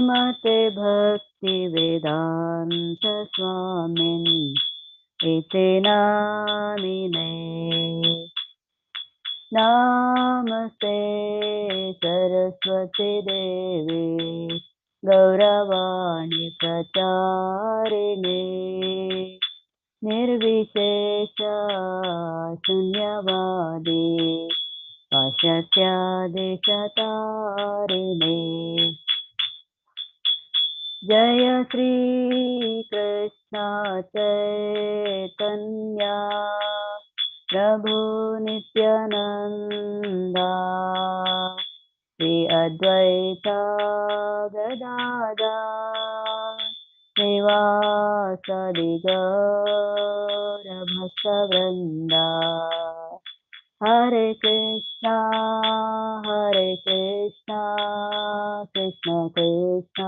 श्रीमते भक्ति वेदांत स्वामिन् इति नामिने। नमस्ते सरस्वती देवी गौरवाणी प्रचारिणे निर्विशेष शून्यवादी पाश्चात्यादेशतारिणे। जय श्री कृष्ण चैतन्य प्रभु नित्यानंदा श्री अद्वैत गदाधर श्रीवासदि गौर भक्तवृंदा। हरे कृष्णा कृष्ण कृष्ण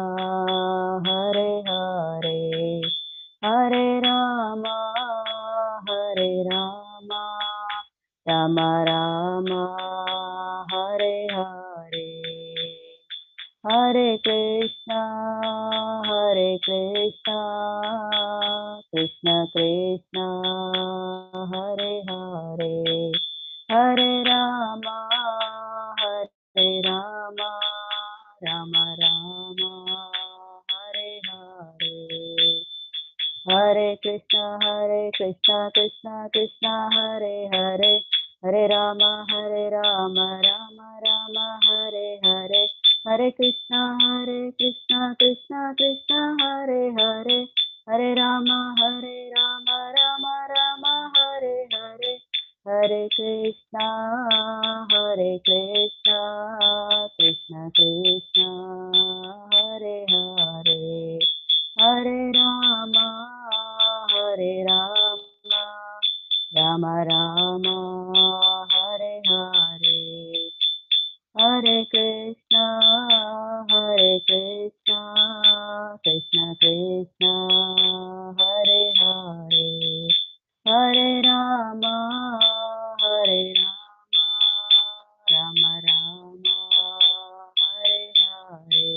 हरे हरे, हरे राम राम राम हरे हरे। हरे कृष्णा कृष्ण कृष्ण हरे हरे, हरे राम राम राम हरे हरे। हरे कृष्णा कृष्ण कृष्ण हरे हरे, हरे राम राम राम हरे हरे। हरे कृष्णा कृष्ण कृष्ण हरे हरे, हरे राम राम राम हरे हरे। हरे कृष्णा कृष्ण कृष्ण हरे हरे, हरे राम राम राम हरे हरे। हरे कृष्णा कृष्ण कृष्ण हरे हरे, हरे राम राम राम हरे हरे।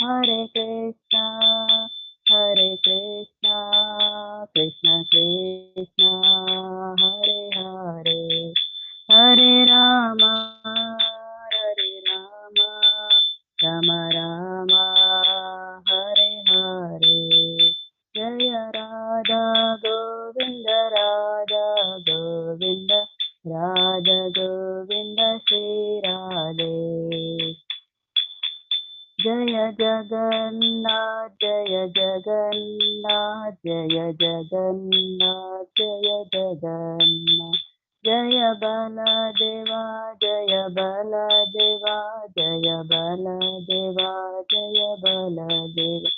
हरे कृष्णा कृष्ण कृष्ण हरे हरे, हरे राम राम राम हरे हरे। जय राधा गोविंद राधा गोविंद श्री राधे। जय जगन्नाथ जय जगन्नाथ जय जगन्नाथ जय जगन्नाथ। जय बलदेवा जय बलदेवा जय बलदेवा जय बलदेवा।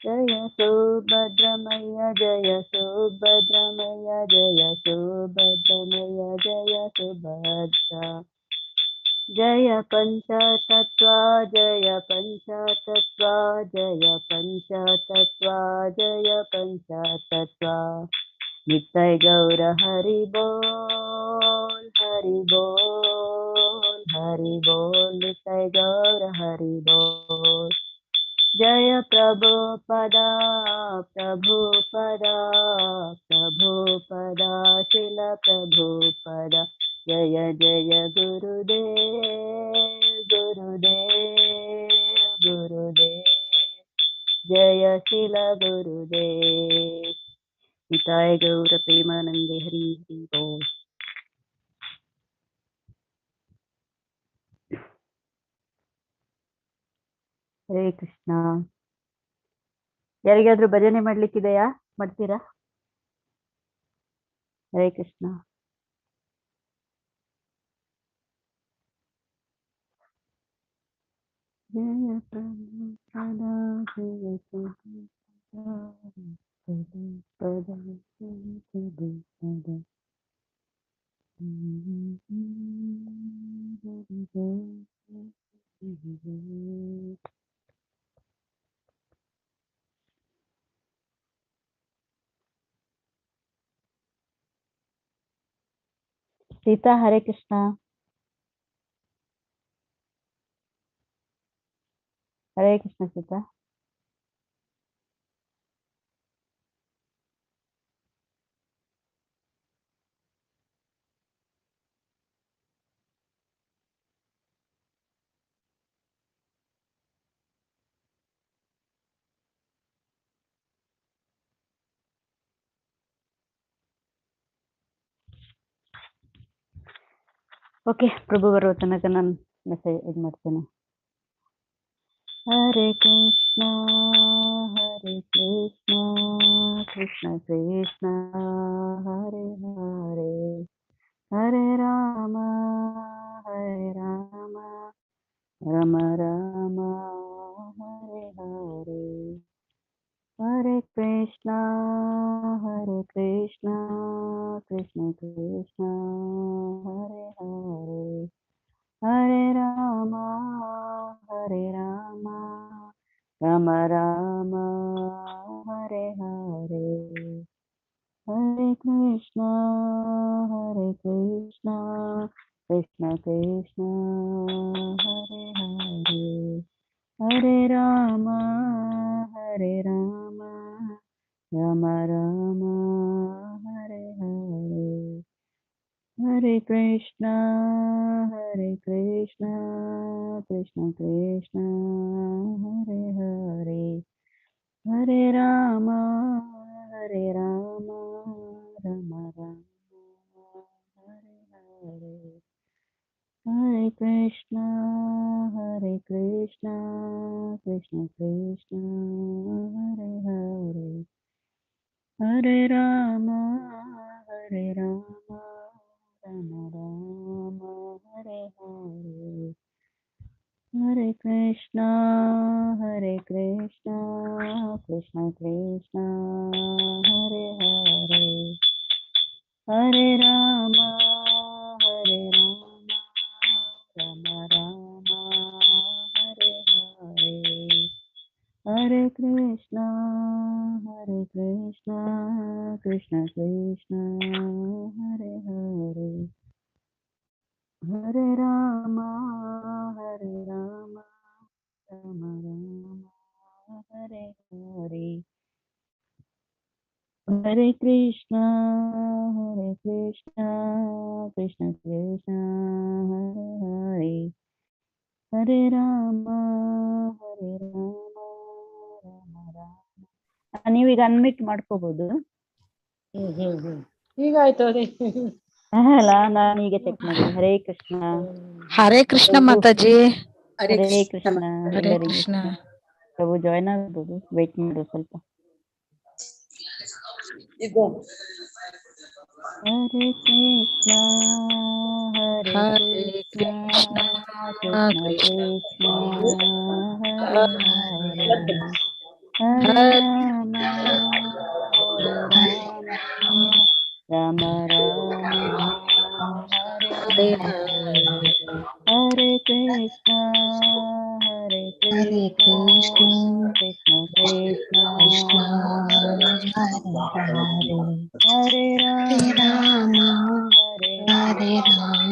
जय सुभद्रमय्य जय सुभद्रमय्य जय सुभद्रमय्य जय सुभद्रा। जय पंचतत्वा जय पंचतत्वा जय पंचतत्वा जय पंचतत्वा। नित्य गौर हरि बोल हरि बोल नित्य गौर हरि बोल। जय प्रभुपदा शिल प्रभुपदा। जय जय गुरुदेव जय शिल गुरुदेव। निताय गौर प्रेमानंदे हरि हरि बोल। ಹರೇ ಕೃಷ್ಣ. ಯಾರಿಗಾದ್ರೂ ಭಜನೆ ಮಾಡ್ಲಿಕ್ಕಿದೆಯಾ? ಮಾಡ್ತೀರಾ? ಹರೇ ಕೃಷ್ಣ. ಜಯ ಪ್ರಭುಪದ ಜಯ ಪ್ರಭುಪದ. सीता हरे कृष्णा. हरे कृष्ण सीता। ಓಕೆ, ಪ್ರಭು ಬರೋ ತನಕ ನಾನು ಮೆಸೇಜ್ ಇದು ಮಾಡ್ತೇನೆ. ಹರೇ ಕೃಷ್ಣ ಹರೇ ಕೃಷ್ಣ ಕೃಷ್ಣ ಕೃಷ್ಣ ಹರೇ ಹರೇ, ಹರೇ ರಾಮ ರಾಮ ರಾಮ ಹರೇ ಹರೇ, हरे कृष्णा कृष्ण कृष्ण हरे हरे, हरे राम राम राम हरे हरे, हरे कृष्णा कृष्ण कृष्ण हरे हरे, हरे राम राम राम हरे हरे, हरे कृष्णा कृष्ण कृष्ण हरे हरे, हरे राम राम राम हरे हरे, हरे कृष्णा कृष्ण कृष्ण हरे हरे, हरे राम राम राम हरे हरे, हरे कृष्णा कृष्ण कृष्ण हरे हरे, हरे राम राम राम हरे हरे, हरे कृष्णा कृष्ण कृष्ण हरे हरे, हरे राम राम राम हरे हरे, हरे कृष्णा कृष्ण कृष्ण हरे हरे, हरे राम राम राम. ನೀವೀಗ ಅನ್ಮಿಟ್ ಮಾಡ್ಕೋಬಹುದು. ಈಗ ಆಯ್ತು ಅದೇ ಅಲ್ಲ, ನಾನು ಈಗ ಚೆಕ್ ಮಾಡಿದೆ. ಹರೇ ಕೃಷ್ಣ. ಹರೇ ಕೃಷ್ಣ ಮಾತಾಜಿ. ಹರೇ ಕೃಷ್ಣ. ಹರೇ ಕೃಷ್ಣ. ಪ್ರಭು ಜಾಯ್ನ್ ಆಗ್ಬೋದು, ವೇಟ್ ಮಾಡು ಸ್ವಲ್ಪ. ಹರೇ ಕೃಷ್ಣ ಹರೇ ಕೃಷ್ಣ ಕೃಷ್ಣ ಹರೇ ಹರೇ, ಹರೇ ಹರೇ ರಾಮ ರಾಮ ರಾಮ ಹರೇ ಹರೇ ಹರೇ, ಹರೇ ಕೃಷ್ಣ ಕೃಷ್ಣ ಕೃಷ್ಣ ಹರೇ ಹರೇ, ಹರೇ ರಾಮ ರಾಮ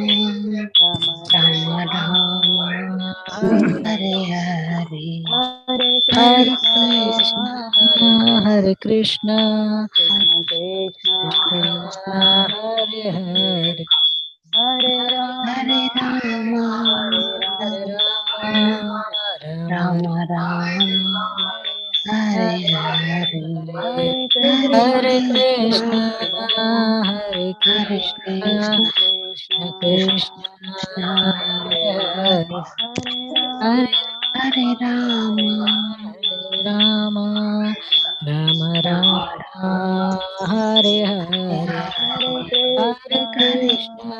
ರಾಮ ಹರೇ ಹರೇ, ಹರೇ ಹರೇ ಕೃಷ್ಣ ಹರೇ ಹರೇ ಕೃಷ್ಣ ಕೃಷ್ಣ ಕೃಷ್ಣ ಹರೇ ಹರೇ, ಹರೇ ರಾಮ ಹರೇ ರಾಮ ರಾಮ ರಾಮ ಹರೇ ಹರೇ, ಹರೇ ಕೃಷ್ಣ ಹರೇ ಹರೇ ಕೃಷ್ಣ ಕೃಷ್ಣ ಕೃಷ್ಣ ಕೃಷ್ಣ ಕೃಷ್ಣ ಹರೇ ಹರೇ, ಹರೇ ಹರೇ ರಾಮ ರಾಮ ರಾಮ ರಾಮ ಹರೇ ಹರೇ, ಹರೇ ಕೃಷ್ಣ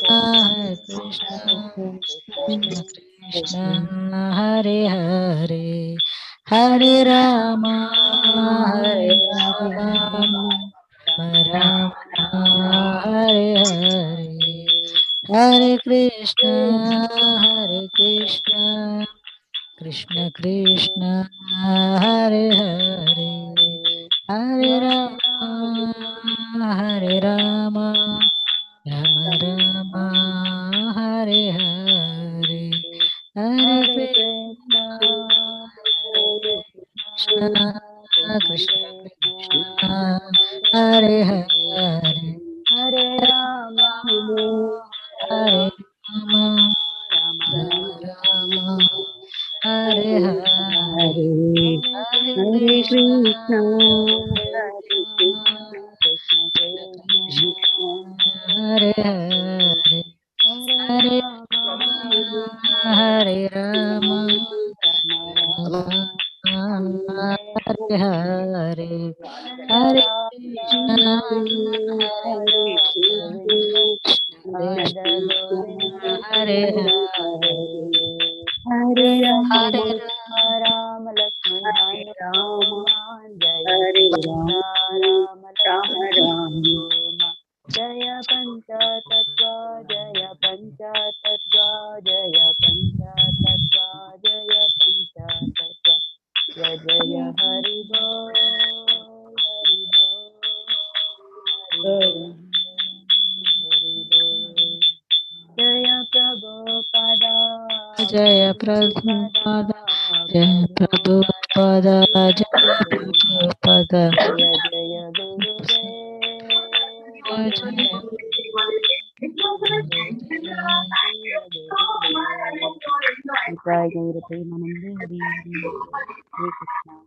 ಹರೇ ಕೃಷ್ಣ ಕೃಷ್ಣ ಕೃಷ್ಣ ಹರೇ ಹರೇ, ಹರೇ ರಾಮ ರಾಮ ರಾಮ ಹರೇ ಹರೇ, ಹರೇ ಕೃಷ್ಣ ಕೃಷ್ಣ ಕೃಷ್ಣ ಹರೇ ಹರೇ, ಹರೇ ರಾಮ ರಾಮ ರಾಮ ಹರೇ ಹರೇ, ಹರೇ ಕೃಷ್ಣ कृष्ण कृष्ण हरे हरे हरे राम हरे राम राम राम राम राम हरे हरे Hare हरे Hare कृष्ण Krishna, हरे Hare कृष्ण कृष्ण कृष्ण कृष्ण हरे हरे हरे हरे राम हरे Ram Ram Ram Hare Hare Hare Hare Krishna Ram Hare Krishna, Radha Krishna Govind Krishna, हरे Hare हरे Hare, जय Hare हरे जय Rama, Sita Ram Lakshman Hare Rama, Hanuman जय Hare Sita Rama, Ram Rama Lakshman Rama, Hanuman जय पंचतत्व जय पंचतत्व जय पंचतत्व जय पंचतत्व जय जय हरि बोल हरि बोल हरि बोल जय प्रभुपदा जय प्रभुपद जय प्रभुपद जय प्रभुपद जय जय गुरुदेव जय जय निताय गौर प्रेमानंदे हरि हरे कृष्ण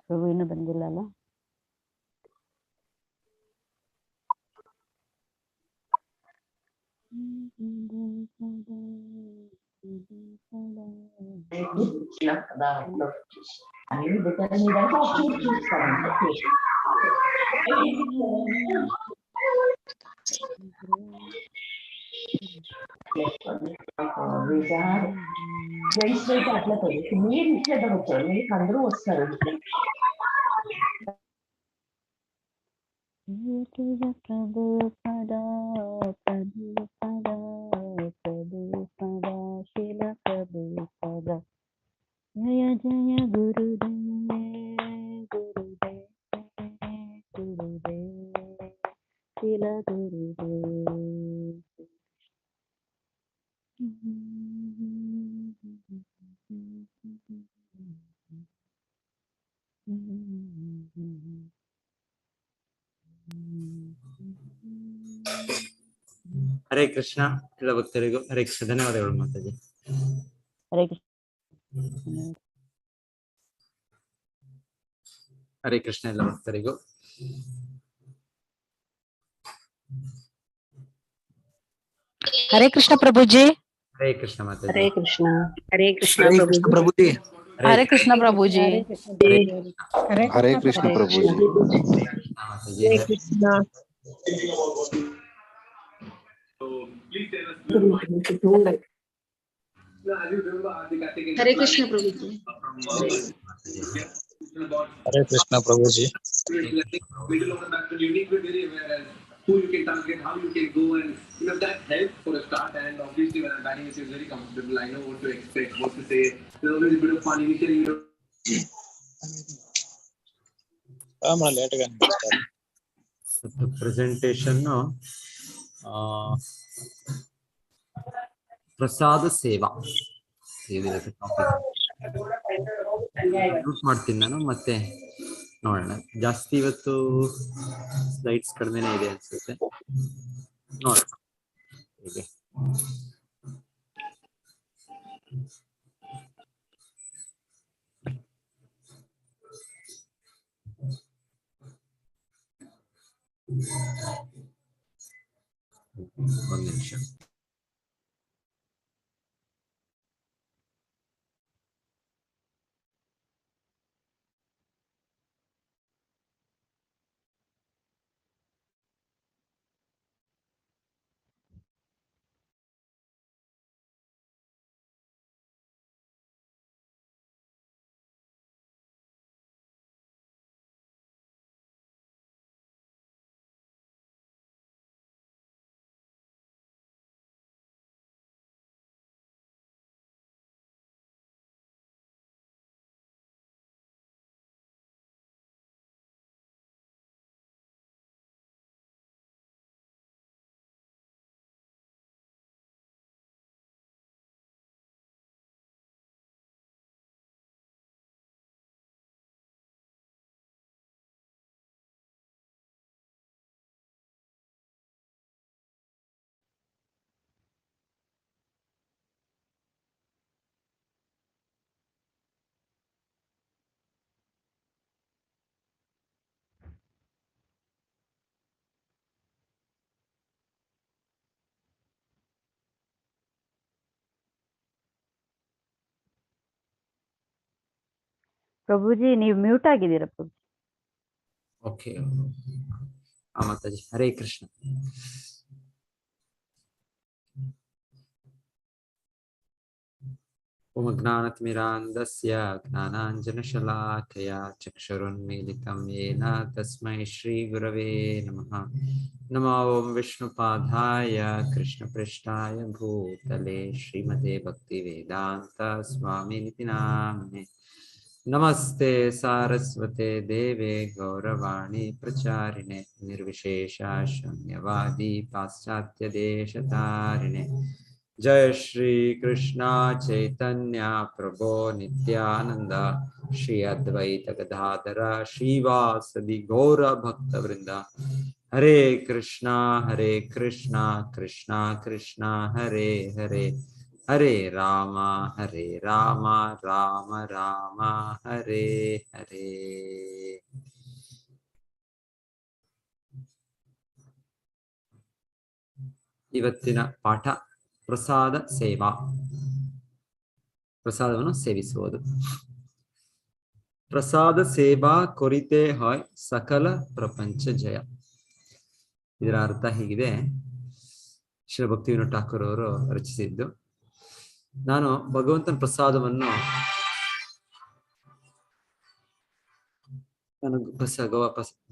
ಪ್ರಭು ಇನ್ನೂ ಬಂದಿಲ್ಲ ಅಲ್ಲ జైశ్రీకి అట్లా తెలిసి మీరు ఇట్లా వచ్చారు మీకు అందరూ వస్తారు प्रभुपदा प्रभुपदा प्रभुपदा शिल प्रभुपदा जय जय गुरुदेव गुरुदेव गुरुदेव शिल गुरुदेव ಹರೇ ಕೃಷ್ಣ ಎಲ್ಲ ಭಕ್ತರಿಗೂ ಹರೇ ಕೃಷ್ಣ ಧನ್ಯವಾದಗಳು ಮಾತಾಜಿ. ಹರೇ ಕೃಷ್ಣ ಹರೇ ಕೃಷ್ಣ ಎಲ್ಲ ಭಕ್ತರಿಗೂ. हरे कृष्ण प्रभु जी ಹರೇ ಕೃಷ್ಣ ಮಾತಾಜಿ. హరే కృష్ణ హరే కృష్ణ हरे ప్రభు कृष्ण प्रभु जी। हरे कृष्ण प्रभु जी हरे कृष्ण హరే प्रभु కృష్ణ जी। ಮಾತಾಜಿ. హరే కృష్ణ హరే కృష్ణ ప్రభు हरे कृष्ण प्रभु जी। who you can target, how you can go, and that helps for a start. And obviously, when I'm batting, it's very comfortable. I know what to expect, what to say. There's always a bit of fun initially. Let गा presentation ಪ್ರಸಾದ ಸೇವಾ ಏನಿರುತ್ತೆ topic mute ಮಾಡ್ತೀನಿ ನಾನು, ಮತ್ತೆ ನೋಡೋಣ. ಜಾಸ್ತಿ ಇವತ್ತು ಸ್ಲೈಡ್ಸ್ ಕಡಿಮೆನೇ ಇದೆ ಅನ್ಸುತ್ತೆ, ನೋಡೋಣ ಹೀಗೆ. ಒಂದು ನಿಮಿಷ. ಪ್ರಭುಜಿ ನೀವು ಮ್ಯೂಟ್ ಆಗಿದ್ದೀರಾ ಪ್ರಭು. ಓಕೆ ಮಾತಾಜಿ. ಹರೇ ಕೃಷ್ಣ. ಓಂ ಜ್ಞಾನತಿಮಿರಾಂಧಸ್ಯ ಜ್ಞಾನಾಂಜನಶಲಾಕಯಾ ಚಕ್ಷುರುನ್ಮೀಲಿತಂ ಯೇನ ತಸ್ಮೈ ಶ್ರೀ ಗುರವೇ ನಮಃ. ನಮೋ ಓಂ ವಿಷ್ಣುಪಾದಾಯ ಕೃಷ್ಣಪೃಷ್ಠಾಯ ಭೂತಲೆ ಶ್ರೀಮತೆ ಭಕ್ತಿವೇದಾಂತ ಸ್ವಾಮಿನಿತಿ ನಾಮಿನೇ. ನಮಸ್ತೆ ಸಾರಸ್ವತೆ ದೇವೆ ಗೌರವಾಣಿ ಪ್ರಚಾರಿಣೆ ನಿರ್ವಿಶೇಷ ಶೂನ್ಯವಾದಿ ಪಾಶ್ಚಾತ್ಯ ದೇಶತಾರಿಣೆ. ಜಯ ಶ್ರೀ ಕೃಷ್ಣ ಚೈತನ್ಯ ಪ್ರಭೋ ನಿತ್ಯಾನಂದ ಶ್ರೀ ಅದ್ವೈತ ಗದಾಧರ ಶ್ರೀವಾಸದಿ ಗೌರ ಭಕ್ತವೃಂದ. ಹರೇ ಕೃಷ್ಣ ಕೃಷ್ಣ ಕೃಷ್ಣ ಹರೇ ಹರೇ, ಹರೇ ರಾಮ ರಾಮ ರಾಮ ಹರೇ ಹರೇ. ಇವತ್ತಿನ ಪಾಠ ಪ್ರಸಾದ ಸೇವಾ, ಪ್ರಸಾದವನ್ನು ಸೇವಿಸುವುದು. ಪ್ರಸಾದ ಸೇವಾ ಕೊರಿತೆ ಹಾಯ್ ಸಕಲ ಪ್ರಪಂಚ ಜಯ. ಇದರ ಅರ್ಥ ಹೀಗಿದೆ. ಶ್ರೀ ಭಕ್ತಿ ವಿನೋದ್ ಠಾಕೂರ್ ಅವರು ರಚಿಸಿದ್ದು. ನಾನು ಭಗವಂತನ ಪ್ರಸಾದವನ್ನು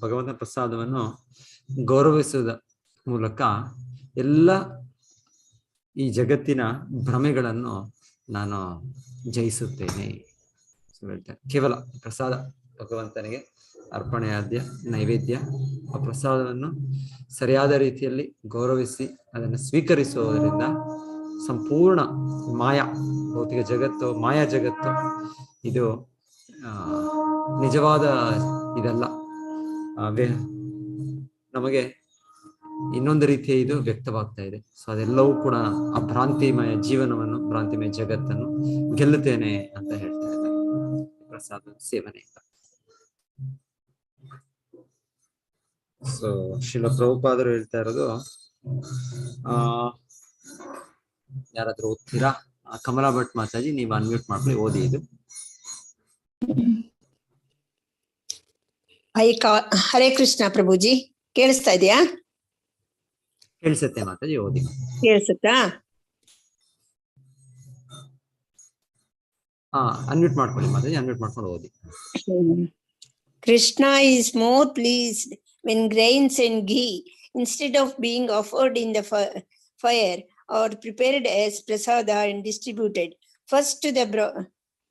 ಭಗವಂತನ ಪ್ರಸಾದವನ್ನು ಗೌರವಿಸುವುದ ಮೂಲಕ ಎಲ್ಲ ಈ ಜಗತ್ತಿನ ಭ್ರಮೆಗಳನ್ನು ನಾನು ಜಯಿಸುತ್ತೇನೆ ಹೇಳ್ತೇನೆ. ಕೇವಲ ಪ್ರಸಾದ ಭಗವಂತನಿಗೆ ಅರ್ಪಣೆಯಾದ್ಯ ನೈವೇದ್ಯ, ಆ ಪ್ರಸಾದವನ್ನು ಸರಿಯಾದ ರೀತಿಯಲ್ಲಿ ಗೌರವಿಸಿ ಅದನ್ನು ಸ್ವೀಕರಿಸುವುದರಿಂದ ಸಂಪೂರ್ಣ ಮಾಯಾ ಭೌತಿಕ ಜಗತ್ತು, ಮಾಯಾ ಜಗತ್ತು ಇದು ನಿಜವಾದ ಇದಲ್ಲ. ನಮಗೆ ಇನ್ನೊಂದು ರೀತಿಯ ಇದು ವ್ಯಕ್ತವಾಗ್ತಾ ಇದೆ. ಸೊ ಅದೆಲ್ಲವೂ ಕೂಡ ಆ ಭ್ರಾಂತಿಮಯ ಜೀವನವನ್ನು, ಭ್ರಾಂತಿಮಯ ಜಗತ್ತನ್ನು ಗೆಲ್ಲುತ್ತೇನೆ ಅಂತ ಹೇಳ್ತಾ ಇದ್ದಾರೆ ಪ್ರಸಾದ ಸೇವನೆಯಿಂದ. ಸೊ ಶ್ರೀಲ ಪ್ರಭುಪಾದರು ಹೇಳ್ತಾ ಇರೋದು, ಯಾರಾದ್ರೂ ಓದ್ತೀರಾ? ಕಮಲಾ ಭಟ್ ಮಾತಾಜಿ, ನೀವು ಅನ್ಮ್ಯೂಟ್ ಮಾಡ್ಕೊಳ್ಳಿ, ಓದಿ ಇದು. ಹರೇ ಕೃಷ್ಣ ಪ್ರಭುಜಿ, ಕೇಳಿಸ್ತಾ ಇದೆಯಾ? ಕೇಳಿಸುತ್ತೆ ಮಾತಾಜಿ, ಓದಿ. ಕೇಳಿಸುತ್ತಾ? ಅನ್ಮ್ಯೂಟ್ ಮಾಡ್ಕೊಳ್ಳಿ ಮಾತಾಜಿ, ಅನ್ಮ್ಯೂಟ್ ಮಾಡ್ಕೊಂಡು ಓದಿ. Krishna is more pleased when grains and ghee, instead of being offered in the fire, are prepared as prasada and distributed first to the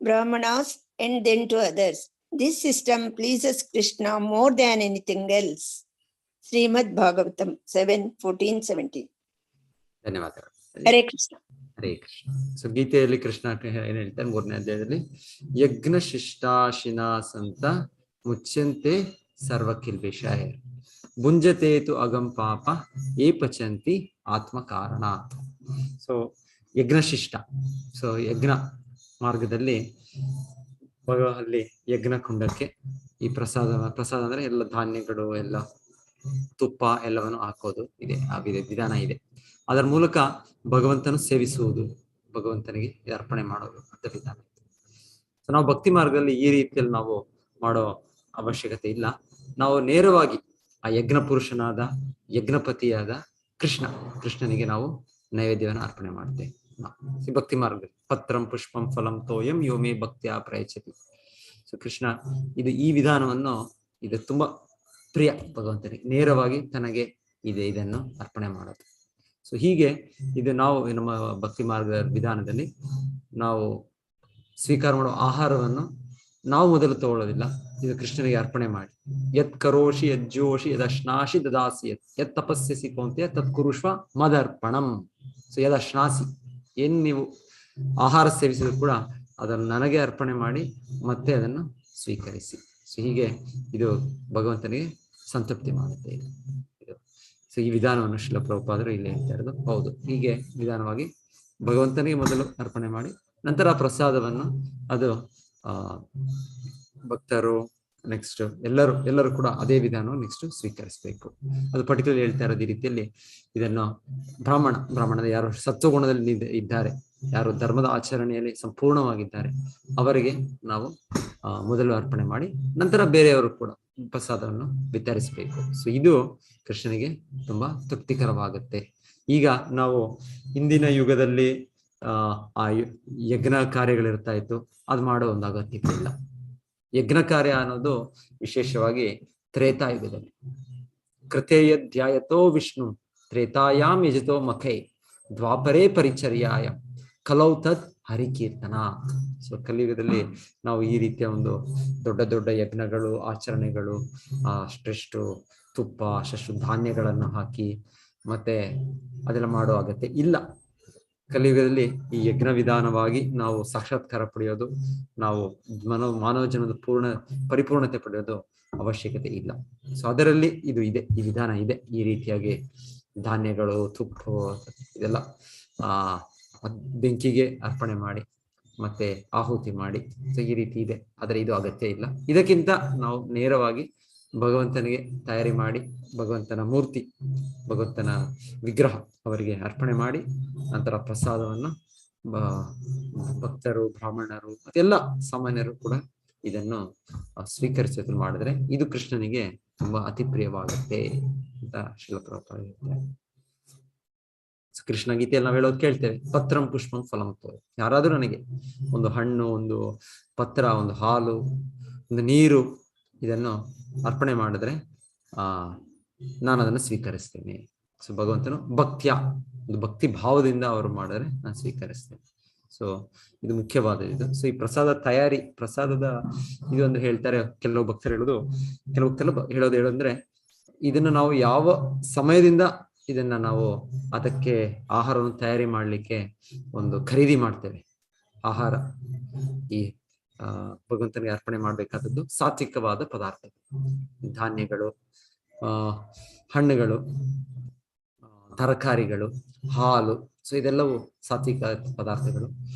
brahmanas and then to others. This system pleases Krishna more than anything else. Srimad Bhagavatam 7:14-17. ಧನ್ಯವಾದಗಳು. Hare Krishna. Hare Krishna. So ಗೀತೆಯಲ್ಲಿ ಕೃಷ್ಣ ಏನ್ ಹೇಳ್ತಾರೆ? 3ನೇ ಅಧ್ಯಾಯದಲ್ಲಿ, ಯಜ್ಞ ಶಿಷ್ಟಾಶಿನ ಸಂತ ಮುಚ್ಚಂತೆ ಸರ್ವಕಿಲ್ಬಿಷಯ ಭುಂಜತೇತು ಅಗಂ ಪಾಪ ಏ ಪಚಂತಿ ಆತ್ಮ ಕಾರಣ. ಸೊ ಯಜ್ಞಶಿಷ್ಟ, ಸೊ ಯಜ್ಞ ಮಾರ್ಗದಲ್ಲಿ ಅಲ್ಲಿ ಯಜ್ಞ ಕುಂಡಕ್ಕೆ ಈ ಪ್ರಸಾದ ಅಂದ್ರೆ ಎಲ್ಲ ಧಾನ್ಯಗಳು, ಎಲ್ಲ ತುಪ್ಪ ಎಲ್ಲವನ್ನು ಹಾಕೋದು ಇದೆ, ವಿಧಾನ ಇದೆ. ಅದರ ಮೂಲಕ ಭಗವಂತನ ಸೇವಿಸುವುದು, ಭಗವಂತನಿಗೆ ಅರ್ಪಣೆ ಮಾಡೋದು ಅಂತ ವಿಧಾನ ಇದೆ. ಸೊ ನಾವು ಭಕ್ತಿ ಮಾರ್ಗದಲ್ಲಿ ಈ ರೀತಿಯಲ್ಲಿ ನಾವು ಮಾಡೋ ಅವಶ್ಯಕತೆ ಇಲ್ಲ. ನಾವು ನೇರವಾಗಿ ಆ ಯಜ್ಞ ಪುರುಷನಾದ, ಯಜ್ಞಪತಿಯಾದ ಕೃಷ್ಣನಿಗೆ ನಾವು ನೈವೇದ್ಯವನ್ನು ಅರ್ಪಣೆ ಮಾಡ್ತೇವೆ. ಭಕ್ತಿ ಮಾರ್ಗದಲ್ಲಿ ಪತ್ರಂ ಪುಷ್ಪಂ ಫಲಂ ತೋಯಂ ಯೋಮೇ ಭಕ್ತಿಯ ಪ್ರಯಚ್ಛತಿ. ಸೊ ಕೃಷ್ಣ ಈ ವಿಧಾನವನ್ನು ಇದು ತುಂಬಾ ಪ್ರಿಯ ಭಗವಂತನಿಗೆ, ನೇರವಾಗಿ ತನಗೆ ಇದನ್ನು ಅರ್ಪಣೆ ಮಾಡೋದು. ಸೊ ಹೀಗೆ ಇದು ನಾವು ನಮ್ಮ ಭಕ್ತಿ ಮಾರ್ಗದ ವಿಧಾನದಲ್ಲಿ ನಾವು ಸ್ವೀಕಾರ ಮಾಡೋ ಆಹಾರವನ್ನು ನಾವು ಮೊದಲು ತಗೊಳ್ಳೋದಿಲ್ಲ, ಇದು ಕೃಷ್ಣನಿಗೆ ಅರ್ಪಣೆ ಮಾಡಿ. ಯತ್ ಕರೋಷಿ ಯಜ್ಜೋಷಿ ಯದಶ್ನಾಸಿ ದದಾಸಿ ಯತ್ ತಪಸ್ಯಸಿ ಕೌಂತ್ಯ ತತ್ ಕುರುಷ್ವ ಮದರ್ಪಣಂ. ಸೊ ಯದಶ್ನಾಸಿ, ಏನ್ ನೀವು ಆಹಾರ ಸೇವಿಸಿದ್ರು ಕೂಡ ಅದನ್ನು ನನಗೆ ಅರ್ಪಣೆ ಮಾಡಿ ಮತ್ತೆ ಅದನ್ನು ಸ್ವೀಕರಿಸಿ. ಸೊ ಹೀಗೆ ಇದು ಭಗವಂತನಿಗೆ ಸಂತೃಪ್ತಿ ಮಾಡುತ್ತೆ ಇದು. ಸೊ ಈ ವಿಧಾನವನ್ನು ಶ್ರೀಲ ಪ್ರಭುಪಾದರು ಇಲ್ಲಿ ಹೇಳ್ತಾ ಇರೋದು. ಹೌದು, ಹೀಗೆ ವಿಧಾನವಾಗಿ ಭಗವಂತನಿಗೆ ಮೊದಲು ಅರ್ಪಣೆ ಮಾಡಿ ನಂತರ ಪ್ರಸಾದವನ್ನು ಅದು ಭಕ್ತರು ನೆಕ್ಸ್ಟ್ ಎಲ್ಲರೂ ಕೂಡ ಅದೇ ವಿಧಾನವನ್ನು ನೆಕ್ಸ್ಟ್ ಸ್ವೀಕರಿಸಬೇಕು. ಅದು ಪರ್ಟಿಕ್ಯುಲರ್ ಹೇಳ್ತಾ ಇರೋದು ಈ ರೀತಿಯಲ್ಲಿ. ಇದನ್ನು ಬ್ರಾಹ್ಮಣದ ಯಾರು ಸತ್ವಗುಣದಲ್ಲಿ ಇದ್ದಾರೆ ಯಾರು ಧರ್ಮದ ಆಚರಣೆಯಲ್ಲಿ ಸಂಪೂರ್ಣವಾಗಿದ್ದಾರೆ ಅವರಿಗೆ ನಾವು ಮೊದಲು ಅರ್ಪಣೆ ಮಾಡಿ ನಂತರ ಬೇರೆಯವರು ಕೂಡ ಪ್ರಸಾದವನ್ನು ವಿತರಿಸಬೇಕು. ಸೊ ಇದು ಕೃಷ್ಣನಿಗೆ ತುಂಬಾ ತೃಪ್ತಿಕರವಾಗುತ್ತೆ. ಈಗ ನಾವು ಇಂದಿನ ಯುಗದಲ್ಲಿ ಆ ಯಜ್ಞ ಕಾರ್ಯಗಳಿರ್ತಾ ಇತ್ತು, ಅದು ಮಾಡೋ ಒಂದು ಅಗತ್ಯತೆ ಇಲ್ಲ. ಯಜ್ಞ ಕಾರ್ಯ ಅನ್ನೋದು ವಿಶೇಷವಾಗಿ ತ್ರೇತಾಯುಗದಲ್ಲಿ ಕೃತೇಯಧ್ಯಾಯತೋ ವಿಷ್ಣು ತ್ರೇತಾಯಾಮ್ ಯಜತೋ ಮಖೈ ದ್ವಾಪರೇ ಪರಿಚರ್ಯಾಯ ಕಲೌ ತತ್ ಹರಿಕೀರ್ತನ. ಸೊ ಕಲಿಯುಗದಲ್ಲಿ ನಾವು ಈ ರೀತಿಯ ಒಂದು ದೊಡ್ಡ ದೊಡ್ಡ ಯಜ್ಞಗಳು ಆಚರಣೆಗಳು ಅಷ್ಟೆಷ್ಟು ತುಪ್ಪ ಅಷ್ಟು ಧಾನ್ಯಗಳನ್ನು ಹಾಕಿ ಮತ್ತೆ ಅದೆಲ್ಲ ಮಾಡೋ ಅಗತ್ಯ ಇಲ್ಲ. ಕಲಿಯುಗದಲ್ಲಿ ಈ ಯಜ್ಞ ವಿಧಾನವಾಗಿ ನಾವು ಸಾಕ್ಷಾತ್ಕಾರ ಪಡೆಯೋದು, ನಾವು ಮಾನವ ಜನ್ಮದ ಪರಿಪೂರ್ಣತೆ ಪಡೆಯೋದು ಅವಶ್ಯಕತೆ ಇಲ್ಲ. ಸೊ ಅದರಲ್ಲಿ ಇದು ಇದೆ, ಈ ವಿಧಾನ ಇದೆ. ಈ ರೀತಿಯಾಗಿ ಧಾನ್ಯಗಳು ತುಪ್ಪ ಇದೆಲ್ಲ ಬೆಂಕಿಗೆ ಅರ್ಪಣೆ ಮಾಡಿ ಮತ್ತೆ ಆಹುತಿ ಮಾಡಿ, ಸೊ ಈ ರೀತಿ ಇದೆ. ಆದರೆ ಇದು ಅಗತ್ಯ ಇಲ್ಲ. ಇದಕ್ಕಿಂತ ನಾವು ನೇರವಾಗಿ ಭಗವಂತನಿಗೆ ತಯಾರಿ ಮಾಡಿ ಭಗವಂತನ ಮೂರ್ತಿ ಭಗವಂತನ ವಿಗ್ರಹ ಅವರಿಗೆ ಅರ್ಪಣೆ ಮಾಡಿ ನಂತರ ಪ್ರಸಾದವನ್ನು ಭಕ್ತರು ಬ್ರಾಹ್ಮಣರು ಮತ್ತೆಲ್ಲ ಸಾಮಾನ್ಯರು ಕೂಡ ಇದನ್ನು ಸ್ವೀಕರಿಸೋದು ಮಾಡಿದ್ರೆ ಇದು ಕೃಷ್ಣನಿಗೆ ತುಂಬಾ ಅತಿ ಪ್ರಿಯವಾಗುತ್ತೆ ಅಂತ ಶ್ರೀಲ ಪ್ರಭುಪಾದ ಹೇಳ್ತಾರೆ. ಕೃಷ್ಣ ಗೀತೆಯಲ್ಲಿ ನಾವು ಹೇಳೋದು ಕೇಳ್ತೇವೆ, ಪತ್ರಂ ಪುಷ್ಪಂ ಫಲಂ ತೋ. ಯಾರಾದ್ರೂ ನನಗೆ ಒಂದು ಹಣ್ಣು, ಒಂದು ಪತ್ರ, ಒಂದು ಹಾಲು, ಒಂದು ನೀರು ಇದನ್ನು ಅರ್ಪಣೆ ಮಾಡಿದ್ರೆ ನಾನು ಅದನ್ನು ಸ್ವೀಕರಿಸ್ತೇನೆ. ಸೊ ಭಗವಂತನು ಒಂದು ಭಕ್ತಿ ಭಾವದಿಂದ ಅವರು ಮಾಡಿದ್ರೆ ನಾನು ಸ್ವೀಕರಿಸ್ತೇನೆ. ಸೊ ಇದು ಮುಖ್ಯವಾದ ಇದು. ಸೊ ಈ ಪ್ರಸಾದ ತಯಾರಿ, ಪ್ರಸಾದದ ಇದು ಅಂದ್ರೆ ಹೇಳ್ತಾರೆ ಕೆಲವು ಭಕ್ತರು ಹೇಳೋದು, ಹೇಳೋದಂದ್ರೆ ಇದನ್ನು ನಾವು ಯಾವ ಸಮಯದಿಂದ ಇದನ್ನ ನಾವು ಅದಕ್ಕೆ ಆಹಾರವನ್ನು ತಯಾರಿ ಮಾಡ್ಲಿಕ್ಕೆ ಒಂದು ಖರೀದಿ ಮಾಡ್ತೇವೆ. ಆಹಾರ ಈ ಭಗವಂತನಿಗೆ ಅರ್ಪಣೆ ಮಾಡ್ಬೇಕಾದದ್ದು ಸಾತ್ವಿಕವಾದ ಪದಾರ್ಥ, ಧಾನ್ಯಗಳು, ಹಣ್ಣುಗಳು, ತರಕಾರಿಗಳು, ಹಾಲು. ಸೊ ಇದೆಲ್ಲವೂ ಸಾತ್ವಿಕ ಪದಾರ್ಥಗಳು.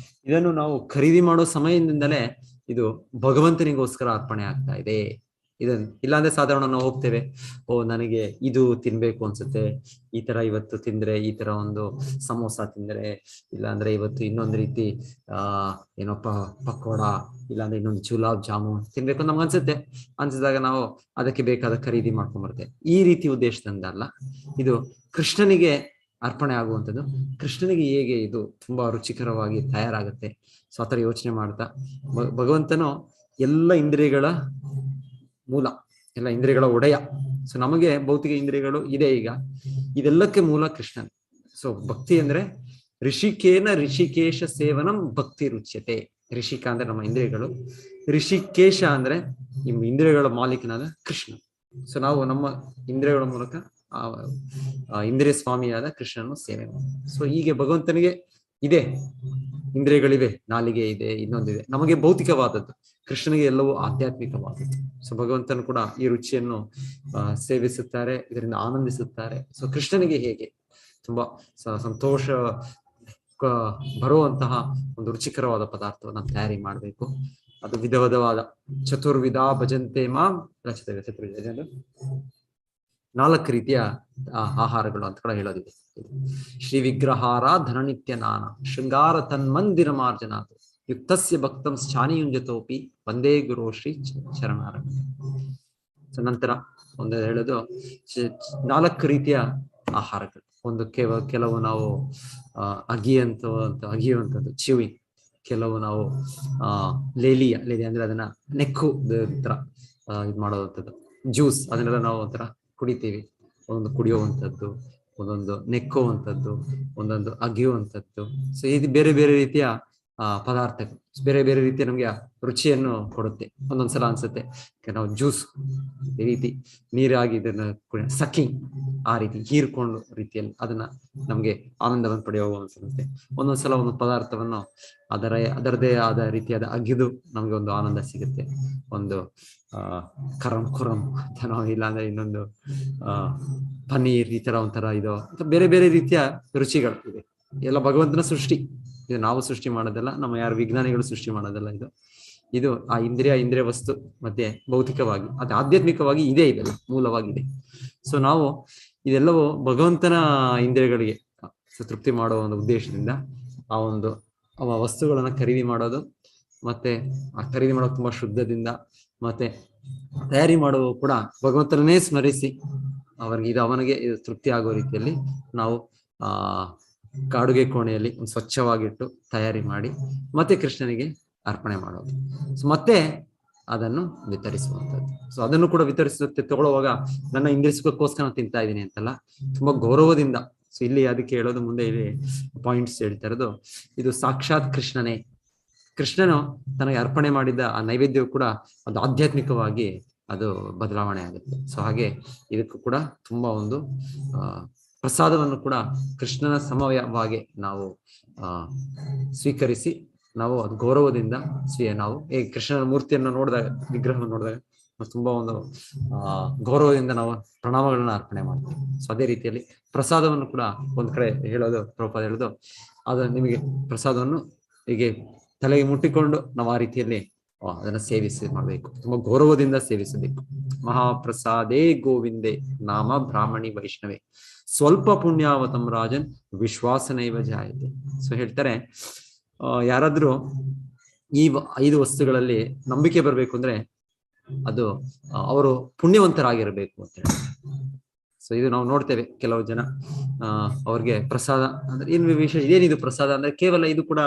ಇದನ್ನು ನಾವು ಖರೀದಿ ಮಾಡೋ ಸಮಯದಿಂದಲೇ ಇದು ಭಗವಂತನಿಗೋಸ್ಕರ ಅರ್ಪಣೆ ಆಗ್ತಾ ಇದೆ. ಇದನ್ನು ಇಲ್ಲಾಂದ್ರೆ ಸಾಧಾರಣ ನಾವು ಹೋಗ್ತೇವೆ, ನನಗೆ ಇದು ತಿನ್ಬೇಕು ಅನ್ಸುತ್ತೆ, ಈ ತರ ಇವತ್ತು ತಿಂದ್ರೆ, ಈ ತರ ಒಂದು ಸಮೋಸ ತಿಂದ್ರೆ, ಇಲ್ಲಾಂದ್ರೆ ಇವತ್ತು ಇನ್ನೊಂದು ರೀತಿ ಏನಪ್ಪ ಪಕೋಡ, ಇಲ್ಲಾಂದ್ರೆ ಇನ್ನೊಂದು ಗುಲಾಬ್ ಜಾಮೂನ್ ತಿನ್ಬೇಕು ಅಂತ ನಮ್ಗೆ ಅನ್ಸಿದಾಗ ನಾವು ಅದಕ್ಕೆ ಬೇಕಾದ ಖರೀದಿ ಮಾಡ್ಕೊಂಡ್ಬರ್ತೇವೆ. ಈ ರೀತಿ ಉದ್ದೇಶದಿಂದ ಅಲ್ಲ, ಇದು ಕೃಷ್ಣನಿಗೆ ಅರ್ಪಣೆ ಆಗುವಂಥದ್ದು. ಕೃಷ್ಣನಿಗೆ ಹೇಗೆ ಇದು ತುಂಬಾ ರುಚಿಕರವಾಗಿ ತಯಾರಾಗುತ್ತೆ. ಸೊ ಆತರ ಯೋಚನೆ ಮಾಡ್ತಾ ಭಗವಂತನು ಎಲ್ಲ ಇಂದ್ರಿಯಗಳ ಮೂಲ, ಎಲ್ಲ ಇಂದ್ರಿಯಗಳ ಒಡೆಯ. ಸೊ ನಮಗೆ ಭೌತಿಕ ಇಂದ್ರಿಯಗಳು ಇದೆ ಈಗ, ಇದೆಲ್ಲಕ್ಕೆ ಮೂಲ ಕೃಷ್ಣನ್. ಸೊ ಭಕ್ತಿ ಅಂದ್ರೆ ಋಷಿಕೇಶ ಸೇವನಂ ಭಕ್ತಿ ರುಚ್ಯತೆ. ಋಷಿಕ ಅಂದ್ರೆ ನಮ್ಮ ಇಂದ್ರಿಯಗಳು, ಋಷಿಕೇಶ ಅಂದ್ರೆ ನಿಮ್ಮ ಇಂದ್ರಿಯಗಳ ಮಾಲೀಕನಾದ ಕೃಷ್ಣ. ಸೊ ನಾವು ನಮ್ಮ ಇಂದ್ರಿಯಗಳ ಮೂಲಕ ಇಂದ್ರಿಯ ಸ್ವಾಮಿಯಾದ ಕೃಷ್ಣನ ಸೇವೆ ಮಾಡಿ. ಸೊ ಹೀಗೆ ಭಗವಂತನಿಗೆ ಇದೆ, ಇಂದ್ರಿಯಗಳಿವೆ, ನಾಲಿಗೆ ಇದೆ, ಇನ್ನೊಂದಿದೆ. ನಮಗೆ ಭೌತಿಕವಾದದ್ದು, ಕೃಷ್ಣನಿಗೆ ಎಲ್ಲವೂ ಆಧ್ಯಾತ್ಮಿಕವಾದದ್ದು. ಸೊ ಭಗವಂತನು ಕೂಡ ಈ ರುಚಿಯನ್ನು ಸೇವಿಸುತ್ತಾರೆ, ಇದರಿಂದ ಆನಂದಿಸುತ್ತಾರೆ. ಸೊ ಕೃಷ್ಣನಿಗೆ ಹೇಗೆ ತುಂಬಾ ಸಂತೋಷ ಬರುವಂತಹ ಒಂದು ರುಚಿಕರವಾದ ಪದಾರ್ಥವನ್ನು ತಯಾರಿ ಮಾಡಬೇಕು. ಅದು ವಿಧವಾದ ಚತುರ್ವಿಧ ಭಜಂತೆ ಮಾಂ ಚತುರ್ವಿಧ 4 ರೀತಿಯ ಆಹಾರಗಳು ಅಂತ ಕೂಡ ಹೇಳೋದಿದೆ. ಶ್ರೀ ವಿಗ್ರಹಾರ ಧನನಿತ್ಯ ನಾನ ಶೃಂಗಾರ ತನ್ಮಂದಿರ ಮಾರ್ಜನಾಥ ಯುಕ್ತಸ್ಯ ಭಕ್ತಂ ಚಾನಿಯುಂಜತೋಪಿ ವಂದೇ ಗುರು ಶ್ರೀ ಶರಣಾರ. ನಂತರ ಒಂದು ಹೇಳೋದು 4 ರೀತಿಯ ಆಹಾರಗಳು. ಒಂದು ಕೆಲವು ನಾವು ಅಗಿಯುವಂಥದ್ದು ಚಿವಿ, ಕೆಲವು ನಾವು ಲೇಲಿಯ ಅಂದ್ರೆ ಅದನ್ನ ನೆಕ್ಕು ತರ ಇದು ಮಾಡೋವಂಥದ್ದು, ಜ್ಯೂಸ್ ಅದನ್ನೆಲ್ಲ ನಾವು ಒಂಥರ ಕುಡಿತೀವಿ. ಒಂದೊಂದು ಕುಡಿಯುವಂಥದ್ದು, ಒಂದೊಂದು ನೆಕ್ಕುವಂಥದ್ದು, ಒಂದೊಂದು ಅಗಿಯುವಂಥದ್ದು. ಸೊ ಇದು ಬೇರೆ ಬೇರೆ ರೀತಿಯ ಪದಾರ್ಥಗಳು, ಬೇರೆ ಬೇರೆ ರೀತಿಯ ನಮ್ಗೆ ರುಚಿಯನ್ನು ಕೊಡುತ್ತೆ. ಒಂದೊಂದ್ಸಲ ಅನ್ಸುತ್ತೆ ನಾವು ಜ್ಯೂಸ್ ಈ ರೀತಿ ನೀರಾಗಿ ಇದನ್ನ ಸಕ್ಕಿಂಗ್ ಆ ರೀತಿ ಹೀರ್ಕೊಂಡು ರೀತಿಯಲ್ಲಿ ಅದನ್ನ ನಮ್ಗೆ ಆನಂದವನ್ನು ಪಡೆಯುವ ಅನ್ಸುತ್ತೆ. ಒಂದೊಂದ್ಸಲ ಒಂದು ಪದಾರ್ಥವನ್ನು ಅದರದೇ ಆದ ರೀತಿಯಾದ ಅಗಿದು ನಮ್ಗೆ ಒಂದು ಆನಂದ ಸಿಗುತ್ತೆ. ಒಂದು ಖುರಂ ಅಂತನೋ, ಇಲ್ಲಾಂದ್ರೆ ಇನ್ನೊಂದು ಪನ್ನೀರ್, ಈ ತರ ಒಂಥರ ಇದು ಬೇರೆ ಬೇರೆ ರೀತಿಯ ರುಚಿಗಳು ಇದೆ. ಎಲ್ಲ ಭಗವಂತನ ಸೃಷ್ಟಿ, ಇದು ನಾವು ಸೃಷ್ಟಿ ಮಾಡೋದಲ್ಲ, ನಮ್ಮ ಯಾರು ವಿಜ್ಞಾನಿಗಳು ಸೃಷ್ಟಿ ಮಾಡೋದಲ್ಲ. ಇದು ಆ ಇಂದ್ರಿಯ ವಸ್ತು ಮಧ್ಯೆ ಭೌತಿಕವಾಗಿ ಅದು ಆಧ್ಯಾತ್ಮಿಕವಾಗಿ ಇದೆ, ಇದೆಲ್ಲ ಮೂಲವಾಗಿದೆ. ಸೊ ನಾವು ಇದೆಲ್ಲವೂ ಭಗವಂತನ ಇಂದ್ರಿಯಗಳಿಗೆ ತೃಪ್ತಿ ಮಾಡುವ ಒಂದು ಉದ್ದೇಶದಿಂದ ಆ ಒಂದು ವಸ್ತುಗಳನ್ನ ಖರೀದಿ ಮಾಡೋದು, ಮತ್ತೆ ಆ ಖರೀದಿ ಮಾಡೋದು ತುಂಬಾ ಶುದ್ಧದಿಂದ, ಮತ್ತೆ ತಯಾರಿ ಮಾಡುವ ಕೂಡ ಭಗವಂತನನ್ನೇ ಸ್ಮರಿಸಿ ಅವನಿಗೆ ಇದು ತೃಪ್ತಿ ಆಗೋ ರೀತಿಯಲ್ಲಿ ನಾವು ಅಡುಗೆ ಕೋಣೆಯಲ್ಲಿ ಒಂದು ಸ್ವಚ್ಛವಾಗಿಟ್ಟು ತಯಾರಿ ಮಾಡಿ ಮತ್ತೆ ಕೃಷ್ಣನಿಗೆ ಅರ್ಪಣೆ ಮಾಡೋದು. ಸೊ ಮತ್ತೆ ಅದನ್ನು ವಿತರಿಸುವಂಥದ್ದು. ಸೊ ಅದನ್ನು ಕೂಡ ವಿತರಿಸುತ್ತೆ ತಗೊಳ್ಳುವಾಗ ನನ್ನ ಇಂದ್ರಿಯ ಸುಖಕ್ಕೋಸ್ಕರ ನಾನು ತಿಂತಾ ಇದ್ದೀನಿ ಅಂತಲ್ಲ, ತುಂಬಾ ಗೌರವದಿಂದ. ಸೊ ಇಲ್ಲಿ ಅದಕ್ಕೆ ಹೇಳೋದು, ಮುಂದೆ ಇಲ್ಲಿ ಪಾಯಿಂಟ್ಸ್ ಹೇಳ್ತಾ ಇರೋದು, ಇದು ಸಾಕ್ಷಾತ್ ಕೃಷ್ಣನೇ. ಕೃಷ್ಣನು ತನಗೆ ಅರ್ಪಣೆ ಮಾಡಿದ ಆ ನೈವೇದ್ಯವು ಕೂಡ ಅದು ಆಧ್ಯಾತ್ಮಿಕವಾಗಿ ಅದು ಬದಲಾವಣೆ ಆಗುತ್ತೆ. ಸೊ ಹಾಗೆ ಇದಕ್ಕೂ ಕೂಡ ತುಂಬಾ ಒಂದು ಪ್ರಸಾದವನ್ನು ಕೂಡ ಕೃಷ್ಣನ ಸಮಯವಾಗಿ ನಾವು ಸ್ವೀಕರಿಸಿ ನಾವು ಅದು ಗೌರವದಿಂದ ನಾವು ಕೃಷ್ಣನ ಮೂರ್ತಿಯನ್ನು ನೋಡಿದಾಗ, ವಿಗ್ರಹವನ್ನು ನೋಡಿದಾಗ ತುಂಬಾ ಒಂದು ಗೌರವದಿಂದ ನಾವು ಪ್ರಣಾಮಗಳನ್ನ ಅರ್ಪಣೆ ಮಾಡ್ತೀವಿ. ಸೊ ಅದೇ ರೀತಿಯಲ್ಲಿ ಪ್ರಸಾದವನ್ನು ಕೂಡ ಒಂದ್ ಕಡೆ ಹೇಳೋದು, ಪ್ರಭುಪಾದ ಹೇಳೋದು, ಅದು ನಿಮಗೆ ಪ್ರಸಾದವನ್ನು ಹೀಗೆ ತಲೆಗೆ ಮುಟ್ಟಿಕೊಂಡು ನಾವು ಆ ರೀತಿಯಲ್ಲಿ ಅದನ್ನ ಸೇವಿಸಿ ಮಾಡಬೇಕು, ತುಂಬಾ ಗೌರವದಿಂದ ಸೇವಿಸಬೇಕು. ಮಹಾಪ್ರಸಾದೇ ಗೋವಿಂದೇ ನಾಮ ಬ್ರಾಹ್ಮಣಿ ವೈಷ್ಣವೇ ಸ್ವಲ್ಪ ಪುಣ್ಯಾವತಂ ರಾಜನ್ ವಿಶ್ವಾಸನೈವ ಜಾಯತೆ. ಸೊ ಹೇಳ್ತಾರೆ, ಯಾರಾದ್ರೂ ಈ 5 ವಸ್ತುಗಳಲ್ಲಿ ನಂಬಿಕೆ ಬರ್ಬೇಕು ಅಂದ್ರೆ ಅದು ಅವರು ಪುಣ್ಯವಂತರಾಗಿರ್ಬೇಕು ಅಂತ ಹೇಳಿ. ಸೊ ಇದು ನಾವು ನೋಡ್ತೇವೆ, ಕೆಲವು ಜನ ಅವ್ರಿಗೆ ಪ್ರಸಾದ ಅಂದ್ರೆ ಏನ್ ವಿಷಯ, ಇದೇನಿದು ಪ್ರಸಾದ ಅಂದ್ರೆ ಕೇವಲ ಇದು ಕೂಡ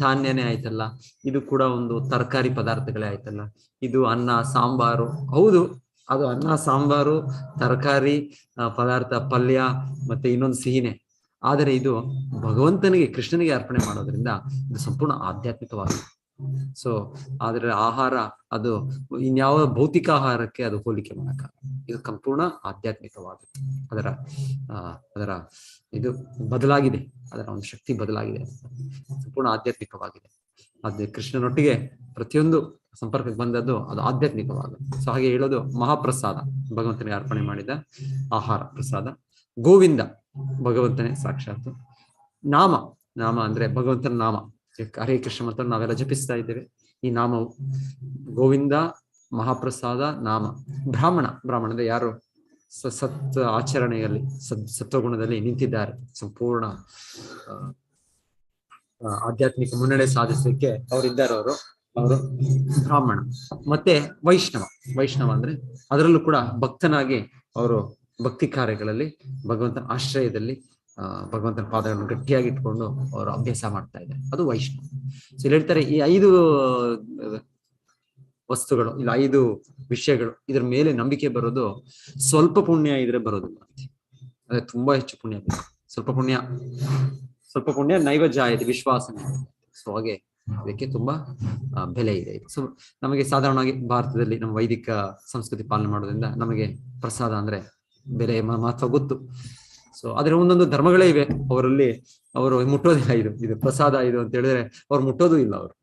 ಧಾನ್ಯನೇ ಆಯ್ತಲ್ಲ, ಇದು ಕೂಡ ಒಂದು ತರಕಾರಿ ಪದಾರ್ಥಗಳೇ ಆಯ್ತಲ್ಲ, ಇದು ಅನ್ನ ಸಾಂಬಾರು. ಹೌದು, ಅದು ಅನ್ನ ಸಾಂಬಾರು, ತರಕಾರಿ ಪದಾರ್ಥ, ಪಲ್ಯ, ಮತ್ತೆ ಇನ್ನೊಂದು ಸಿಹಿನೇ. ಆದರೆ ಇದು ಭಗವಂತನಿಗೆ, ಕೃಷ್ಣನಿಗೆ ಅರ್ಪಣೆ ಮಾಡೋದ್ರಿಂದ ಇದು ಸಂಪೂರ್ಣ ಆಧ್ಯಾತ್ಮಿಕವಾಗಿದೆ. ಸೊ ಆದ್ರೆ ಆಹಾರ ಅದು ಇನ್ಯಾವ ಭೌತಿಕ ಆಹಾರಕ್ಕೆ ಅದು ಹೋಲಿಕೆ ಮಾಡಕ, ಇದು ಸಂಪೂರ್ಣ ಆಧ್ಯಾತ್ಮಿಕವಾಗಿದೆ. ಅದರ ಇದು ಬದಲಾಗಿದೆ, ಅದರ ಒಂದು ಶಕ್ತಿ ಬದಲಾಗಿದೆ, ಸಂಪೂರ್ಣ ಆಧ್ಯಾತ್ಮಿಕವಾಗಿದೆ. ಅದೇ ಕೃಷ್ಣನೊಟ್ಟಿಗೆ ಪ್ರತಿಯೊಂದು ಸಂಪರ್ಕಕ್ಕೆ ಬಂದದ್ದು ಅದು ಆಧ್ಯಾತ್ಮಿಕವಾಗಿದೆ. ಸೊ ಹಾಗೆ ಹೇಳೋದು, ಮಹಾಪ್ರಸಾದ ಭಗವಂತನಿಗೆ ಅರ್ಪಣೆ ಮಾಡಿದ ಆಹಾರ ಪ್ರಸಾದ. ಗೋವಿಂದ ಭಗವಂತನೇ ಸಾಕ್ಷಾತ್. ನಾಮ ಅಂದ್ರೆ ಭಗವಂತನ ನಾಮ, ಹರೇ ಕೃಷ್ಣ ಮಂತ್ರ ನಾವೆಲ್ಲ ಜಪಿಸ್ತಾ ಇದ್ದೇವೆ. ಈ ನಾಮವು ಗೋವಿಂದ, ಮಹಾಪ್ರಸಾದ, ನಾಮ. ಬ್ರಾಹ್ಮಣ ಅಂದ್ರೆ ಯಾರು ಸತ್ ಆಚರಣೆಯಲ್ಲಿ ಸತ್ವಗುಣದಲ್ಲಿ ನಿಂತಿದ್ದಾರೆ, ಸಂಪೂರ್ಣ ಆಧ್ಯಾತ್ಮಿಕ ಮುನ್ನಡೆ ಸಾಧಿಸಲಿಕ್ಕೆ ಅವರಿದ್ದಾರೆ, ಅವರು ಬ್ರಾಹ್ಮಣ. ಮತ್ತೆ ವೈಷ್ಣವ ಅಂದ್ರೆ ಅದರಲ್ಲೂ ಕೂಡ ಭಕ್ತನಾಗಿ ಅವರು ಭಕ್ತಿ ಕಾರ್ಯಗಳಲ್ಲಿ ಭಗವಂತನ ಆಶ್ರಯದಲ್ಲಿ ಭಗವಂತನ ಪಾದಗಳನ್ನು ಗಟ್ಟಿಯಾಗಿ ಇಟ್ಕೊಂಡು ಅವರು ಅಭ್ಯಾಸ ಮಾಡ್ತಾ ಇದ್ದಾರೆ, ಅದು ವೈಷ್ಣವ. ಸೊ ಇಲ್ಲಿ ಹೇಳ್ತಾರೆ, ಈ 5 ವಸ್ತುಗಳು, ಇಲ್ಲ 5 ವಿಷಯಗಳು, ಇದ್ರ ಮೇಲೆ ನಂಬಿಕೆ ಬರೋದು ಸ್ವಲ್ಪ ಪುಣ್ಯ ಇದ್ರೆ ಬರೋದಿಲ್ಲ, ಅದೇ ತುಂಬಾ ಹೆಚ್ಚು ಪುಣ್ಯ ಬೇಕು. ಸ್ವಲ್ಪ ಪುಣ್ಯ ನೈವ ಜಾಯತೆ ವಿಶ್ವಾಸನೆ. ಸೊ ಹಾಗೆ ಇದಕ್ಕೆ ತುಂಬಾ ಬೆಲೆ ಇದೆ. ಸೊ ನಮಗೆ ಸಾಧಾರಣವಾಗಿ ಭಾರತದಲ್ಲಿ ನಮ್ಮ ವೈದಿಕ ಸಂಸ್ಕೃತಿ ಪಾಲನೆ ಮಾಡೋದ್ರಿಂದ ನಮಗೆ ಪ್ರಸಾದ ಅಂದ್ರೆ ಬೆಲೆ ಮಹತ್ವ ಗೊತ್ತು. ಸೊ ಆದ್ರೆ ಒಂದೊಂದು ಧರ್ಮಗಳೇ ಇವೆ, ಅವರಲ್ಲಿ ಅವರು ಮುಟ್ಟೋದಿಲ್ಲ, ಇದು ಪ್ರಸಾದ ಇದು ಅಂತ ಹೇಳಿದ್ರೆ ಅವ್ರು ಮುಟ್ಟೋದು ಇಲ್ಲ ಅವರು.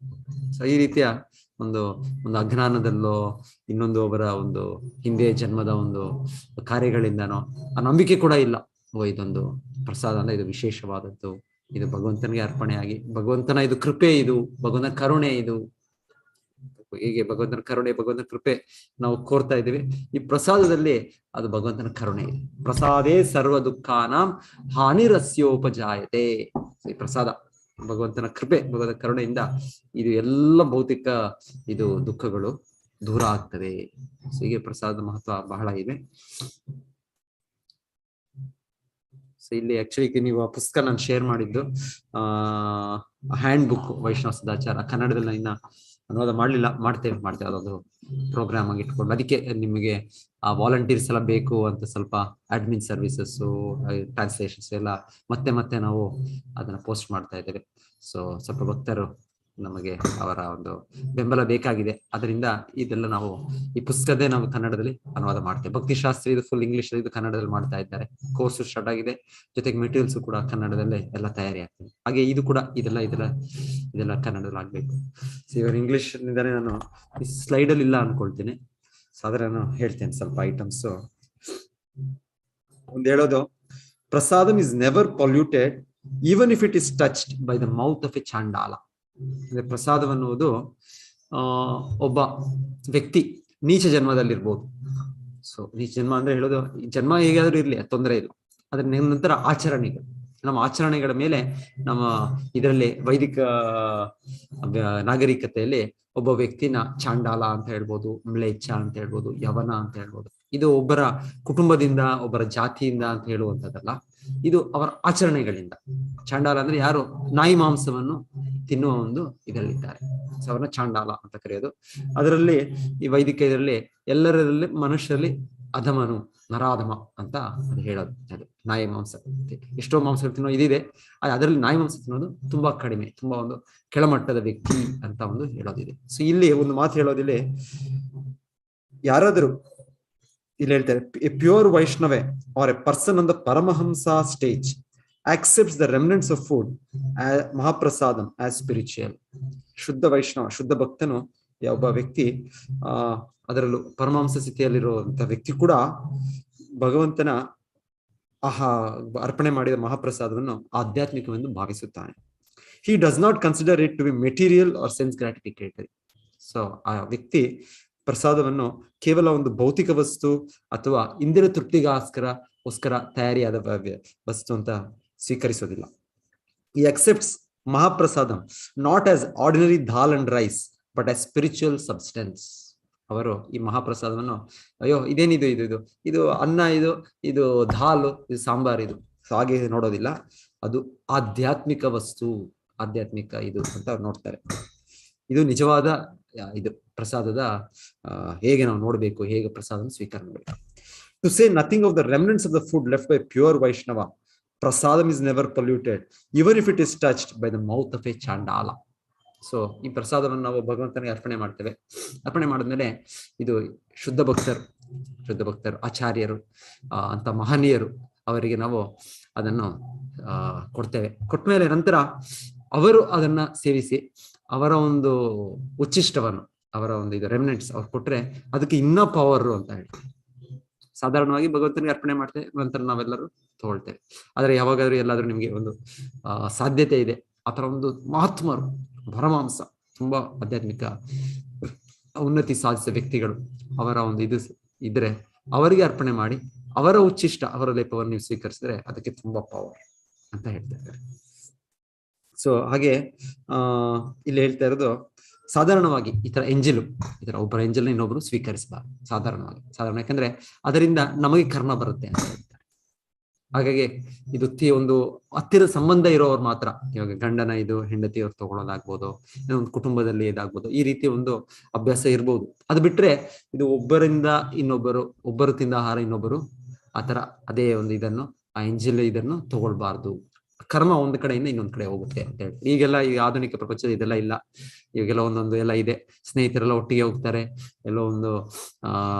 ಸೊ ಈ ರೀತಿಯ ಒಂದು ಅಜ್ಞಾನದಲ್ಲೋ ಇನ್ನೊಂದು ಅವರ ಒಂದು ಹಿಂದೆ ಜನ್ಮದ ಒಂದು ಕಾರ್ಯಗಳಿಂದನೋ ಆ ನಂಬಿಕೆ ಕೂಡ ಇಲ್ಲ. ಇದೊಂದು ಪ್ರಸಾದ ಅಂದ್ರೆ ಇದು ವಿಶೇಷವಾದದ್ದು, ಇದು ಭಗವಂತನಿಗೆ ಅರ್ಪಣೆಯಾಗಿ ಭಗವಂತನ ಇದು ಕೃಪೆ, ಇದು ಭಗವಂತನ ಕರುಣೆ, ಇದು ಹೀಗೆ ಭಗವಂತನ ಕರುಣೆ, ಭಗವಂತನ ಕೃಪೆ ನಾವು ಕೋರ್ತಾ ಇದ್ದೀವಿ. ಈ ಪ್ರಸಾದದಲ್ಲಿ ಅದು ಭಗವಂತನ ಕರುಣೆ ಇದೆ. ಪ್ರಸಾದೇ ಸರ್ವ ದುಃಖಾನಾಂ ಹಾನಿರಸ್ಯೋಪಜಾಯತೆ. ಈ ಪ್ರಸಾದ ಭಗವಂತನ ಕೃಪೆ, ಭಗವಂತನ ಕರುಣೆಯಿಂದ ಇದು ಎಲ್ಲ ಭೌತಿಕ ಇದು ದುಃಖಗಳು ದೂರ ಆಗ್ತವೆ. ಹೀಗೆ ಪ್ರಸಾದದ ಮಹತ್ವ ಬಹಳ ಇದೆ. ಸೊ ಇಲ್ಲಿ ಆಕ್ಚುಲಿ ನೀವು ಆ ಪುಸ್ತಕ ನಾನು ಶೇರ್ ಮಾಡಿದ್ದು ಹ್ಯಾಂಡ್ ಬುಕ್ ವೈಷ್ಣವ ಸದಾಚಾರ, ಕನ್ನಡದಲ್ಲಿ ಇನ್ನ ಅನುವಾದ ಮಾಡ್ತೇವೆ ಅದೊಂದು ಪ್ರೋಗ್ರಾಮ್ ಆಗಿ ಇಟ್ಕೊಂಡು. ಅದಕ್ಕೆ ನಿಮಗೆ ಆ ವಾಲಂಟಿಯರ್ಸ್ ಎಲ್ಲ ಬೇಕು ಅಂತ ಸ್ವಲ್ಪ ಅಡ್ಮಿನ್ ಸರ್ವಿಸಸ್, ಟ್ರಾನ್ಸ್ಲೇಷನ್ಸ್ ಎಲ್ಲ ಮತ್ತೆ ನಾವು ಅದನ್ನ ಪೋಸ್ಟ್ ಮಾಡ್ತಾ ಇದ್ದೇವೆ. ಸೊ ಸ್ವಲ್ಪ ಭಕ್ತರು ನಮಗೆ ಅವರ ಒಂದು ಬೆಂಬಲ ಬೇಕಾಗಿದೆ. ಅದರಿಂದ ಇದೆಲ್ಲ ನಾವು ಈ ಪುಸ್ತಕದೇ ನಾವು ಕನ್ನಡದಲ್ಲಿ ಅನುವಾದ ಮಾಡ್ತೇವೆ. ಭಕ್ತಿಶಾಸ್ತ್ರ ಇದು ಫುಲ್ ಇಂಗ್ಲಿಷ್, ಇದು ಕನ್ನಡದಲ್ಲಿ ಮಾಡ್ತಾ ಇದ್ದಾರೆ. ಕೋರ್ಸ್ ಸ್ಟಾರ್ಟ್ ಆಗಿದೆ, ಜೊತೆಗೆ ಮೆಟೀರಿಯಲ್ಸ್ ಕೂಡ ಕನ್ನಡದಲ್ಲೇ ಎಲ್ಲ ತಯಾರಿ ಆಗ್ತದೆ. ಹಾಗೆ ಇದು ಕೂಡ ಇದೆಲ್ಲ ಕನ್ನಡದಲ್ಲಿ ಆಗ್ಬೇಕು. ಸೊ ಇವಾಗ ಇಂಗ್ಲಿಷ್ ನಿಂದಾನೆ ನಾನು ಈ ಸ್ಲೈಡ್ ಅಲ್ಲಿ ಇಲ್ಲ ಅನ್ಕೊಳ್ತೀನಿ. ಸೊ ಆದ್ರೆ ನಾನು ಹೇಳ್ತೇನೆ ಸ್ವಲ್ಪ ಐಟಮ್ಸ್. ಒಂದು ಹೇಳೋದು, prasadam is never polluted even if it is touched by the mouth of a chandala. ಅಂದ್ರೆ ಪ್ರಸಾದವನ್ನುವುದು ಒಬ್ಬ ವ್ಯಕ್ತಿ ನೀಚ ಜನ್ಮದಲ್ಲಿರ್ಬೋದು. ಸೊ ನೀಚ ಜನ್ಮ ಅಂದ್ರೆ ಹೇಳೋದು, ಜನ್ಮ ಹೇಗಾದ್ರೂ ಇರ್ಲಿ ತೊಂದರೆ ಇಲ್ಲ, ಅದ್ರ ನಂತರ ಆಚರಣೆಗಳು ನಮ್ಮ ಆಚರಣೆಗಳ ಮೇಲೆ ನಮ್ಮ ಇದರಲ್ಲಿ ವೈದಿಕ ನಾಗರಿಕತೆಯಲ್ಲಿ ಒಬ್ಬ ವ್ಯಕ್ತಿನ ಚಾಂಡಾಲ ಅಂತ ಹೇಳ್ಬೋದು, ಮ್ಲೇಚ್ಛ ಅಂತ ಹೇಳ್ಬೋದು, ಯವನ ಅಂತ ಹೇಳ್ಬೋದು. ಇದು ಒಬ್ಬರ ಕುಟುಂಬದಿಂದ, ಒಬ್ಬರ ಜಾತಿಯಿಂದ ಅಂತ ಹೇಳುವಂಥದ್ದಲ್ಲ, ಇದು ಅವರ ಆಚರಣೆಗಳಿಂದ. ಚಾಂಡಾಲ ಅಂದ್ರೆ ಯಾರು ನಾಯಿ ಮಾಂಸವನ್ನು ತಿನ್ನುವ ಒಂದು ಇದರಲ್ಲಿದ್ದಾರೆ, ಸೊ ಅವರನ್ನ ಚಾಂಡಾಲ ಅಂತ ಕರೆಯೋದು. ಅದರಲ್ಲಿ ಈ ವೈದಿಕ ಇದರಲ್ಲಿ ಎಲ್ಲರಲ್ಲಿ ಮನುಷ್ಯರಲ್ಲಿ ಅಧಮನು, ನರಾಧಮ ಅಂತ ಅದು ಹೇಳೋದು. ಅದು ನಾಯಿ ಮಾಂಸ, ಎಷ್ಟೋ ಮಾಂಸ ತಿನ್ನೋ ಇದಿದೆ, ಅದರಲ್ಲಿ ನಾಯಿ ಮಾಂಸ ತಿನ್ನೋದು ತುಂಬಾ ಕಡಿಮೆ, ತುಂಬಾ ಒಂದು ಕೆಳಮಟ್ಟದ ವ್ಯಕ್ತಿ ಅಂತ ಒಂದು ಹೇಳೋದಿದೆ. ಸೊ ಇಲ್ಲಿ ಒಂದು ಮಾತು ಹೇಳೋದಿಲ್ಲಿ, ಯಾರಾದರೂ ಇಲ್ಲಿ ಹೇಳ್ತಾರೆ, a pure Vaishnava or a person on the paramahamsa stage accepts the remnants of food as mahaprasadam as spiritual. ಶುದ್ಧ ವೈಷ್ಣವ, ಶುದ್ಧ ಭಕ್ತನು ಒಬ್ಬ ವ್ಯಕ್ತಿ, ಅದರಲ್ಲೂ ಪರಮಹಂಸ ಸ್ಥಿತಿಯಲ್ಲಿರುವಂತ ವ್ಯಕ್ತಿ ಕೂಡ ಭಗವಂತನ ಅರ್ಪಣೆ ಮಾಡಿದ ಮಹಾಪ್ರಸಾದವನ್ನು ಆಧ್ಯಾತ್ಮಿಕವೆಂದು ಭಾವಿಸುತ್ತಾನೆ. He does not consider it to be material or sense gratificatory. So ಆ ವ್ಯಕ್ತಿ ಪ್ರಸಾದವನ್ನು ಕೇವಲ ಒಂದು ಭೌತಿಕ ವಸ್ತು ಅಥವಾ ಇಂದಿನ ತೃಪ್ತಿಗೋಸ್ಕರ ತಯಾರಿಯಾದ ವಸ್ತು ಅಂತ ಸ್ವೀಕರಿಸೋದಿಲ್ಲ. He accepts mahaprasadam not as ordinary dal and rice but as spiritual substance. ಅವರು ಈ ಮಹಾಪ್ರಸಾದವನ್ನು, ಅಯ್ಯೋ ಇದೇನಿದು, ಇದು ಅನ್ನ, ಇದು ದಾಲು, ಇದು ಸಾಂಬಾರ್, ಇದು ಹಾಗೆ ನೋಡೋದಿಲ್ಲ. ಅದು ಆಧ್ಯಾತ್ಮಿಕ ವಸ್ತು, ಆಧ್ಯಾತ್ಮಿಕ ಇದು ಅಂತ ಅವ್ರು ನೋಡ್ತಾರೆ. ಇದು ನಿಜವಾದ ಇದು ಪ್ರಸಾದದ ಹೇಗೆ ನಾವು ನೋಡ್ಬೇಕು, ಹೇಗೆ ಪ್ರಸಾದ ಸ್ವೀಕಾರ ಮಾಡಬೇಕು. To say nothing of the remnants of the food left by pure Vaishnava, prasadam is never polluted even if it is touched by the mouth of a chandala. So ಈ ಪ್ರಸಾದವನ್ನು ನಾವು ಭಗವಂತನಿಗೆ ಅರ್ಪಣೆ ಮಾಡ್ತೇವೆ. ಅರ್ಪಣೆ ಮಾಡಿದ್ಮೇಲೆ ಇದು ಶುದ್ಧ ಭಕ್ತರು, ಆಚಾರ್ಯರು ಅಂತ ಮಹನೀಯರು, ಅವರಿಗೆ ನಾವು ಅದನ್ನು ಕೊಡ್ತೇವೆ. ಕೊಟ್ಮೇಲೆ ನಂತರ ಅವರು ಅದನ್ನ ಸೇವಿಸಿ ಅವರ ಒಂದು ಉಚ್ಚಿಷ್ಟವನ್ನು, ಅವರ ಒಂದು ಇದು ರೆಮಿನೆಂಟ್ಸ್ ಅವ್ರು ಕೊಟ್ರೆ ಅದಕ್ಕೆ ಇನ್ನ ಪವರ್ ಅಂತ ಹೇಳಿ ಸಾಧಾರಣವಾಗಿ ಭಗವಂತನಿಗೆ ಅರ್ಪಣೆ ಮಾಡ್ತೇವೆ, ನಂತರ ನಾವೆಲ್ಲರೂ ತಗೊಳ್ತೇವೆ. ಆದ್ರೆ ಯಾವಾಗಾದ್ರೂ ಎಲ್ಲಾದ್ರೂ ನಿಮ್ಗೆ ಒಂದು ಸಾಧ್ಯತೆ ಇದೆ, ಆತರ ಒಂದು ಮಹಾತ್ಮರು, ಪರಮಹಂಸ, ತುಂಬಾ ಆಧ್ಯಾತ್ಮಿಕ ಉನ್ನತಿ ಸಾಧಿಸಿದ ವ್ಯಕ್ತಿಗಳು, ಅವರ ಒಂದು ಇದು ಇದ್ರೆ ಅವರಿಗೆ ಅರ್ಪಣೆ ಮಾಡಿ ಅವರ ಉಚ್ಚಿಷ್ಟ, ಅವರ ಲೇಪವನ್ನು ನೀವು ಸ್ವೀಕರಿಸಿದ್ರೆ ಅದಕ್ಕೆ ತುಂಬಾ ಪವರ್ ಅಂತ ಹೇಳ್ತಾ ಇದ್ದಾರೆ. ಸೊ ಹಾಗೆ ಇಲ್ಲಿ ಹೇಳ್ತಾ ಇರೋದು, ಸಾಧಾರಣವಾಗಿ ಈ ತರ ಒಬ್ಬರ ಎಂಜಲ್ ಇನ್ನೊಬ್ರು ಸ್ವೀಕರಿಸಬಾರ್ದು. ಸಾಧಾರಣ ಯಾಕಂದ್ರೆ ಅದರಿಂದ ನಮಗೆ ಕರ್ಮ ಬರುತ್ತೆ ಅಂತ ಹೇಳ್ತಾರೆ. ಹಾಗಾಗಿ ಇದು ಒಂದು ಹತ್ತಿರ ಸಂಬಂಧ ಇರೋರು ಮಾತ್ರ, ಇವಾಗ ಗಂಡನ ಇದು ಹೆಂಡತಿಯವ್ರು ತಗೊಳ್ಳೋದಾಗ್ಬೋದು, ಒಂದು ಕುಟುಂಬದಲ್ಲಿ ಇದಾಗ್ಬೋದು, ಈ ರೀತಿ ಒಂದು ಅಭ್ಯಾಸ ಇರ್ಬೋದು. ಅದು ಬಿಟ್ರೆ ಇದು ಒಬ್ಬರು ತಿಂದ ಆಹಾರ ಇನ್ನೊಬ್ಬರು ಆತರ ಅದೇ ಒಂದು ಇದನ್ನು ಆ ಎಂಜಲ್ ಇದನ್ನು ತಗೊಳ್ಬಾರ್ದು. ಕರ್ಮ ಒಂದ್ ಕಡೆಯಿಂದ ಇನ್ನೊಂದ್ ಕಡೆ ಹೋಗುತ್ತೆ ಅಂತ ಹೇಳಿ. ಈಗೆಲ್ಲ ಈ ಆಧುನಿಕ ಪ್ರಪಂಚದ ಇದೆಲ್ಲ ಇಲ್ಲ. ಈಗೆಲ್ಲ ಒಂದೊಂದು ಎಲ್ಲ ಇದೆ, ಸ್ನೇಹಿತರೆಲ್ಲ ಒಟ್ಟಿಗೆ ಹೋಗ್ತಾರೆ, ಎಲ್ಲೋ ಒಂದು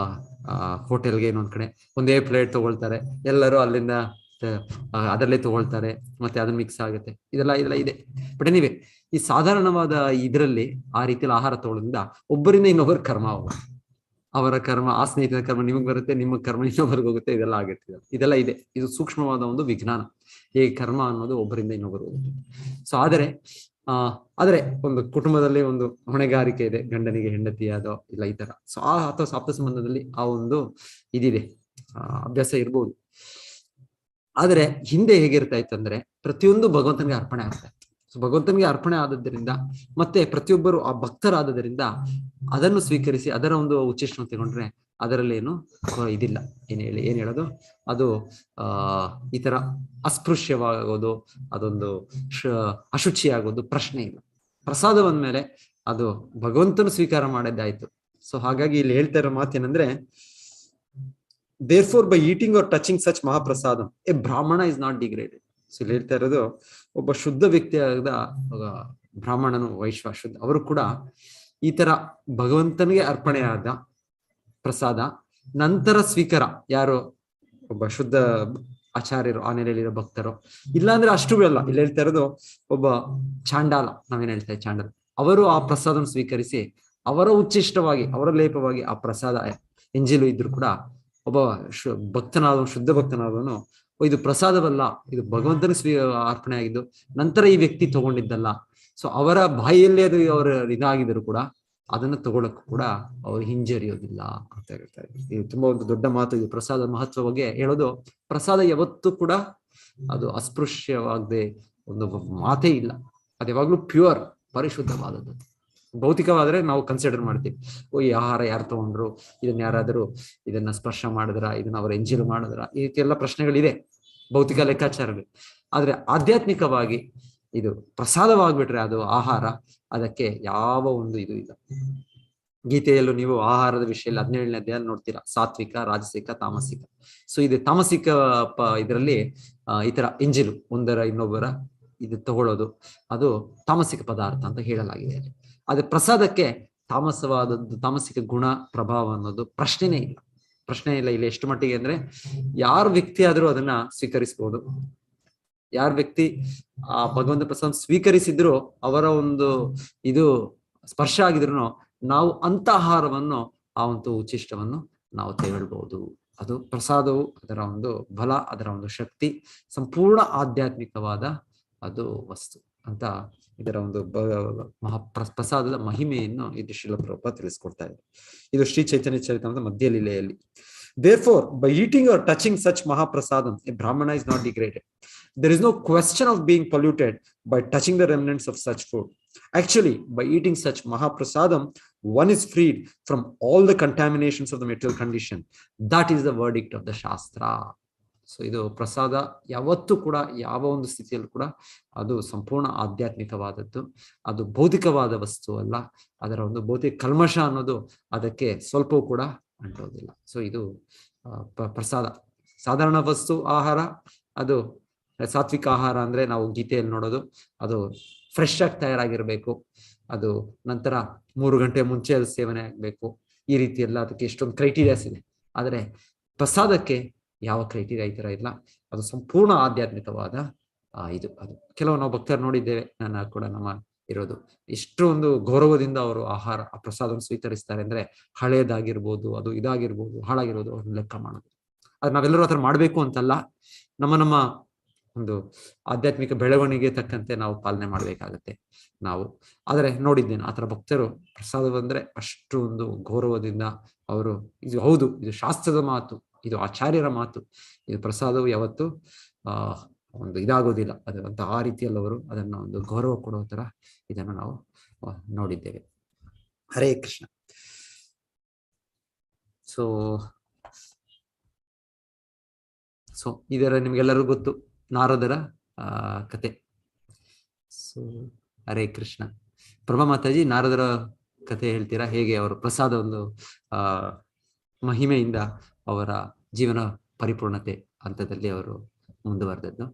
ಹೋಟೆಲ್ಗೆ ಇನ್ನೊಂದ್ ಕಡೆ ಒಂದೇ ಪ್ಲೇಟ್ ತಗೊಳ್ತಾರೆ, ಎಲ್ಲರೂ ಅಲ್ಲಿಂದ ಅದರಲ್ಲೇ ತಗೊಳ್ತಾರೆ, ಮತ್ತೆ ಅದನ್ನ ಮಿಕ್ಸ್ ಆಗುತ್ತೆ, ಇದೆಲ್ಲ ಇದೆ. ಬಟ್ ಎನಿವೆ ಈ ಸಾಧಾರಣವಾದ ಇದರಲ್ಲಿ ಆ ರೀತಿಯಲ್ಲಿ ಆಹಾರ ತಗೊಳ್ಳೋದ್ರಿಂದ ಒಬ್ಬರಿಂದ ಇನ್ನೊಬ್ಬರ ಕರ್ಮ ಹೋಗುತ್ತೆ. ಅವರ ಕರ್ಮ, ಆ ಸ್ನೇಹಿತರ ಕರ್ಮ ನಿಮಗ್ ಬರುತ್ತೆ, ನಿಮ್ಮ ಕರ್ಮ ಇನ್ನೊಬ್ಬರಿಗೆ ಹೋಗುತ್ತೆ, ಇದೆಲ್ಲ ಆಗುತ್ತೆ. ಇದೆಲ್ಲ ಇದೆ. ಇದು ಸೂಕ್ಷ್ಮವಾದ ಒಂದು ವಿಜ್ಞಾನ, ಹೇಗೆ ಕರ್ಮ ಅನ್ನೋದು ಒಬ್ಬರಿಂದ ಇನ್ನೊಬ್ಬರು ಹೋಗುತ್ತೆ. ಸೊ ಆದರೆ ಒಂದು ಕುಟುಂಬದಲ್ಲಿ ಒಂದು ಹೊಣೆಗಾರಿಕೆ ಇದೆ, ಗಂಡನಿಗೆ ಹೆಂಡತಿ ಅದೋ ಇಲ್ಲ ಈ ತರ. ಸೊ ಅಥವಾ ಸಾಪ್ತ ಸಂಬಂಧದಲ್ಲಿ ಆ ಒಂದು ಇದಿದೆ, ಅಭ್ಯಾಸ ಇರ್ಬೋದು. ಆದ್ರೆ ಹಿಂದೆ ಹೇಗಿರ್ತಾ ಇತ್ತು ಅಂದ್ರೆ ಪ್ರತಿಯೊಂದು ಭಗವಂತನಿಗೆ ಅರ್ಪಣೆ ಆಗ್ತಾ ಇತ್ತು. ಸೊ ಭಗವಂತನಿಗೆ ಅರ್ಪಣೆ ಆದದ್ದರಿಂದ ಮತ್ತೆ ಪ್ರತಿಯೊಬ್ಬರು ಆ ಭಕ್ತರಾದದರಿಂದ ಅದನ್ನು ಸ್ವೀಕರಿಸಿ ಅದರ ಒಂದು ಉಚ್ಚಿಷ್ಟನ್ನು ತಗೊಂಡ್ರೆ ಅದರಲ್ಲಿ ಏನು ಇದಿಲ್ಲ. ಏನ್ ಹೇಳೋದು, ಅದು ಈ ತರ ಅಸ್ಪೃಶ್ಯವಾಗೋದು, ಅದೊಂದು ಅಶುಚಿ ಆಗೋದು ಪ್ರಶ್ನೆ ಇಲ್ಲ. ಪ್ರಸಾದ ಬಂದ್ಮೇಲೆ ಅದು ಭಗವಂತನು ಸ್ವೀಕಾರ ಮಾಡಿದ್ದಾಯ್ತು. ಸೊ ಹಾಗಾಗಿ ಇಲ್ಲಿ ಹೇಳ್ತಾ ಇರೋ ಮಾತೇನಂದ್ರೆ, therefore by eating or touching such mahaprasadam a brahmana is not degraded. So ಇಲ್ಲಿ ಹೇಳ್ತಾ ಇರೋದು, ಒಬ್ಬ ಶುದ್ಧ ವ್ಯಕ್ತಿಯಾದ ಬ್ರಾಹ್ಮಣನು, ವೈಶ್ವ ಶುದ್ಧ, ಅವರು ಕೂಡ ಈ ತರ ಭಗವಂತನಿಗೆ ಅರ್ಪಣೆಯಾದ ಪ್ರಸಾದ ನಂತರ ಸ್ವೀಕಾರ, ಯಾರು ಒಬ್ಬ ಶುದ್ಧ ಆಚಾರ್ಯರು, ಆ ನೆಲೆಯಲ್ಲಿರೋ ಭಕ್ತರು, ಇಲ್ಲಾಂದ್ರೆ ಅಷ್ಟು ಅಲ್ಲ. ಇಲ್ಲಿ ಹೇಳ್ತಾ ಇರೋದು ಒಬ್ಬ ಚಾಂಡಾಲ, ನಾವೇನ್ ಹೇಳ್ತೇವೆ ಚಾಂಡಾಲ, ಅವರು ಆ ಪ್ರಸಾದನ ಸ್ವೀಕರಿಸಿ ಅವರ ಉಚ್ಚಿಷ್ಟವಾಗಿ, ಅವರ ಲೇಪವಾಗಿ ಆ ಪ್ರಸಾದ ಎಂಜಿಲು ಇದ್ರು ಕೂಡ ಒಬ್ಬ ಶುದ್ಧ ಭಕ್ತನಾದವನು ಇದು ಪ್ರಸಾದವಲ್ಲ, ಇದು ಭಗವಂತನ ಅರ್ಪಣೆ ಆಗಿದ್ದು ನಂತರ ಈ ವ್ಯಕ್ತಿ ತಗೊಂಡಿದ್ದಲ್ಲ. ಸೊ ಅವರ ಬಾಯಿಯಲ್ಲೇ ಅದು ಅವರ ಇದಾಗಿದ್ರು ಕೂಡ ಅದನ್ನು ತಗೊಳಕ್ಕೂ ಕೂಡ ಅವರು ಹಿಂಜರಿಯೋದಿಲ್ಲ ಅಂತ ಹೇಳ್ತಾರೆ. ಇದು ತುಂಬಾ ಒಂದು ದೊಡ್ಡ ಮಾತು. ಇದು ಪ್ರಸಾದ ಮಹತ್ವ ಬಗ್ಗೆ ಹೇಳೋದು. ಪ್ರಸಾದ ಯಾವತ್ತೂ ಕೂಡ ಅದು ಅಸ್ಪೃಶ್ಯವಾಗದೆ ಒಂದು ಮಾತೇ ಇಲ್ಲ. ಅದು ಯಾವಾಗ್ಲೂ ಪ್ಯೂರ್, ಪರಿಶುದ್ಧವಾದದ್ದು. ಭೌತಿಕವಾದ್ರೆ ನಾವು ಕನ್ಸಿಡರ್ ಮಾಡ್ತೀವಿ, ಈ ಆಹಾರ ಯಾರು ತಗೊಂಡ್ರು, ಇದನ್ನ ಸ್ಪರ್ಶ ಮಾಡಿದ್ರ, ಇದನ್ನ ಅವ್ರು ಎಂಜಿಲ್ ಮಾಡಿದ್ರ, ಈ ರೀತಿ ಎಲ್ಲ ಪ್ರಶ್ನೆಗಳಿದೆ ಭೌತಿಕ ಲೆಕ್ಕಾಚಾರಗಳು. ಆದ್ರೆ ಆಧ್ಯಾತ್ಮಿಕವಾಗಿ ಇದು ಪ್ರಸಾದವಾಗ್ಬಿಟ್ರೆ ಅದು ಆಹಾರ, ಅದಕ್ಕೆ ಯಾವ ಒಂದು ಇದು ಇಲ್ಲ. ಗೀತೆಯಲ್ಲೂ ನೀವು ಆಹಾರದ ವಿಷಯದಲ್ಲಿ 17ನೇ ಅಧ್ಯಾಯ ನೋಡ್ತೀರಾ, ಸಾತ್ವಿಕ, ರಾಜಸಿಕ, ತಾಮಸಿಕ. ಸೊ ಇದು ತಾಮಸಿಕ ಇದರಲ್ಲಿ ಈ ತರ ಎಂಜಿಲು ಒಂದರ ಇನ್ನೊಬ್ಬರ ಇದು ತಗೊಳ್ಳೋದು, ಅದು ತಾಮಸಿಕ ಪದಾರ್ಥ ಅಂತ ಹೇಳಲಾಗಿದೆ. ಆದ್ರೆ ಪ್ರಸಾದಕ್ಕೆ ತಾಮಸವಾದದ್ದು, ತಾಮಸಿಕ ಗುಣ ಪ್ರಭಾವ ಅನ್ನೋದು ಪ್ರಶ್ನೆ ಇಲ್ಲ. ಇಲ್ಲಿ ಎಷ್ಟು ಮಟ್ಟಿಗೆ ಅಂದ್ರೆ ಯಾರ ವ್ಯಕ್ತಿ ಆದ್ರೂ ಅದನ್ನ ಸ್ವೀಕರಿಸಬಹುದು. ಯಾರ ವ್ಯಕ್ತಿ ಆ ಭಗವಂತ ಪ್ರಸಾದ ಸ್ವೀಕರಿಸಿದ್ರು, ಅವರ ಒಂದು ಇದು ಸ್ಪರ್ಶ ಆಗಿದ್ರು, ನಾವು ಅಂತ ಆಹಾರವನ್ನು, ಆ ಒಂದು ಉಚ್ಚಿಷ್ಟವನ್ನು ನಾವು ತೆಗೊಳ್ಬಹುದು. ಅದು ಪ್ರಸಾದವು, ಅದರ ಒಂದು ಬಲ, ಅದರ ಒಂದು ಶಕ್ತಿ ಸಂಪೂರ್ಣ ಆಧ್ಯಾತ್ಮಿಕವಾದ ಅದು ವಸ್ತು ಅಂತ ಇದರ ಒಂದು ಪ್ರಸಾದದ ಮಹಿಮೆಯನ್ನು ಇದು ಶ್ರೀಲ ಪ್ರಭುಪಾದ ತಿಳಿಸ್ಕೊಡ್ತಾ ಇದೆ. ಇದು ಶ್ರೀ ಚೈತನ್ಯ ಚರಿತಾಮೃತದ ಮಧ್ಯ ಲೀಲೆಯಲ್ಲಿ. Therefore, by eating or touching such Mahaprasadam, a Brahmana is not degraded. There is no question of being polluted by touching the remnants of such food. Actually, by eating such Mahaprasadam, one is freed from all the contaminations of the material condition. That is the verdict of the Shastra. So ಇದು ಪ್ರಸಾದ ಯಾವತ್ತೂ ಕೂಡ, ಯಾವ ಒಂದು ಸ್ಥಿತಿಯಲ್ಲೂ ಕೂಡ ಅದು ಸಂಪೂರ್ಣ ಆಧ್ಯಾತ್ಮಿಕವಾದದ್ದು. ಅದು ಭೌತಿಕವಾದ ವಸ್ತು ಅಲ್ಲ. ಅದರ ಒಂದು ಭೌತಿಕ ಕಲ್ಮಶ ಅನ್ನೋದು ಅದಕ್ಕೆ ಸ್ವಲ್ಪವೂ ಕೂಡ ಅಂಟೋದಿಲ್ಲ. ಸೊ ಇದು ಪ್ರಸಾದ ಸಾಧಾರಣ ವಸ್ತು. ಆಹಾರ ಅದು ಸಾತ್ವಿಕ ಆಹಾರ ಅಂದ್ರೆ ನಾವು ಗೀತೆಯಲ್ಲಿ ನೋಡೋದು, ಅದು ಫ್ರೆಶ್ ಆಗಿ ತಯಾರಾಗಿರ್ಬೇಕು. ಅದು ನಂತರ 3 ಗಂಟೆ ಮುಂಚೆ ಅದು ಸೇವನೆ ಆಗ್ಬೇಕು. ಈ ರೀತಿ ಎಲ್ಲ ಅದಕ್ಕೆ ಎಷ್ಟೊಂದು ಕ್ರೈಟೀರಿಯಾಸ್ ಇದೆ. ಆದ್ರೆ ಪ್ರಸಾದಕ್ಕೆ ಯಾವ ಕ್ರೈಟೀರಿಯಾ ಈ ತರ ಇಲ್ಲ. ಅದು ಸಂಪೂರ್ಣ ಆಧ್ಯಾತ್ಮಿಕವಾದ ಇದು. ಅದು ಕೆಲವು ನಾವು ಭಕ್ತರು ನೋಡಿದ್ದೇವೆ, ನಾನು ಕೂಡ ನಮ್ಮ ಇರೋದು, ಎಷ್ಟು ಒಂದು ಗೌರವದಿಂದ ಅವರು ಆಹಾರ ಪ್ರಸಾದವನ್ನು ಸ್ವೀಕರಿಸ್ತಾರೆ ಅಂದ್ರೆ, ಹಳೇದಾಗಿರ್ಬೋದು, ಅದು ಇದಾಗಿರ್ಬೋದು, ಹಾಳಾಗಿರ್ಬೋದು, ಅವ್ರನ್ನ ಲೆಕ್ಕ ಮಾಡೋದು. ಅದು ನಾವೆಲ್ಲರೂ ಆತರ ಮಾಡ್ಬೇಕು ಅಂತಲ್ಲ, ನಮ್ಮ ಒಂದು ಆಧ್ಯಾತ್ಮಿಕ ಬೆಳವಣಿಗೆ ತಕ್ಕಂತೆ ನಾವು ಪಾಲನೆ ಮಾಡ್ಬೇಕಾಗತ್ತೆ ನಾವು. ಆದ್ರೆ ನೋಡಿದ್ದೇನೆ ಆತರ ಭಕ್ತರು ಪ್ರಸಾದ ಬಂದ್ರೆ ಅಷ್ಟು ಒಂದು ಗೌರವದಿಂದ ಅವರು, ಇದು ಹೌದು, ಇದು ಶಾಸ್ತ್ರದ ಮಾತು, ಇದು ಆಚಾರ್ಯರ ಮಾತು, ಇದು ಪ್ರಸಾದವು ಯಾವತ್ತು ಒಂದು ಇದಾಗೋದಿಲ್ಲ. ಅದು ಅಂತ ಆ ರೀತಿಯಲ್ಲಿ ಅವರು ಅದನ್ನ ಒಂದು ಗೌರವ ಕೊಡೋ ತರ ಇದನ್ನು ನಾವು ನೋಡಿದ್ದೇವೆ. ಹರೇ ಕೃಷ್ಣ. ಸೊ ಇದರ ನಿಮ್ಗೆಲ್ಲರಿಗೂ ಗೊತ್ತು, ನಾರದರ ಕತೆ. ಸೊ ಹರೇ ಕೃಷ್ಣ. ಪ್ರಭಾ ಮಾತಾಜಿ, ನಾರದರ ಕತೆ ಹೇಳ್ತೀರಾ? ಹೇಗೆ ಅವರು ಪ್ರಸಾದ ಒಂದು ಮಹಿಮೆಯಿಂದ ಅವರ ಜೀವನ ಪರಿಪೂರ್ಣತೆ ಹಂತದಲ್ಲಿ ಅವರು ಮುಂದುವರೆದದ್ದು.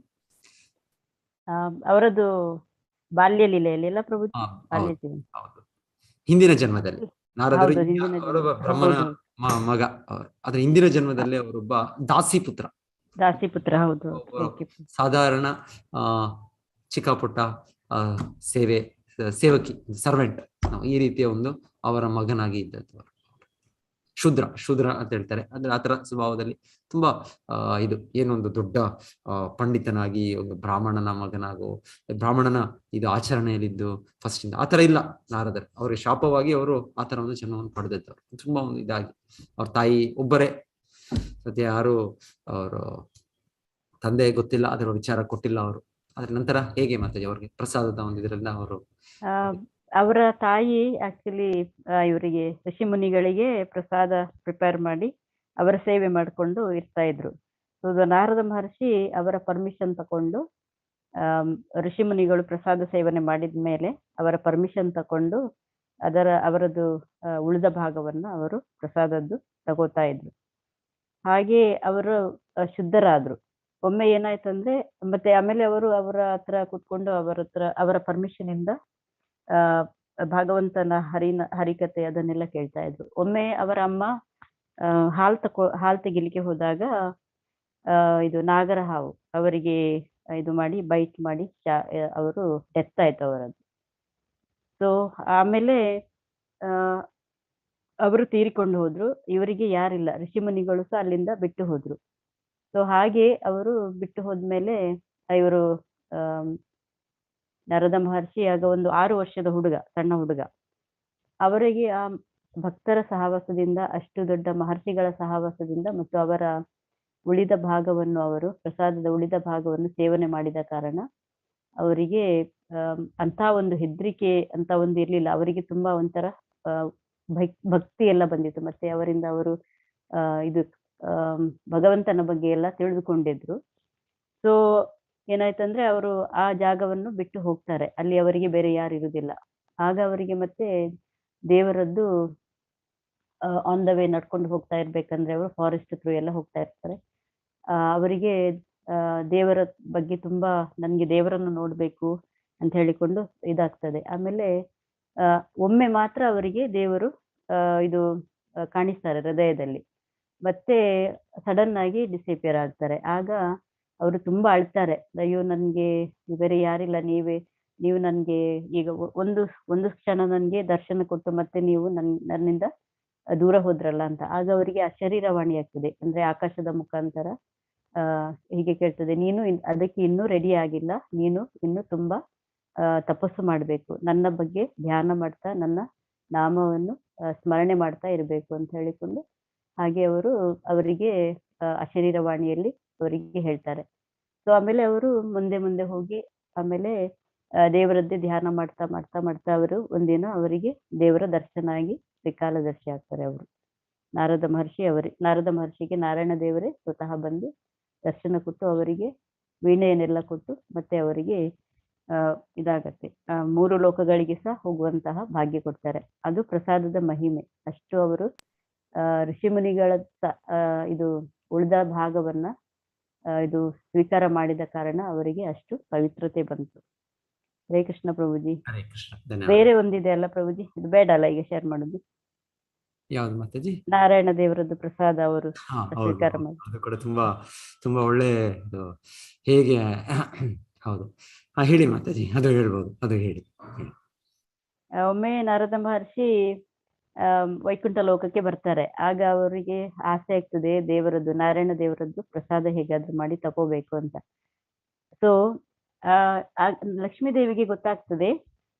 ಅವರದ್ದು ಬಾಲ್ಯ ಲೀಲೆಯಲ್ಲಿ ಎಲ್ಲ ಪ್ರಭು, ಹೌದು, ಹಿಂದಿನ ಜನ್ಮದಲ್ಲಿ ನಾರದರು ಬ್ರಹ್ಮನ ಮಗ. ಆದ್ರೆ ಹಿಂದಿನ ಜನ್ಮದಲ್ಲಿ ಅವರೊಬ್ಬ ದಾಸಿ ಪುತ್ರ. ಹೌದು. ಸಾಧಾರಣ ಚಿಕ್ಕ ಪುಟ್ಟ ಸೇವಕಿ, ಸರ್ವೆಂಟ್, ಈ ರೀತಿಯ ಒಂದು ಅವರ ಮಗನಾಗಿ ಇದ್ದದ್ದು. ಶೂದ್ರ ಅಂತ ಹೇಳ್ತಾರೆ. ಅಂದ್ರೆ ಆತರ ಸ್ವಭಾವದಲ್ಲಿ ತುಂಬಾ ಇದು ಏನೊಂದು ದೊಡ್ಡ ಪಂಡಿತನಾಗಿ ಒಂದು ಬ್ರಾಹ್ಮಣನ ಮಗನಾಗೋ, ಬ್ರಾಹ್ಮಣನ ಇದು ಆಚರಣೆಯಲ್ಲಿದ್ದು ಫಸ್ಟ್ ಇಂದ ಆತರ ಇಲ್ಲ ನಾರದರು. ಅವ್ರಿಗೆ ಶಾಪವಾಗಿ ಅವರು ಆತರ ಒಂದು ಜನ್ಮವನ್ನು ಪಡೆದಿದ್ದವರು. ತುಂಬಾ ಒಂದು ಇದಾಗಿ ಅವ್ರ ತಾಯಿ ಒಬ್ಬರೇ, ಮತ್ತೆ ಯಾರು ಅವರು ತಂದೆ ಗೊತ್ತಿಲ್ಲ, ಅದರ ವಿಚಾರ ಕೊಟ್ಟಿಲ್ಲ ಅವರು. ಅದ್ರ ನಂತರ ಹೇಗೆ ಮಾತಾಜಿ ಅವ್ರಿಗೆ ಪ್ರಸಾದದ ಒಂದು ಇದರಿಂದ ಅವರು, ಅವರ ತಾಯಿ ಆಕ್ಚುಲಿ ಇವರಿಗೆ ಋಷಿ ಮುನಿಗಳಿಗೆ ಪ್ರಸಾದ ಪ್ರಿಪೇರ್ ಮಾಡಿ ಅವರ ಸೇವೆ ಮಾಡಿಕೊಂಡು ಇರ್ತಾ ಇದ್ರು. ನಾರದ ಮಹರ್ಷಿ ಅವರ ಪರ್ಮಿಷನ್ ತಕೊಂಡು, ಋಷಿ ಮುನಿಗಳು ಪ್ರಸಾದ ಸೇವನೆ ಮಾಡಿದ ಮೇಲೆ ಅವರ ಪರ್ಮಿಷನ್ ತಕೊಂಡು ಅವರದ್ದು ಉಳಿದ ಭಾಗವನ್ನ ಅವರು ಪ್ರಸಾದದ್ದು ತಗೋತಾ ಇದ್ರು. ಹಾಗೆ ಅವರು ಶುದ್ಧರಾದ್ರು. ಒಮ್ಮೆ ಏನಾಯ್ತಂದ್ರೆ, ಮತ್ತೆ ಆಮೇಲೆ ಅವರು ಅವರ ಹತ್ರ ಕೂತ್ಕೊಂಡು ಅವರ ಪರ್ಮಿಷನ್ ಇಂದ ಭಗವಂತನ ಹರಿಕತೆ ಅದನ್ನೆಲ್ಲ ಕೇಳ್ತಾ ಇದ್ರು. ಒಮ್ಮೆ ಅವರ ಅಮ್ಮ ಹಾಲ್ ತೆಗಿಲಿಕ್ಕೆ ಹೋದಾಗ ಇದು ನಾಗರ ಹಾವು ಅವರಿಗೆ ಇದು ಮಾಡಿ ಬೈಟ್ ಮಾಡಿ ಅವರು ಡೆತ್ ಆಯ್ತು ಅವರದ್ದು. ಸೊ ಆಮೇಲೆ ಅವರು ತೀರಿಕೊಂಡು ಹೋದ್ರು. ಇವರಿಗೆ ಯಾರಿಲ್ಲ, ಋಷಿ ಮುನಿಗಳು ಸಹ ಅಲ್ಲಿಂದ ಬಿಟ್ಟು ಹೋದ್ರು. ಸೊ ಹಾಗೆ ಅವರು ಬಿಟ್ಟು ಹೋದ್ಮೇಲೆ ಇವರು ನಾರದ ಮಹರ್ಷಿ ಆಗ ಒಂದು 6 ವರ್ಷದ ಹುಡುಗ, ಸಣ್ಣ ಹುಡುಗ. ಅವರಿಗೆ ಆ ಭಕ್ತರ ಸಹವಾಸದಿಂದ, ಅಷ್ಟು ದೊಡ್ಡ ಮಹರ್ಷಿಗಳ ಸಹವಾಸದಿಂದ ಮತ್ತು ಅವರ ಉಳಿದ ಭಾಗವನ್ನು, ಅವರು ಪ್ರಸಾದದ ಉಳಿದ ಭಾಗವನ್ನು ಸೇವನೆ ಮಾಡಿದ ಕಾರಣ ಅವರಿಗೆ ಅಂತ ಒಂದು ಹೆದರಿಕೆ ಅಂತ ಒಂದು ಇರ್ಲಿಲ್ಲ. ಅವರಿಗೆ ತುಂಬಾ ಒಂಥರ ಭಕ್ತಿ ಎಲ್ಲ ಬಂದಿತ್ತು. ಮತ್ತೆ ಅವರಿಂದ ಅವರು ಇದು ಭಗವಂತನ ಬಗ್ಗೆ ಎಲ್ಲ ತಿಳಿದುಕೊಂಡಿದ್ರು. ಸೊ ಏನಾಯ್ತಂದ್ರೆ ಅವರು ಆ ಜಾಗವನ್ನು ಬಿಟ್ಟು ಹೋಗ್ತಾರೆ. ಅಲ್ಲಿ ಅವರಿಗೆ ಬೇರೆ ಯಾರು ಇರುವುದಿಲ್ಲ. ಆಗ ಅವರಿಗೆ ಮತ್ತೆ ದೇವರದ್ದು ಆನ್ ದ ವೇ ನಡ್ಕೊಂಡು ಹೋಗ್ತಾ ಇರ್ಬೇಕಂದ್ರೆ ಅವರು ಫಾರೆಸ್ಟ್ ಥ್ರೂ ಎಲ್ಲ ಹೋಗ್ತಾ ಇರ್ತಾರೆ. ಅವರಿಗೆ ದೇವರ ಬಗ್ಗೆ ತುಂಬಾ ನನ್ಗೆ ದೇವರನ್ನು ನೋಡ್ಬೇಕು ಅಂತ ಹೇಳಿಕೊಂಡು ಇದಾಗ್ತದೆ. ಆಮೇಲೆ ಒಮ್ಮೆ ಮಾತ್ರ ಅವರಿಗೆ ದೇವರು ಇದು ಕಾಣಿಸ್ತಾರೆ ಹೃದಯದಲ್ಲಿ, ಮತ್ತೆ ಸಡನ್ ಆಗಿ ಡಿಸಪಿಯರ್ ಆಗ್ತಾರೆ. ಆಗ ಅವರು ತುಂಬಾ ಅಳ್ತಾರೆ, ಅಯ್ಯೋ ನನ್ಗೆ ಬೇರೆ ಯಾರಿಲ್ಲ, ನೀವು ನನ್ಗೆ ಈಗ ಒಂದು ಕ್ಷಣ ನನ್ಗೆ ದರ್ಶನ ಕೊಟ್ಟು ಮತ್ತೆ ನೀವು ನನ್ನಿಂದ ದೂರ ಹೋದ್ರಲ್ಲ ಅಂತ. ಆಗ ಅವರಿಗೆ ಆ ಶರೀರವಾಣಿ ಆಗ್ತದೆ, ಅಂದ್ರೆ ಆಕಾಶದ ಮುಖಾಂತರ ಹೀಗೆ ಕೇಳ್ತದೆ, ನೀನು ಅದಕ್ಕೆ ಇನ್ನೂ ರೆಡಿ ಆಗಿಲ್ಲ, ನೀನು ಇನ್ನು ತುಂಬಾ ತಪಸ್ಸು ಮಾಡ್ಬೇಕು, ನನ್ನ ಬಗ್ಗೆ ಧ್ಯಾನ ಮಾಡ್ತಾ ನನ್ನ ನಾಮವನ್ನು ಸ್ಮರಣೆ ಮಾಡ್ತಾ ಇರ್ಬೇಕು ಅಂತ ಹೇಳಿಕೊಂಡು ಹಾಗೆ ಅವರಿಗೆ ಆ ಶರೀರವಾಣಿಯಲ್ಲಿ ಅವರಿಗೆ ಹೇಳ್ತಾರೆ. ಸೊ ಆಮೇಲೆ ಅವರು ಮುಂದೆ ಹೋಗಿ ಆಮೇಲೆ ದೇವರದ್ದೇ ಧ್ಯಾನ ಮಾಡ್ತಾ ಮಾಡ್ತಾ ಮಾಡ್ತಾ ಅವರು ಒಂದಿನ ಅವರಿಗೆ ದೇವರ ದರ್ಶನ ಆಗಿ ತ್ರಿಕಾಲದರ್ಶಿ ಆಗ್ತಾರೆ. ಅವರು ನಾರದ ಮಹರ್ಷಿಗೆ ನಾರಾಯಣ ದೇವರೇ ಸ್ವತಃ ಬಂದು ದರ್ಶನ ಕೊಟ್ಟು ಅವರಿಗೆ ವೀಣೆಯನ್ನೆಲ್ಲ ಕೊಟ್ಟು ಮತ್ತೆ ಅವರಿಗೆ ಇದಾಗತ್ತೆ, 3 ಲೋಕಗಳಿಗೆ ಸಹ ಹೋಗುವಂತಹ ಭಾಗ್ಯ ಕೊಡ್ತಾರೆ. ಅದು ಪ್ರಸಾದದ ಮಹಿಮೆ. ಅಷ್ಟು ಅವರು ಋಷಿಮುನಿಗಳ ಇದು ಉಳಿದ ಭಾಗವನ್ನ ಇದು ಸ್ವೀಕಾರ ಮಾಡಿದ ಕಾರಣ ಅವರಿಗೆ ಅಷ್ಟು ಪವಿತ್ರತೆ ಬಂತು. ಹರೇ ಕೃಷ್ಣ ಪ್ರಭುಜಿ. ಹರೇ ಕೃಷ್ಣ. ಬೇರೆ ಒಂದಿದೆ ಅಲ್ಲ ಪ್ರಭುಜಿ, ಇದು ಬೇಡ ಅಲ್ಲ ಈಗ ಶೇರ್ ಮಾಡುದು? ಯಾವ್ದು ಮಾತಾಜಿ? ನಾರಾಯಣ ದೇವರದ್ದು ಪ್ರಸಾದ ಅವರು ಸ್ವೀಕಾರ ಮಾಡಿ. ಅದು ಕೂಡ ತುಂಬಾ ತುಂಬಾ ಒಳ್ಳೆ ಹೇಗೆ ಹೌದು, ಹೇಳಿ ಮಾತಾಜಿ, ಅದು ಹೇಳ್ಬೋದು, ಅದು ಹೇಳಿ. ಒಮ್ಮೆ ನಾರದ ಮಹರ್ಷಿ ವೈಕುಂಠ ಲೋಕಕ್ಕೆ ಬರ್ತಾರೆ. ಆಗ ಅವರಿಗೆ ಆಸೆ ಆಗ್ತದೆ ದೇವರದ್ದು, ನಾರಾಯಣ ದೇವರದ್ದು ಪ್ರಸಾದ ಹೇಗಾದ್ರೂ ಮಾಡಿ ತಗೋಬೇಕು ಅಂತ. ಸೊ ಲಕ್ಷ್ಮೀ ದೇವಿಗೆ ಗೊತ್ತಾಗ್ತದೆ.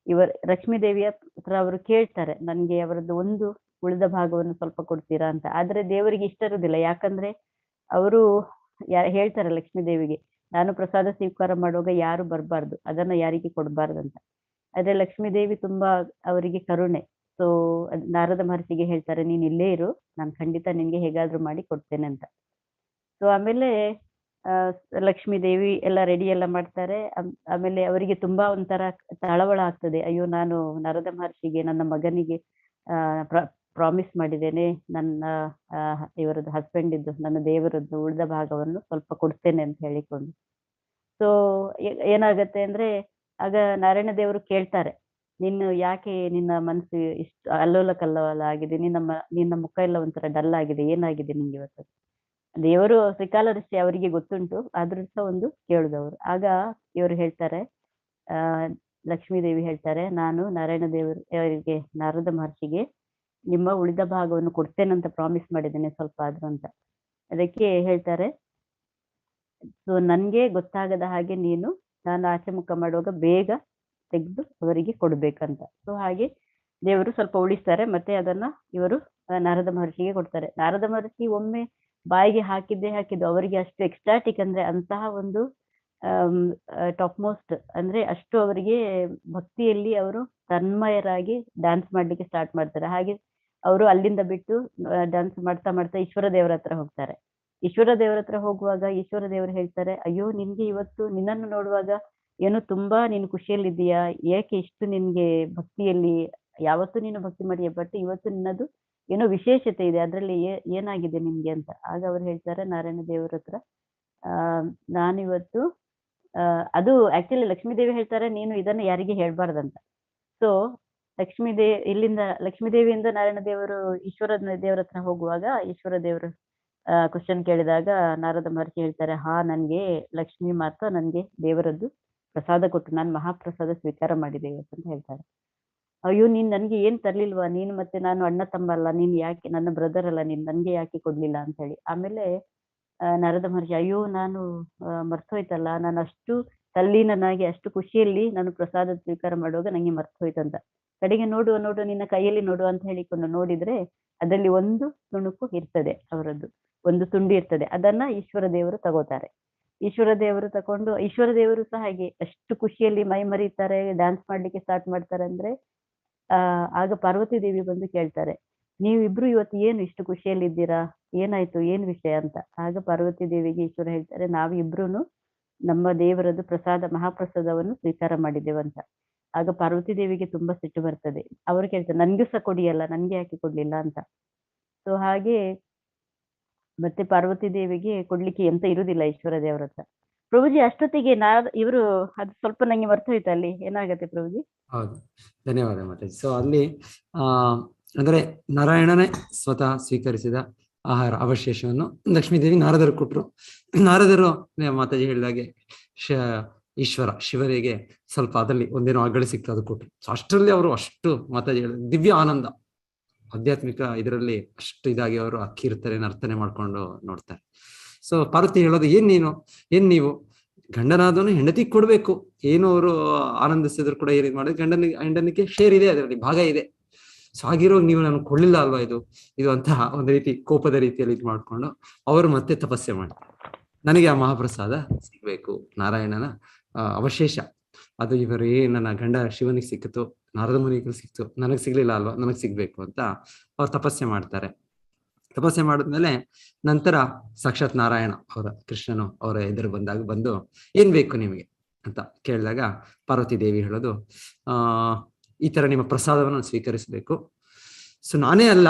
ಲಕ್ಷ್ಮೀ ದೇವಿಯ ಹತ್ರ ಅವರು ಕೇಳ್ತಾರೆ, ನನ್ಗೆ ಅವರದ್ದು ಒಂದು ಉಳಿದ ಭಾಗವನ್ನು ಸ್ವಲ್ಪ ಕೊಡ್ತೀರಾ ಅಂತ. ಆದ್ರೆ ದೇವರಿಗೆ ಇಷ್ಟ ಇರುವುದಿಲ್ಲ, ಯಾಕಂದ್ರೆ ಅವರು ಹೇಳ್ತಾರೆ ಲಕ್ಷ್ಮೀ ದೇವಿಗೆ, ನಾನು ಪ್ರಸಾದ ಸ್ವೀಕಾರ ಮಾಡುವಾಗ ಯಾರು ಬರ್ಬಾರ್ದು, ಅದನ್ನ ಯಾರಿಗೆ ಕೊಡ್ಬಾರ್ದಂತ. ಆದ್ರೆ ಲಕ್ಷ್ಮೀ ದೇವಿ ತುಂಬಾ ಅವರಿಗೆ ಕರುಣೆ. ಸೊ ನಾರದ ಮಹರ್ಷಿಗೆ ಹೇಳ್ತಾರೆ, ನೀನ್ ಇಲ್ಲೇ ಇರು, ನಾನು ಖಂಡಿತ ನಿನ್ಗೆ ಹೇಗಾದ್ರೂ ಮಾಡಿ ಕೊಡ್ತೇನೆ ಅಂತ. ಸೊ ಆಮೇಲೆ ಲಕ್ಷ್ಮೀ ದೇವಿ ಎಲ್ಲ ರೆಡಿ ಎಲ್ಲ ಮಾಡ್ತಾರೆ. ಆಮೇಲೆ ಅವರಿಗೆ ತುಂಬಾ ಒಂಥರ ತಳವಳ ಆಗ್ತದೆ, ಅಯ್ಯೋ ನಾನು ನಾರದ ಮಹರ್ಷಿಗೆ ನನ್ನ ಮಗನಿಗೆ ಪ್ರಾಮಿಸ್ ಮಾಡಿದ್ದೇನೆ, ನನ್ನ ಇವರದ್ದು ಹಸ್ಬೆಂಡ್ ಇದ್ದು ನನ್ನ ದೇವರದ್ದು ಉಳಿದ ಭಾಗವನ್ನು ಸ್ವಲ್ಪ ಕೊಡ್ತೇನೆ ಅಂತ ಹೇಳಿಕೊಂಡು. ಸೊ ಏನಾಗತ್ತೆ ಅಂದ್ರೆ ಆಗ ನಾರಾಯಣ ದೇವರು ಕೇಳ್ತಾರೆ, ನೀನು ಯಾಕೆ ನಿನ್ನ ಮನಸ್ಸು ಇಷ್ಟು ಅಲ್ಲೋಲ ಕಲ್ಲೋಲ ಆಗಿದೆ, ನಿನ್ನ ಮುಖ ಎಲ್ಲ ಒಂಥರ ಡಲ್ ಆಗಿದೆ, ಏನಾಗಿದೆ ನಿಂಗೆ ಇವತ್ತು? ದೇವರು ತ್ರಿಕಾಲದರ್ಶಿ, ಅವರಿಗೆ ಗೊತ್ತುಂಟು, ಆದ್ರೂ ಸಹ ಒಂದು ಕೇಳುದವರು. ಆಗ ಇವರು ಹೇಳ್ತಾರೆ, ಲಕ್ಷ್ಮೀ ದೇವಿ ಹೇಳ್ತಾರೆ, ನಾನು ನಾರಾಯಣ ಅವರಿಗೆ ನಾರದ ಮಹರ್ಷಿಗೆ ನಿಮ್ಮ ಉಳಿದ ಭಾಗವನ್ನು ಕೊಡ್ತೇನಂತ ಪ್ರಾಮಿಸ್ ಮಾಡಿದ್ದೇನೆ, ಸ್ವಲ್ಪ ಆದ್ರೂ ಅಂತ. ಅದಕ್ಕೆ ಹೇಳ್ತಾರೆ, ಸೊ ನನ್ಗೆ ಗೊತ್ತಾಗದ ಹಾಗೆ ನಾನು ಆಚೆ ಮುಖ ಮಾಡುವಾಗ ಬೇಗ ತೆಗೆದು ಅವರಿಗೆ ಕೊಡ್ಬೇಕಂತ. ಸೊ ಹಾಗೆ ದೇವರು ಸ್ವಲ್ಪ ಉಳಿಸ್ತಾರೆ, ಮತ್ತೆ ಅದನ್ನ ಇವರು ನಾರದ ಮಹರ್ಷಿಗೆ ಕೊಡ್ತಾರೆ. ನಾರದ ಮಹರ್ಷಿ ಒಮ್ಮೆ ಬಾಯಿಗೆ ಹಾಕಿದ್ದು ಅವರಿಗೆ ಅಷ್ಟು ಎಕ್ಸ್ಟಾಟಿಕ್, ಅಂದ್ರೆ ಅಂತಹ ಒಂದು ಟಾಪ್ ಮೋಸ್ಟ್, ಅಂದ್ರೆ ಅಷ್ಟು ಅವರಿಗೆ ಭಕ್ತಿಯಲ್ಲಿ ಅವರು ತನ್ಮಯರಾಗಿ ಡ್ಯಾನ್ಸ್ ಮಾಡ್ಲಿಕ್ಕೆ ಸ್ಟಾರ್ಟ್ ಮಾಡ್ತಾರೆ. ಹಾಗೆ ಅವರು ಅಲ್ಲಿಂದ ಬಿಟ್ಟು ಡ್ಯಾನ್ಸ್ ಮಾಡ್ತಾ ಮಾಡ್ತಾ ಈಶ್ವರ ದೇವರ ಹತ್ರ ಹೋಗ್ತಾರೆ. ಈಶ್ವರ ದೇವರ ಹತ್ರ ಹೋಗುವಾಗ ಈಶ್ವರ ದೇವರು ಹೇಳ್ತಾರೆ, ಅಯ್ಯೋ ನಿನ್ಗೆ ಇವತ್ತು ನಿನ್ನನ್ನು ನೋಡುವಾಗ ಏನೋ ತುಂಬಾ ನೀನು ಖುಷಿಯಲ್ಲಿದ್ದೀಯಾ, ಏಕೆ ಇಷ್ಟು ನಿನ್ಗೆ ಭಕ್ತಿಯಲ್ಲಿ, ಯಾವತ್ತೂ ನೀನು ಭಕ್ತಿ ಮಾಡಿಯ, ಬಟ್ ಇವತ್ತು ನಿನ್ನದು ಏನೋ ವಿಶೇಷತೆ ಇದೆ, ಅದ್ರಲ್ಲಿ ಏನಾಗಿದೆ ನಿಮ್ಗೆ ಅಂತ. ಆಗ ಅವ್ರು ಹೇಳ್ತಾರೆ ನಾರಾಯಣ ದೇವರ ಹತ್ರ, ನಾನಿವತ್ತು ಅದು ಆಕ್ಚುಲಿ ಲಕ್ಷ್ಮೀ ದೇವಿ ಹೇಳ್ತಾರೆ, ನೀನು ಇದನ್ನ ಯಾರಿಗೆ ಹೇಳ್ಬಾರ್ದಂತ. ಸೊ ಲಕ್ಷ್ಮೀ ದೇವಿಯಿಂದ ನಾರಾಯಣ ದೇವರು ಈಶ್ವರ ದೇವರ ಹತ್ರ ಹೋಗುವಾಗ ಈಶ್ವರ ದೇವರು ಕ್ವಶನ್ ಕೇಳಿದಾಗ ನಾರದ ಮಹರ್ಷಿ ಹೇಳ್ತಾರೆ, ನನ್ಗೆ ಲಕ್ಷ್ಮೀ ಮಾತ್ರ ನನ್ಗೆ ದೇವರದ್ದು ಪ್ರಸಾದ ಕೊಟ್ಟು ನಾನು ಮಹಾಪ್ರಸಾದ ಸ್ವೀಕಾರ ಮಾಡಿದೆ ಇವತ್ತು ಅಂತ ಹೇಳ್ತಾರೆ. ಅಯ್ಯೋ ನೀನ್ ನನ್ಗೆ ಏನ್ ತರ್ಲಿಲ್ವಾ, ನೀನು ಮತ್ತೆ ನಾನು ಅಣ್ಣ ತಮ್ಮ ಅಲ್ಲ, ನೀನ್ ಯಾಕೆ ನನ್ನ ಬ್ರದರ್ ಅಲ್ಲ, ನೀನ್ ನನ್ಗೆ ಯಾಕೆ ಕೊಡ್ಲಿಲ್ಲ ಅಂತ ಹೇಳಿ. ಆಮೇಲೆ ನಾರದ ಮಹರ್ಷಿ, ಅಯ್ಯೋ ನಾನು ಮರ್ತೋಯ್ತಲ್ಲ, ನಾನು ಅಷ್ಟು ತಲ್ಲೀನನಾಗಿ ಅಷ್ಟು ಖುಷಿಯಲ್ಲಿ ನಾನು ಪ್ರಸಾದ ಸ್ವೀಕಾರ ಮಾಡುವಾಗ ನಂಗೆ ಮರ್ತು ಹೋಯ್ತಂತ. ಕಡೆಗೆ ನೋಡುವ ನಿನ್ನ ಕೈಯಲ್ಲಿ ನೋಡುವ ಅಂತ ಹೇಳಿಕೊಂಡು ನೋಡಿದ್ರೆ ಅದರಲ್ಲಿ ಒಂದು ತುಣುಕು ಇರ್ತದೆ, ಅವರದ್ದು ಒಂದು ತುಂಡು ಇರ್ತದೆ. ಅದನ್ನ ಈಶ್ವರ ದೇವರು ತಗೋತಾರೆ. ಈಶ್ವರ ದೇವರು ತಕೊಂಡು, ಈಶ್ವರ ದೇವರು ಸಹ ಹಾಗೆ ಅಷ್ಟು ಖುಷಿಯಲ್ಲಿ ಮೈ ಮರೀತಾರೆ, ಡ್ಯಾನ್ಸ್ ಮಾಡ್ಲಿಕ್ಕೆ ಸ್ಟಾರ್ಟ್ ಮಾಡ್ತಾರೆ. ಅಂದ್ರೆ ಆಗ ಪಾರ್ವತಿ ದೇವಿ ಬಂದು ಕೇಳ್ತಾರೆ, ನೀವಿಬ್ರು ಇವತ್ತು ಏನು ಇಷ್ಟು ಖುಷಿಯಲ್ಲಿ ಇದ್ದೀರಾ, ಏನಾಯ್ತು, ಏನ್ ವಿಷಯ ಅಂತ. ಆಗ ಪಾರ್ವತಿ ದೇವಿಗೆ ಈಶ್ವರ ಹೇಳ್ತಾರೆ, ನಾವಿಬ್ರುನು ನಮ್ಮ ದೇವರದ್ದು ಮಹಾಪ್ರಸಾದವನ್ನು ಸ್ವೀಕಾರ ಮಾಡಿದ್ದೇವಂತ. ಆಗ ಪಾರ್ವತಿ ದೇವಿಗೆ ತುಂಬಾ ಸಿಟ್ಟು ಬರ್ತದೆ. ಅವರು ಕೇಳ್ತಾರೆ, ನನ್ಗೂ ಸಹ ಕೊಡಿಯಲ್ಲ, ನನ್ಗೆ ಯಾಕೆ ಕೊಡ್ಲಿಲ್ಲ ಅಂತ. ಸೊ ಹಾಗೆ ಮತ್ತೆ ಪಾರ್ವತಿ ದೇವಿಗೆ ಕೊಡ್ಲಿಕ್ಕೆ ಎಂತ ಇರುದಿಲ್ಲ ಈಶ್ವರ ದೇವರ ಹತ್ರ. ಪ್ರಭುಜಿ ಅಷ್ಟೊತ್ತಿಗೆ ಇವರು ಅದು ಸ್ವಲ್ಪ ನಂಗೆ ಮರ್ತು ಹೋಯ್ತು, ಅಲ್ಲಿ ಏನಾಗತ್ತೆ ಪ್ರಭುಜಿ? ಹೌದು, ಧನ್ಯವಾದ ಮಾತಾಜಿ. ಸೊ ಅಲ್ಲಿ ಅಂದ್ರೆ ನಾರಾಯಣನೇ ಸ್ವತಃ ಸ್ವೀಕರಿಸಿದ ಆಹಾರ ಅವಶೇಷವನ್ನು ಲಕ್ಷ್ಮೀದೇವಿ ನಾರದರು ಕೊಟ್ರು. ನಾರದರು ಮಾತಾಜಿ ಹೇಳಿದಾಗೆ ಈಶ್ವರ ಶಿವರಿಗೆ ಸ್ವಲ್ಪ ಅದರಲ್ಲಿ ಒಂದೇನೋ ಅಗಳಿ ಸಿಕ್ತು, ಅದು ಕೊಟ್ರು. ಸೊ ಅಷ್ಟರಲ್ಲಿ ಅವರು ಅಷ್ಟು ಮಾತಾಜಿ ಹೇಳಿದ ದಿವ್ಯ ಆನಂದ, ಆಧ್ಯಾತ್ಮಿಕ ಇದರಲ್ಲಿ ಅಷ್ಟು ಇದಾಗಿ ಅವರು ಆ ಕೀರ್ತನೆ ಅರ್ಥನೆ ಮಾಡ್ಕೊಂಡು ನೋಡ್ತಾರೆ. ಸೊ ಪಾರ್ವತಿ ಹೇಳೋದು, ಏನ್ ನೀವು ಗಂಡನಾದವನು ಹೆಂಡತಿ ಕೊಡ್ಬೇಕು, ಏನು ಅವರು ಆನಂದಿಸಿದ್ರು ಕೂಡ ಏನ್ ಮಾಡಿದ್ರೆ ಹೆಂಡನಿಗೆ ಶೇರ್ ಇದೆ, ಅದರಲ್ಲಿ ಭಾಗ ಇದೆ. ಸೊ ಆಗಿರೋ ನೀವು ನಾನು ಕೊಡ್ಲಿಲ್ಲ ಅಲ್ವಾ ಇದು ಅಂತಹ ಒಂದು ರೀತಿ ಕೋಪದ ರೀತಿಯಲ್ಲಿ ಇದು ಮಾಡ್ಕೊಂಡು ಅವರು ಮತ್ತೆ ತಪಸ್ಸೆ ಮಾಡ್ತಾರೆ. ನನಗೆ ಆ ಮಹಾಪ್ರಸಾದ ಸಿಗ್ಬೇಕು, ನಾರಾಯಣನ ಅವಶೇಷ ಅದು ನನ್ನ ಗಂಡ ಶಿವನಿಗೆ ಸಿಕ್ಕಿತು, ನಾರದ ಮುನಿಗಳು ಸಿಕ್ತು, ನನಗ್ ಸಿಗ್ಲಿಲ್ಲ ಅಲ್ವಾ, ನನಗ್ ಸಿಗ್ಬೇಕು ಅಂತ ಅವ್ರು ತಪಸ್ಸೆ ಮಾಡ್ತಾರೆ. ತಪಸ್ಸೆ ಮಾಡಿದ್ಮೇಲೆ ನಂತರ ಸಾಕ್ಷಾತ್ ನಾರಾಯಣ ಕೃಷ್ಣನು ಅವರ ಎದುರು ಬಂದು ಏನ್ ಬೇಕು ನಿಮಗೆ ಅಂತ ಕೇಳಿದಾಗ ಪಾರ್ವತಿ ದೇವಿ ಹೇಳೋದು, ಈ ತರ ನಿಮ್ಮ ಪ್ರಸಾದವನ್ನು ಸ್ವೀಕರಿಸಬೇಕು. ಸೊ ನಾನೇ ಅಲ್ಲ,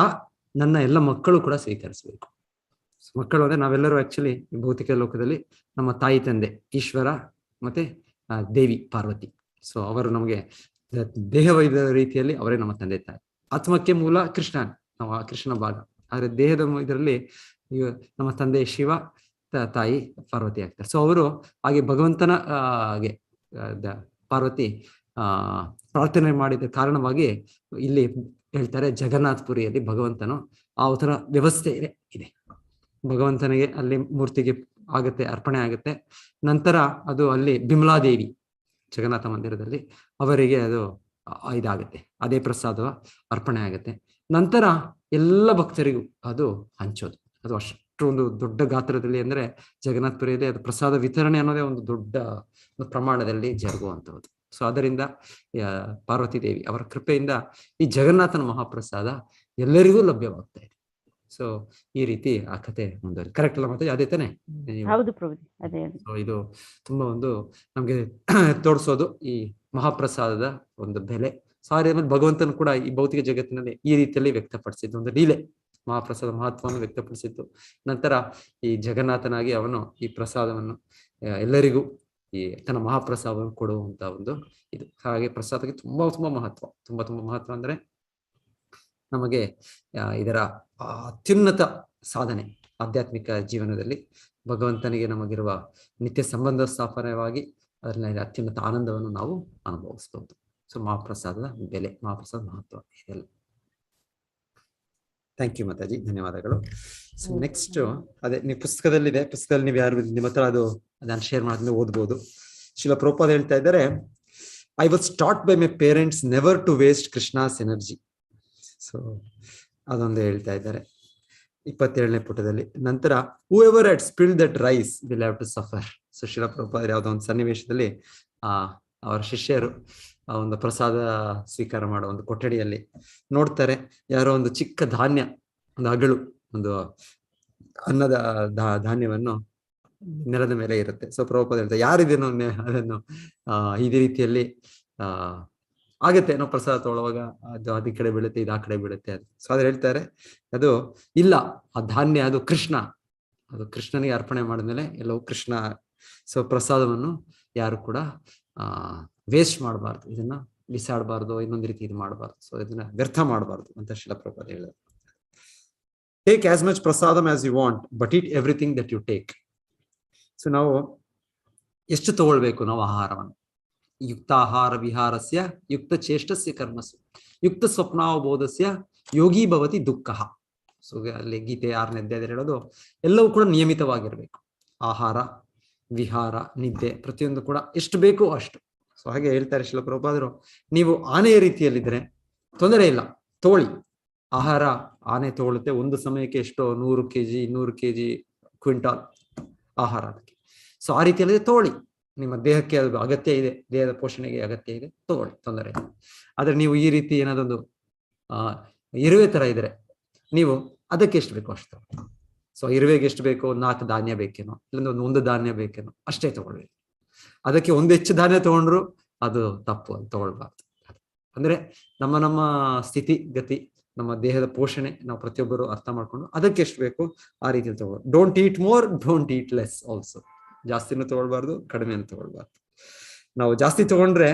ನನ್ನ ಎಲ್ಲ ಮಕ್ಕಳು ಕೂಡ ಸ್ವೀಕರಿಸಬೇಕು. ಮಕ್ಕಳು ಅಂದ್ರೆ ನಾವೆಲ್ಲರೂ ಆಕ್ಚುಲಿ ಭೌತಿಕ ಲೋಕದಲ್ಲಿ ನಮ್ಮ ತಾಯಿ ತಂದೆ ಈಶ್ವರ ಮತ್ತೆ ದೇವಿ ಪಾರ್ವತಿ. ಸೊ ಅವರು ನಮಗೆ ದೇಹವೈದ ರೀತಿಯಲ್ಲಿ ಅವರೇ ನಮ್ಮ ತಂದೆ ತಾಯಿ. ಆತ್ಮಕ್ಕೆ ಮೂಲ ಕೃಷ್ಣ, ನಾವು ಆ ಕೃಷ್ಣ ಭಾಗ. ಆದ್ರೆ ದೇಹದ ಇದರಲ್ಲಿ ನಮ್ಮ ತಂದೆ ಶಿವ, ತಾಯಿ ಪಾರ್ವತಿ ಆಗ್ತಾರೆ. ಸೊ ಅವರು ಹಾಗೆ ಭಗವಂತನ ಹಾಗೆ ಪಾರ್ವತಿ ಪ್ರಾರ್ಥನೆ ಮಾಡಿದ ಕಾರಣವಾಗಿ ಇಲ್ಲಿ ಹೇಳ್ತಾರೆ, ಜಗನ್ನಾಥ ಪುರಿಯಲ್ಲಿ ಭಗವಂತನು ಆ ಥರ ವ್ಯವಸ್ಥೆ ಇದೆ. ಭಗವಂತನಿಗೆ ಅಲ್ಲಿ ಮೂರ್ತಿಗೆ ಆಗತ್ತೆ, ಅರ್ಪಣೆ ಆಗುತ್ತೆ. ನಂತರ ಅದು ಅಲ್ಲಿ ಬಿಮಲಾದೇವಿ ಜಗನ್ನಾಥ ಮಂದಿರದಲ್ಲಿ ಅವರಿಗೆ ಅದು ಇದಾಗುತ್ತೆ, ಅದೇ ಪ್ರಸಾದ ಅರ್ಪಣೆ ಆಗುತ್ತೆ. ನಂತರ ಎಲ್ಲ ಭಕ್ತರಿಗೂ ಅದು ಹಂಚೋದು. ಅದು ಅಷ್ಟೊಂದು ದೊಡ್ಡ ಗಾತ್ರದಲ್ಲಿ, ಅಂದ್ರೆ ಜಗನ್ನಾಥಪುರಿಯಲ್ಲಿ ಅದು ಪ್ರಸಾದ ವಿತರಣೆ ಅನ್ನೋದೇ ಒಂದು ದೊಡ್ಡ ಪ್ರಮಾಣದಲ್ಲಿ ಜರುಗುವಂಥದ್ದು. ಸೊ ಅದರಿಂದ ಪಾರ್ವತಿ ದೇವಿ ಅವರ ಕೃಪೆಯಿಂದ ಈ ಜಗನ್ನಾಥನ ಮಹಾಪ್ರಸಾದ ಎಲ್ಲರಿಗೂ ಲಭ್ಯವಾಗ್ತಾ ಇದೆ. ಸೊ ಈ ರೀತಿ ಆ ಕಥೆ ಮುಂದುವರಿ. ಕರೆಕ್ಟ್ ಅಲ್ಲ ಮತ್ತೆ? ಅದೇ ತಾನೆ? ಹೌದು ಪ್ರಭು, ಅದೇ. ಸೊ ಇದು ತುಂಬಾ ಒಂದು ನಮ್ಗೆ ತೋರಿಸೋದು ಈ ಮಹಾಪ್ರಸಾದದ ಒಂದು ಬೆಲೆ. ಸಾರಿ ಆಮೇಲೆ ಭಗವಂತನು ಕೂಡ ಈ ಭೌತಿಕ ಜಗತ್ತಿನಲ್ಲಿ ಈ ರೀತಿಯಲ್ಲಿ ವ್ಯಕ್ತಪಡಿಸಿದ್ದು ಒಂದು ಲೀಲೆ, ಮಹಾಪ್ರಸಾದ ಮಹತ್ವವನ್ನು ವ್ಯಕ್ತಪಡಿಸಿದ್ದು. ನಂತರ ಈ ಜಗನ್ನಾಥನಾಗಿ ಅವನು ಈ ಪ್ರಸಾದವನ್ನು ಎಲ್ಲರಿಗೂ ಈ ತನ್ನ ಮಹಾಪ್ರಸಾದವನ್ನು ಕೊಡುವಂತ ಒಂದು ಇದು. ಹಾಗೆ ಪ್ರಸಾದಕ್ಕೆ ತುಂಬಾ ಮಹತ್ವ, ತುಂಬಾ ಮಹತ್ವ. ಅಂದ್ರೆ ನಮಗೆ ಇದರ ಅತ್ಯುನ್ನತ ಸಾಧನೆ ಆಧ್ಯಾತ್ಮಿಕ ಜೀವನದಲ್ಲಿ ಭಗವಂತನಿಗೆ ನಮಗಿರುವ ನಿತ್ಯ ಸಂಬಂಧ ಸ್ಥಾಪನೆಯಾಗಿ ಅದರಲ್ಲಿ ಅತ್ಯುನ್ನತ ಆನಂದವನ್ನು ನಾವು ಅನುಭವಿಸಬಹುದು. ಸೊ ಮಹಾಪ್ರಸಾದದ ಬೆಲೆ, ಮಹಾಪ್ರಸಾದ ಮಹತ್ವ ಇದೆಲ್ಲ. ಥ್ಯಾಂಕ್ ಯು ಮಾತಾಜಿ, ಧನ್ಯವಾದಗಳು. ಸೊ ನೆಕ್ಸ್ಟ್ ಅದೇ ನೀವು ಪುಸ್ತಕದಲ್ಲಿ ನೀವು ಯಾರು ನಿಮ್ಮ ಹತ್ರ ಅದನ್ನು ಶೇರ್ ಮಾಡಿದ್ರೆ ಓದ್ಬೋದು. ಶ್ರೀಲ ಪ್ರಭುಪಾದ ಹೇಳ್ತಾ ಇದ್ದಾರೆ, I was taught by my parents never to waste Krishna's energy. So ಅದೊಂದು ಹೇಳ್ತಾ ಇದ್ದಾರೆ 27ನೇ ಪುಟದಲ್ಲಿ. ನಂತರ whoever had spilled that rice will have to suffer. So Srila Prabhupada ಯಾವುದೋ ಒಂದು ಸನ್ನಿವೇಶದಲ್ಲಿ ಅವರ ಶಿಷ್ಯರು ಒಂದು ಪ್ರಸಾದ ಸ್ವೀಕಾರ ಮಾಡೋ ಒಂದು ಕೊಠಡಿಯಲ್ಲಿ ನೋಡ್ತಾರೆ, ಯಾರೋ ಒಂದು ಚಿಕ್ಕ ಧಾನ್ಯ, ಒಂದು ಅಗಳು, ಒಂದು ಅನ್ನದ ಧಾನ್ಯವನ್ನು ನೆಲದ ಮೇಲೆ ಇರುತ್ತೆ. ಸೊ ಪ್ರಭುಪಾದ ಹೇಳ್ತಾರೆ, ಯಾರಿದೇನೋ ಅದನ್ನು ಇದೇ ರೀತಿಯಲ್ಲಿ ಆಗತ್ತೆ, ನಾವು ಪ್ರಸಾದ ತೊಗೊಳ್ಳುವಾಗ ಅದು ಈ ಕಡೆ ಬೀಳುತ್ತೆ, ಇದು ಆ ಕಡೆ ಬೀಳುತ್ತೆ. ಸೊ ಅದ್ರ ಹೇಳ್ತಾರೆ, ಅದು ಇಲ್ಲ, ಆ ಧಾನ್ಯ ಅದು ಕೃಷ್ಣ, ಅದು ಕೃಷ್ಣನಿಗೆ ಅರ್ಪಣೆ ಮಾಡಿದ್ಮೇಲೆ ಎಲ್ಲವೂ ಕೃಷ್ಣ. ಸೊ ಪ್ರಸಾದವನ್ನು ಯಾರು ಕೂಡ ವೇಸ್ಟ್ ಮಾಡಬಾರ್ದು, ಇದನ್ನ ಬಿಸಾಡಬಾರ್ದು, ಇನ್ನೊಂದು ರೀತಿ ಇದು ಮಾಡಬಾರ್ದು, ಸೊ ಇದನ್ನ ವ್ಯರ್ಥ ಮಾಡಬಾರ್ದು ಅಂತ ಶ್ರೀಲ ಪ್ರಭುಪಾದ ಹೇಳಿದ್ರು. Take as much prasadam as you want, but eat everything that you take. So ನಾವು ಎಷ್ಟು ತಗೊಳ್ಬೇಕು ನಾವು ಆಹಾರವನ್ನು? ಯುಕ್ತಾಹಾರ ವಿಹಾರಸ್ಯ ಯುಕ್ತ ಚೇಷ್ಟಸ್ಯ ಕರ್ಮಸು ಯುಕ್ತ ಸ್ವಪ್ನಾವಬೋಧಸ್ಯ ಯೋಗಿ ಭವತಿ ದುಃಖ. ಸೊ ಅಲ್ಲಿ ಗೀತೆ 6ನೇ ಅಧ್ಯಾಯದಲ್ಲಿ ಹೇಳೋದು ಎಲ್ಲವೂ ಕೂಡ ನಿಯಮಿತವಾಗಿರ್ಬೇಕು. ಆಹಾರ, ವಿಹಾರ, ನಿದ್ದೆ ಪ್ರತಿಯೊಂದು ಕೂಡ ಎಷ್ಟು ಬೇಕೋ ಅಷ್ಟು. ಸೊ ಹಾಗೆ ಹೇಳ್ತಾರೆ ಶ್ರೀಲ ಪ್ರಭುಪಾದರು, ನೀವು ಆನೆಯ ರೀತಿಯಲ್ಲಿದ್ರೆ ತೊಂದರೆ ಇಲ್ಲ, ತೋಳಿ ಆಹಾರ. ಆನೆ ತಗೊಳುತ್ತೆ ಒಂದು ಸಮಯಕ್ಕೆ ಎಷ್ಟೋ 100 kg 200 kg ಕ್ವಿಂಟಾಲ್ ಆಹಾರ ಅದಕ್ಕೆ. ಸೊ ಆ ರೀತಿಯಲ್ಲಿ ತೋಳಿ, ನಿಮ್ಮ ದೇಹಕ್ಕೆ ಅದು ಅಗತ್ಯ ಇದೆ, ದೇಹದ ಪೋಷಣೆಗೆ ಅಗತ್ಯ ಇದೆ, ತಗೊಳ್ಳಿ, ತೊಂದರೆ ಇಲ್ಲ. ಆದ್ರೆ ನೀವು ಈ ರೀತಿ ಏನಾದೊಂದು ಇರುವೆ ತರ ಇದ್ರೆ ನೀವು ಅದಕ್ಕೆ ಎಷ್ಟು ಬೇಕೋ ಅಷ್ಟು. ಸೊ ಇರುವೆಗೆ ಎಷ್ಟು ಬೇಕೋ 4 ಧಾನ್ಯ ಬೇಕೇನೋ, ಇಲ್ಲೊಂದು 1 ಧಾನ್ಯ ಬೇಕೇನೋ ಅಷ್ಟೇ ತಗೊಳ್ಬೇಕು. ಅದಕ್ಕೆ ಒಂದು ಹೆಚ್ಚು ಧಾನ್ಯ ತಗೊಂಡ್ರು ಅದು ತಪ್ಪು, ಅದು ತಗೊಳ್ಬಾರ್ದು. ಅಂದ್ರೆ ನಮ್ಮ ಸ್ಥಿತಿ ಗತಿ, ನಮ್ಮ ದೇಹದ ಪೋಷಣೆ ನಾವು ಪ್ರತಿಯೊಬ್ಬರು ಅರ್ಥ ಮಾಡ್ಕೊಂಡು ಅದಕ್ಕೆ ಎಷ್ಟು ಬೇಕು ಆ ರೀತಿಯಲ್ಲಿ ತಗೊಳ್ಳಿ. Don't eat more, don't eat less also. ಜಾಸ್ತಿನೂ ತಗೊಳ್ಬಾರ್ದು, ಕಡಿಮೆನೂ ತಗೊಳ್ಬಾರ್ದು. ನಾವು ಜಾಸ್ತಿ ತಗೊಂಡ್ರೆ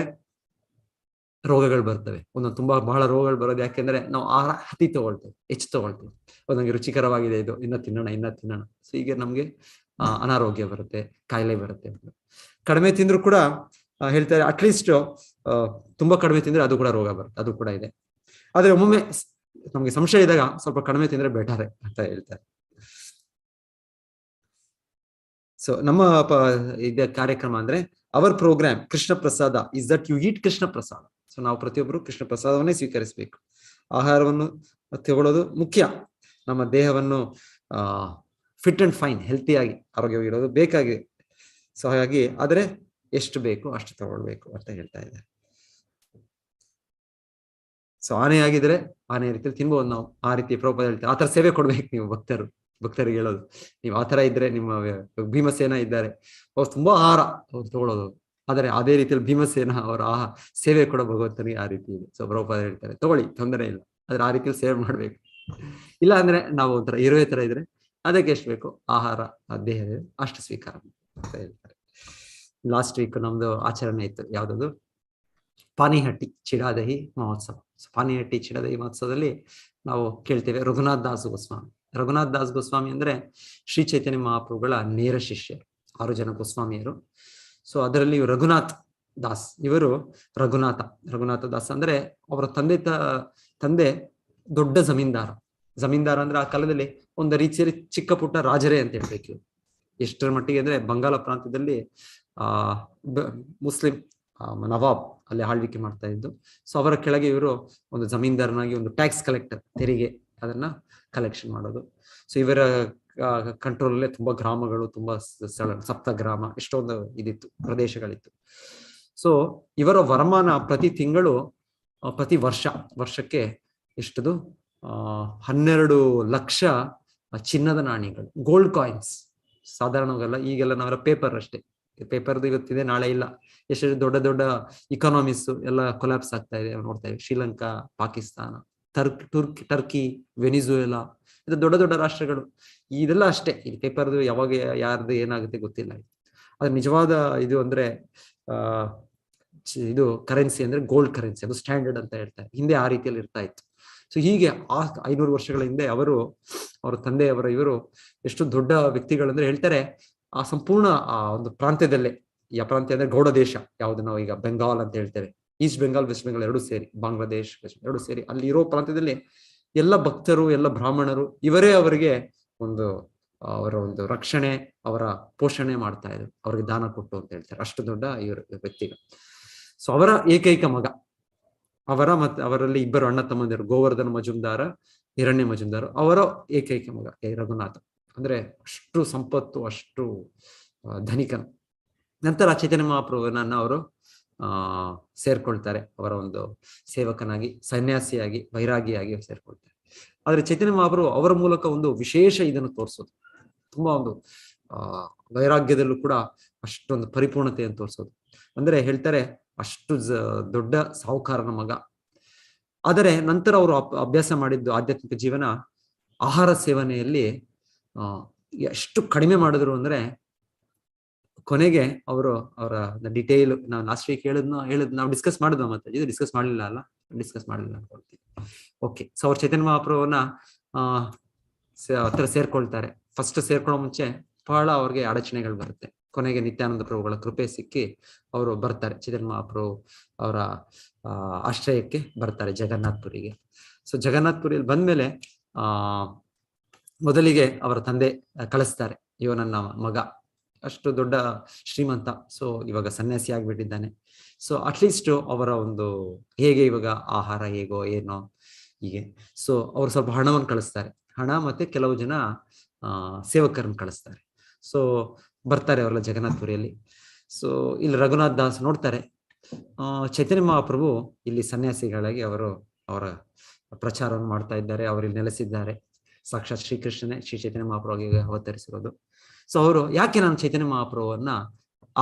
ರೋಗಗಳು ಬರ್ತವೆ. ಒಂದೊಂದು ಬಹಳ ರೋಗಗಳು ಬರೋದು ಯಾಕೆಂದ್ರೆ ನಾವು ಆಹಾರ ಅತಿ ತಗೊಳ್ತೇವೆ, ಹೆಚ್ಚು ತಗೊಳ್ತೇವೆ. ನಮ್ಗೆ ರುಚಿಕರವಾಗಿದೆ ಇದು, ಇನ್ನ ತಿನ್ನೋಣ. ಸೊ ಈಗ ನಮ್ಗೆ ಅನಾರೋಗ್ಯ ಬರುತ್ತೆ, ಕಾಯಿಲೆ ಬರುತ್ತೆ. ಕಡಿಮೆ ತಿಂದ್ರು ಕೂಡ ಹೇಳ್ತಾರೆ, ಅಟ್ಲೀಸ್ಟ್ ತುಂಬಾ ಕಡಿಮೆ ತಿಂದ್ರೆ ಅದು ಕೂಡ ರೋಗ ಬರುತ್ತೆ, ಅದು ಕೂಡ ಇದೆ. ಆದ್ರೆ ಒಮ್ಮೊಮ್ಮೆ ನಮ್ಗೆ ಸಂಶಯ ಇದ್ದಾಗ ಸ್ವಲ್ಪ ಕಡಿಮೆ ತಿಂದ್ರೆ ಬೆಟರ್ ಅಂತ ಹೇಳ್ತಾರೆ. ಸೊ ನಮ್ಮ ಇದೇ ಕಾರ್ಯಕ್ರಮ ಅಂದ್ರೆ hour program Krishna prasada is that you eat Krishna prasada. So ನಾವು ಪ್ರತಿಯೊಬ್ಬರು ಕೃಷ್ಣ ಪ್ರಸಾದವನ್ನೇ ಸ್ವೀಕರಿಸಬೇಕು. ಆಹಾರವನ್ನು ತಗೊಳ್ಳೋದು ಮುಖ್ಯ. ನಮ್ಮ ದೇಹವನ್ನು ಫಿಟ್ ಅಂಡ್ ಫೈನ್, ಹೆಲ್ತಿಯಾಗಿ ಆರೋಗ್ಯವಾಗಿರೋದು ಬೇಕಾಗಿದೆ. ಸೊ ಹಾಗಾಗಿ ಆದ್ರೆ ಎಷ್ಟು ಬೇಕು ಅಷ್ಟು ತಗೊಳ್ಬೇಕು ಅಂತ ಹೇಳ್ತಾ ಇದ್ದಾರೆ. ಸೊ ಆನೆ ಆಗಿದ್ರೆ ಆನೆ ರೀತಿಯಲ್ಲಿ ತಿನ್ಬೋದು ನಾವು, ಆ ರೀತಿ ಪ್ರಭುಪಾದ ಹೇಳ್ತಾರೆ. ಆತರ ಸೇವೆ ಕೊಡ್ಬೇಕು ನೀವು ಭಕ್ತರಿಗೆ ಹೇಳೋದು. ನೀವು ಆತರ ಇದ್ರೆ, ನಿಮ್ಮ ಭೀಮಸೇನ ಇದ್ದಾರೆ, ಅವ್ರು ತುಂಬಾ ಆಹಾರ ಅವ್ರು ತಗೊಳ್ಳೋದು, ಆದ್ರೆ ಅದೇ ರೀತಿಯಲ್ಲಿ ಭೀಮಸೇನ ಅವರ ಸೇವೆ ಕೊಡೋ ಭಗವಂತನಿಗೆ ಆ ರೀತಿ ಇದೆ. ಸೊ ಪ್ರಭುಪಾದ ಹೇಳ್ತಾರೆ, ತಗೊಳ್ಳಿ, ತೊಂದರೆ ಇಲ್ಲ, ಆದ್ರೆ ಆ ರೀತಿಯಲ್ಲಿ ಸೇವೆ ಮಾಡ್ಬೇಕು. ಇಲ್ಲ ಅಂದ್ರೆ ನಾವು ಒಂಥರ ಇರುವೆ ತರ ಇದ್ರೆ ಅದಕ್ಕೆ ಎಷ್ಟು ಬೇಕು ಆಹಾರ ದೇಹದ ಅಷ್ಟು ಸ್ವೀಕಾರ ಅಂತ ಹೇಳ್ತಾರೆ. ಲಾಸ್ಟ್ ವೀಕ್ ನಮ್ದು ಆಚರಣೆ ಇತ್ತು, ಯಾವ್ದದು ಪಾನಿಹಟ್ಟಿ ಚಿಡಾದಹಿ ಮಹೋತ್ಸವ. ಪಾನಿಹಟ್ಟಿ ಚಿಡಾದಹಿ ಮಹೋತ್ಸವದಲ್ಲಿ ನಾವು ಕೇಳ್ತೇವೆ ರಘುನಾಥ್ ದಾಸ್ ಗೋಸ್ವಾಮಿ. ರಘುನಾಥ್ ದಾಸ್ ಗೋಸ್ವಾಮಿ ಅಂದ್ರೆ ಶ್ರೀ ಚೈತನ್ಯ ಮಹಾಪ್ರಭುಗಳ ನೇರ ಶಿಷ್ಯರು, 6 ಜನ ಗೋಸ್ವಾಮಿಯರು. ಸೊ ಅದರಲ್ಲಿ ರಘುನಾಥ್ ದಾಸ್, ಇವರು ರಘುನಾಥ ದಾಸ್ ಅಂದ್ರೆ ಅವರ ತಂದೆ ದೊಡ್ಡ ಜಮೀನ್ದಾರ ಅಂದ್ರೆ ಆ ಕಾಲದಲ್ಲಿ ಒಂದು ರೀತಿಯಲ್ಲಿ ಚಿಕ್ಕ ಪುಟ್ಟ ರಾಜರೇ ಅಂತ ಹೇಳ್ಬೇಕು. ಎಷ್ಟರ ಮಟ್ಟಿಗೆ ಅಂದ್ರೆ ಬಂಗಾಳ ಪ್ರಾಂತ್ಯದಲ್ಲಿ ಮುಸ್ಲಿಂ ನವಾಬ್ ಅಲ್ಲಿ ಆಳ್ವಿಕೆ ಮಾಡ್ತಾ ಇದ್ದು. ಸೊ ಅವರ ಕೆಳಗೆ ಇವರು ಒಂದು ಜಮೀನ್ದಾರನಾಗಿ ಒಂದು ಟ್ಯಾಕ್ಸ್ ಕಲೆಕ್ಟರ್, ತೆರಿಗೆ ಅದನ್ನ ಕಲೆಕ್ಷನ್ ಮಾಡೋದು. ಸೊ ಇವರ ಕಂಟ್ರೋಲ್ ಅಲ್ಲೇ ತುಂಬಾ ಗ್ರಾಮಗಳು, ತುಂಬಾ ಸಪ್ತ ಗ್ರಾಮ, ಎಷ್ಟೊಂದು ಇದಿತ್ತು, ಪ್ರದೇಶಗಳಿತ್ತು. ಸೊ ಇವರ ವರಮಾನ ಪ್ರತಿ ವರ್ಷಕ್ಕೆ ಎಷ್ಟದು 12 ಲಕ್ಷ ಚಿನ್ನದ ನಾಣ್ಯಗಳು, ಗೋಲ್ಡ್ ಕಾಯಿನ್ಸ್. ಸಾಧಾರಣವಾಗಲ್ಲ, ಈಗೆಲ್ಲ ನಾವೆಲ್ಲ ಪೇಪರ್ ಅಷ್ಟೇ, ಪೇಪರ್ದು ಇವತ್ತಿದೆ ನಾಳೆ ಇಲ್ಲ. ಎಷ್ಟು ದೊಡ್ಡ ಇಕಾನಮೀಸ್ ಎಲ್ಲ ಕೊಲ್ಯಾಪ್ಸ್ ಆಗ್ತಾ ಇದೆ ನೋಡ್ತಾ ಇದ್ದೀವಿ. ಶ್ರೀಲಂಕಾ, ಪಾಕಿಸ್ತಾನ, ಟರ್ಕಿ, ವೆನಿಜುವೆಲಾ, ಇದು ದೊಡ್ಡ ರಾಷ್ಟ್ರಗಳು. ಇದೆಲ್ಲ ಅಷ್ಟೇ, ಈ ಪೇಪರ್ದು ಯಾವಾಗ ಯಾರ್ದು ಏನಾಗುತ್ತೆ ಗೊತ್ತಿಲ್ಲ. ಅದು ನಿಜವಾದ ಇದು ಅಂದ್ರೆ ಇದು ಕರೆನ್ಸಿ ಅಂದ್ರೆ ಗೋಲ್ಡ್ ಕರೆನ್ಸಿ, ಅದು ಸ್ಟ್ಯಾಂಡರ್ಡ್ ಅಂತ ಹೇಳ್ತಾರೆ. ಹಿಂದೆ ಆ ರೀತಿಯಲ್ಲಿ ಇರ್ತಾ ಇತ್ತು. ಸೊ ಹೀಗೆ 500 ವರ್ಷಗಳ ಹಿಂದೆ ಅವರ ತಂದೆಯವರ ಇವರು ಎಷ್ಟು ದೊಡ್ಡ ವ್ಯಕ್ತಿಗಳಂದ್ರೆ ಹೇಳ್ತಾರೆ, ಆ ಸಂಪೂರ್ಣ ಒಂದು ಪ್ರಾಂತ್ಯದಲ್ಲೇ, ಈ ಪ್ರಾಂತ್ಯ ಅಂದ್ರೆ ಗೌಡ ದೇಶ, ಯಾವ್ದು ನಾವು ಈಗ ಬೆಂಗಾಲ್ ಅಂತ ಹೇಳ್ತೇವೆ, ಈಸ್ಟ್ ಬೆಂಗಾಲ್ ವೆಸ್ಟ್ ಬೆಂಗಾಲ್ ಎರಡು ಸೇರಿ, ಬಾಂಗ್ಲಾದೇಶ್ ಎರಡು ಸೇರಿ, ಅಲ್ಲಿ ಇರೋ ಪ್ರಾಂತ್ಯದಲ್ಲಿ ಎಲ್ಲ ಭಕ್ತರು, ಎಲ್ಲ ಬ್ರಾಹ್ಮಣರು ಇವರೇ ಅವರಿಗೆ ಅವರ ಒಂದು ರಕ್ಷಣೆ, ಅವರ ಪೋಷಣೆ ಮಾಡ್ತಾ ಇದ್ರು, ಅವ್ರಿಗೆ ದಾನ ಕೊಟ್ಟು ಅಂತ ಹೇಳ್ತಾರೆ. ಅಷ್ಟು ದೊಡ್ಡ ಇವರು ವ್ಯಕ್ತಿಗಳು. ಸೊ ಅವರ ಏಕೈಕ ಮಗ, ಮತ್ತೆ ಅವರಲ್ಲಿ 2 ಅಣ್ಣ ತಮ್ಮಂದಿರು, ಗೋವರ್ಧನ ಮಜುಮ್ದಾರ, ಹಿರಣ್ಯ ಮಜುಮ್ದಾರ, ಅವರ ಏಕೈಕ ಮಗ ರಘುನಾಥ. ಅಂದ್ರೆ ಅಷ್ಟು ಸಂಪತ್ತು, ಅಷ್ಟು ಧನಿಕನು. ನಂತರ ಚೈತನ್ಯ ಮಹಾಪ್ರಭುವನ್ನ ಅವರು ಸೇರ್ಕೊಳ್ತಾರೆ, ಅವರ ಒಂದು ಸೇವಕನಾಗಿ, ಸನ್ಯಾಸಿಯಾಗಿ, ವೈರಾಗಿಯಾಗಿ ಸೇರ್ಕೊಳ್ತಾರೆ. ಆದ್ರೆ ಚೈತನ್ಯ ಮಹಾಪ್ರಭು ಅವರ ಮೂಲಕ ಒಂದು ವಿಶೇಷ ಇದನ್ನು ತೋರಿಸೋದು, ತುಂಬಾ ಒಂದು ವೈರಾಗ್ಯದಲ್ಲೂ ಕೂಡ ಅಷ್ಟೊಂದು ಪರಿಪೂರ್ಣತೆಯನ್ನು ತೋರಿಸೋದು. ಅಂದ್ರೆ ಹೇಳ್ತಾರೆ, ಅಷ್ಟು ದೊಡ್ಡ ಸಾಹುಕಾರನ ಮಗ. ಆದರೆ ನಂತರ ಅವರು ಅಭ್ಯಾಸ ಮಾಡಿದ್ದು ಆಧ್ಯಾತ್ಮಿಕ ಜೀವನ, ಆಹಾರ ಸೇವನೆಯಲ್ಲಿ ಎಷ್ಟು ಕಡಿಮೆ ಮಾಡಿದ್ರು ಅಂದ್ರೆ ಕೊನೆಗೆ ಅವರ ಡಿಟೇಲ್ ನಾವು ಲಾಸ್ಟ್ ವೀಕ್ ನಾವು ಡಿಸ್ಕಸ್ ಮಾಡಿದ್ವಿ, ಮತ್ತೆ ಇದು ಡಿಸ್ಕಸ್ ಮಾಡಲಿಲ್ಲ ಅನ್ಕೊಳ್ತೀವಿ. ಓಕೆ, ಸೊ ಅವ್ರು ಚೈತನ್ಯ ಮಹಾಪ್ರಭುವನ್ನ ಹತ್ರ ಸೇರ್ಕೊಳ್ತಾರೆ. ಫಸ್ಟ್ ಸೇರ್ಕೊಳ್ಳೋ ಮುಂಚೆ ಬಹಳ ಅವ್ರಿಗೆ ಅಡಚಣೆಗಳು ಬರುತ್ತೆ. ಕೊನೆಗೆ ನಿತ್ಯಾನಂದ ಪ್ರಭುಗಳ ಕೃಪೆ ಸಿಕ್ಕಿ ಅವರು ಬರ್ತಾರೆ, ಚೈತನ್ಯ ಮಹಾಪ್ರಭು ಅವರ ಆಶ್ರಯಕ್ಕೆ ಬರ್ತಾರೆ, ಜಗನ್ನಾಥ್ಪುರಿಗೆ. ಸೊ ಜಗನ್ನಾಥ್ಪುರಿಯಲ್ಲಿ ಬಂದ್ಮೇಲೆ ಮೊದಲಿಗೆ ಅವರ ತಂದೆ ಕಳಿಸ್ತಾರೆ, ಇವ ನನ್ನ ಮಗ ಅಷ್ಟು ದೊಡ್ಡ ಶ್ರೀಮಂತ. ಸೊ ಇವಾಗ ಸನ್ಯಾಸಿ ಆಗ್ಬಿಟ್ಟಿದ್ದಾನೆ. ಸೊ ಅಟ್ಲೀಸ್ಟ್ ಅವರ ಒಂದು ಹೇಗೆ ಇವಾಗ ಆಹಾರ ಹೇಗೋ ಏನೋ ಹೀಗೆ. ಸೊ ಅವ್ರು ಸ್ವಲ್ಪ ಹಣವನ್ನು ಕಳಿಸ್ತಾರೆ, ಹಣ ಮತ್ತೆ ಕೆಲವು ಜನ ಸೇವಕರನ್ನು ಕಳಿಸ್ತಾರೆ. ಸೊ ಬರ್ತಾರೆ ಅವರೆಲ್ಲ ಜಗನ್ನಾಥಪುರಿಯಲ್ಲಿ. ಸೊ ಇಲ್ಲಿ ರಘುನಾಥ್ ದಾಸ್ ನೋಡ್ತಾರೆ ಚೈತನ್ಯ ಮಹಾಪ್ರಭು ಇಲ್ಲಿ ಸನ್ಯಾಸಿಗಳಾಗಿ ಅವರ ಪ್ರಚಾರವನ್ನು ಮಾಡ್ತಾ ಇದ್ದಾರೆ, ಅವರಲ್ಲಿ ನೆಲೆಸಿದ್ದಾರೆ. ಸಾಕ್ಷಾತ್ ಶ್ರೀಕೃಷ್ಣನೇ ಶ್ರೀ ಚೈತನ್ಯ ಮಹಾಪ್ರಭುಗೆ ಅವತರಿಸಿರೋದು. ಸೊ ಅವರು ಯಾಕೆ ನಾನು ಚೈತನ್ಯ ಮಹಾಪ್ರಭುವನ್ನ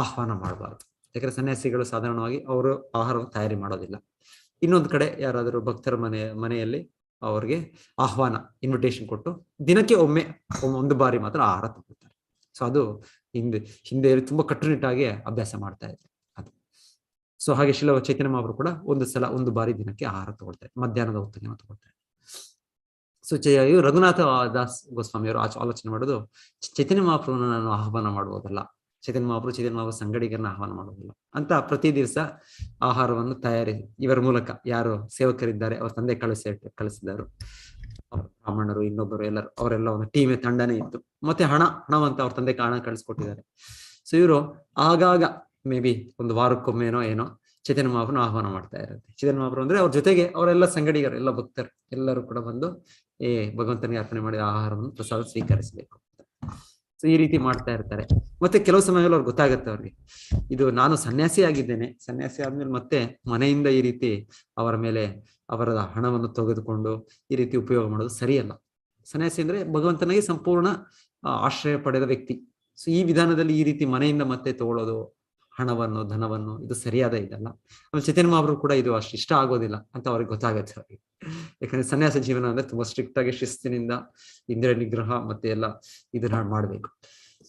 ಆಹ್ವಾನ ಮಾಡಬಾರ್ದು? ಯಾಕಂದ್ರೆ ಸನ್ಯಾಸಿಗಳು ಸಾಧಾರಣವಾಗಿ ಅವರು ಆಹಾರವನ್ನು ತಯಾರಿ ಮಾಡೋದಿಲ್ಲ. ಇನ್ನೊಂದು ಕಡೆ ಯಾರಾದರೂ ಭಕ್ತರ ಮನೆಯಲ್ಲಿ ಅವ್ರಿಗೆ ಆಹ್ವಾನ ಇನ್ವಿಟೇಷನ್ ಕೊಟ್ಟು ದಿನಕ್ಕೆ ಒಂದು ಬಾರಿ ಮಾತ್ರ ಆಹಾರ ತಗೊಳ್ತಾರೆ. ಸೊ ಅದು ಹಿಂದೆ ತುಂಬಾ ಕಟ್ಟುನಿಟ್ಟಾಗಿ ಅಭ್ಯಾಸ ಮಾಡ್ತಾ ಇದ್ರು ಅದು. ಸೊ ಹಾಗೆ ಶ್ರೀಲ ಚೈತನ್ಯ ಮಹಾಪ್ರಭು ಕೂಡ ಒಂದು ಬಾರಿ ದಿನಕ್ಕೆ ಆಹಾರ ತಗೊಳ್ತಾರೆ, ಮಧ್ಯಾಹ್ನದ ಹೊತ್ತಿಗೆ ತಗೊಳ್ತಾರೆ. ಸೊ ರಘುನಾಥ ದಾಸ್ ಗೋಸ್ವಾಮಿ ಅವರು ಆಲೋಚನೆ ಮಾಡೋದು, ಚೈತನ್ಯ ಮಹಾಪ್ರಭುನ ನಾನು ಆಹ್ವಾನ ಮಾಡುವುದಲ್ಲ, ಚೈತನ್ಯ ಮಹಾಪ್ರಭು ಸಂಗಡಿಗರನ್ನ ಆಹ್ವಾನ ಮಾಡುವುದಿಲ್ಲ ಅಂತ ಪ್ರತಿ ದಿವಸ ಆಹಾರವನ್ನು ಇವರ ಮೂಲಕ ಯಾರು ಸೇವಕರಿದ್ದಾರೆ ಅವ್ರ ತಂದೆ ಕಳಿಸಿದರು, ಬ್ರಾಹ್ಮಣರು ಇನ್ನೊಬ್ಬರು ಎಲ್ಲರೂ ಅವರೆಲ್ಲ ಒಂದು ತಂಡನೇ ಇತ್ತು. ಮತ್ತೆ ಹಣವಂತ ಅವ್ರ ತಂದೆ ಹಣ ಕಳಿಸ್ಕೊಟ್ಟಿದ್ದಾರೆ. ಸೊ ಇವರು ಆಗಾಗ ಮೇ ಬಿ ಒಂದು ವಾರಕ್ಕೊಮ್ಮೆನೋ ಏನೋ ಚೈತನ್ಯ ಮಹಾಪ್ರಭುನ ಆಹ್ವಾನ ಮಾಡ್ತಾ ಇರುತ್ತೆ. ಚೈತನ್ಯ ಮಹಾಪ್ರಭು ಅಂದ್ರೆ ಅವ್ರ ಜೊತೆಗೆ ಅವರೆಲ್ಲ ಸಂಗಡಿಗರು, ಎಲ್ಲ ಭಕ್ತರು ಎಲ್ಲರೂ ಕೂಡ ಬಂದು ಭಗವಂತನಿಗೆ ಅರ್ಪಣೆ ಮಾಡಿದ ಆಹಾರವನ್ನು ಪ್ರಸಾದ ಸ್ವೀಕರಿಸಬೇಕು. ಸೊ ಈ ರೀತಿ ಮಾಡ್ತಾ ಇರ್ತಾರೆ. ಮತ್ತೆ ಕೆಲವು ಸಮಯದಲ್ಲಿ ಅವ್ರಿಗೆ ಗೊತ್ತಾಗುತ್ತೆ, ಅವ್ರಿಗೆ ಇದು ನಾನು ಸನ್ಯಾಸಿ ಆಗಿದ್ದೇನೆ, ಸನ್ಯಾಸಿ ಆದ್ಮೇಲೆ ಮತ್ತೆ ಮನೆಯಿಂದ ಈ ರೀತಿ ಅವರ ಮೇಲೆ ಅವರ ಹಣವನ್ನು ತೆಗೆದುಕೊಂಡು ಈ ರೀತಿ ಉಪಯೋಗ ಮಾಡೋದು ಸರಿಯಲ್ಲ. ಸನ್ಯಾಸಿ ಅಂದ್ರೆ ಭಗವಂತನಿಗೆ ಸಂಪೂರ್ಣ ಆಶ್ರಯ ಪಡೆದ ವ್ಯಕ್ತಿ. ಸೊ ಈ ವಿಧಾನದಲ್ಲಿ ಈ ರೀತಿ ಮನೆಯಿಂದ ಮತ್ತೆ ತಗೊಳ್ಳೋದು ಹಣವನ್ನು ಧನವನ್ನು ಇದು ಸರಿಯಾದ ಇದಲ್ಲ. ಆಮೇಲೆ ಚೈತನ್ಯ ಮಹಾಪ್ರಭು ಕೂಡ ಇದು ಅಷ್ಟು ಇಷ್ಟ ಆಗೋದಿಲ್ಲ ಅಂತ ಅವ್ರಿಗೆ ಗೊತ್ತಾಗತ್ತೆ ಅವ್ರಿಗೆ. ಯಾಕಂದ್ರೆ ಸನ್ಯಾಸ ಜೀವನ ಅಂದ್ರೆ ತುಂಬಾ ಸ್ಟ್ರಿಕ್ಟ್ ಆಗಿ ಶಿಸ್ತಿನಿಂದ ಇಂದ್ರಿಯ ನಿಗ್ರಹ ಮತ್ತೆ ಎಲ್ಲ ಇದನ್ನ ಮಾಡ್ಬೇಕು.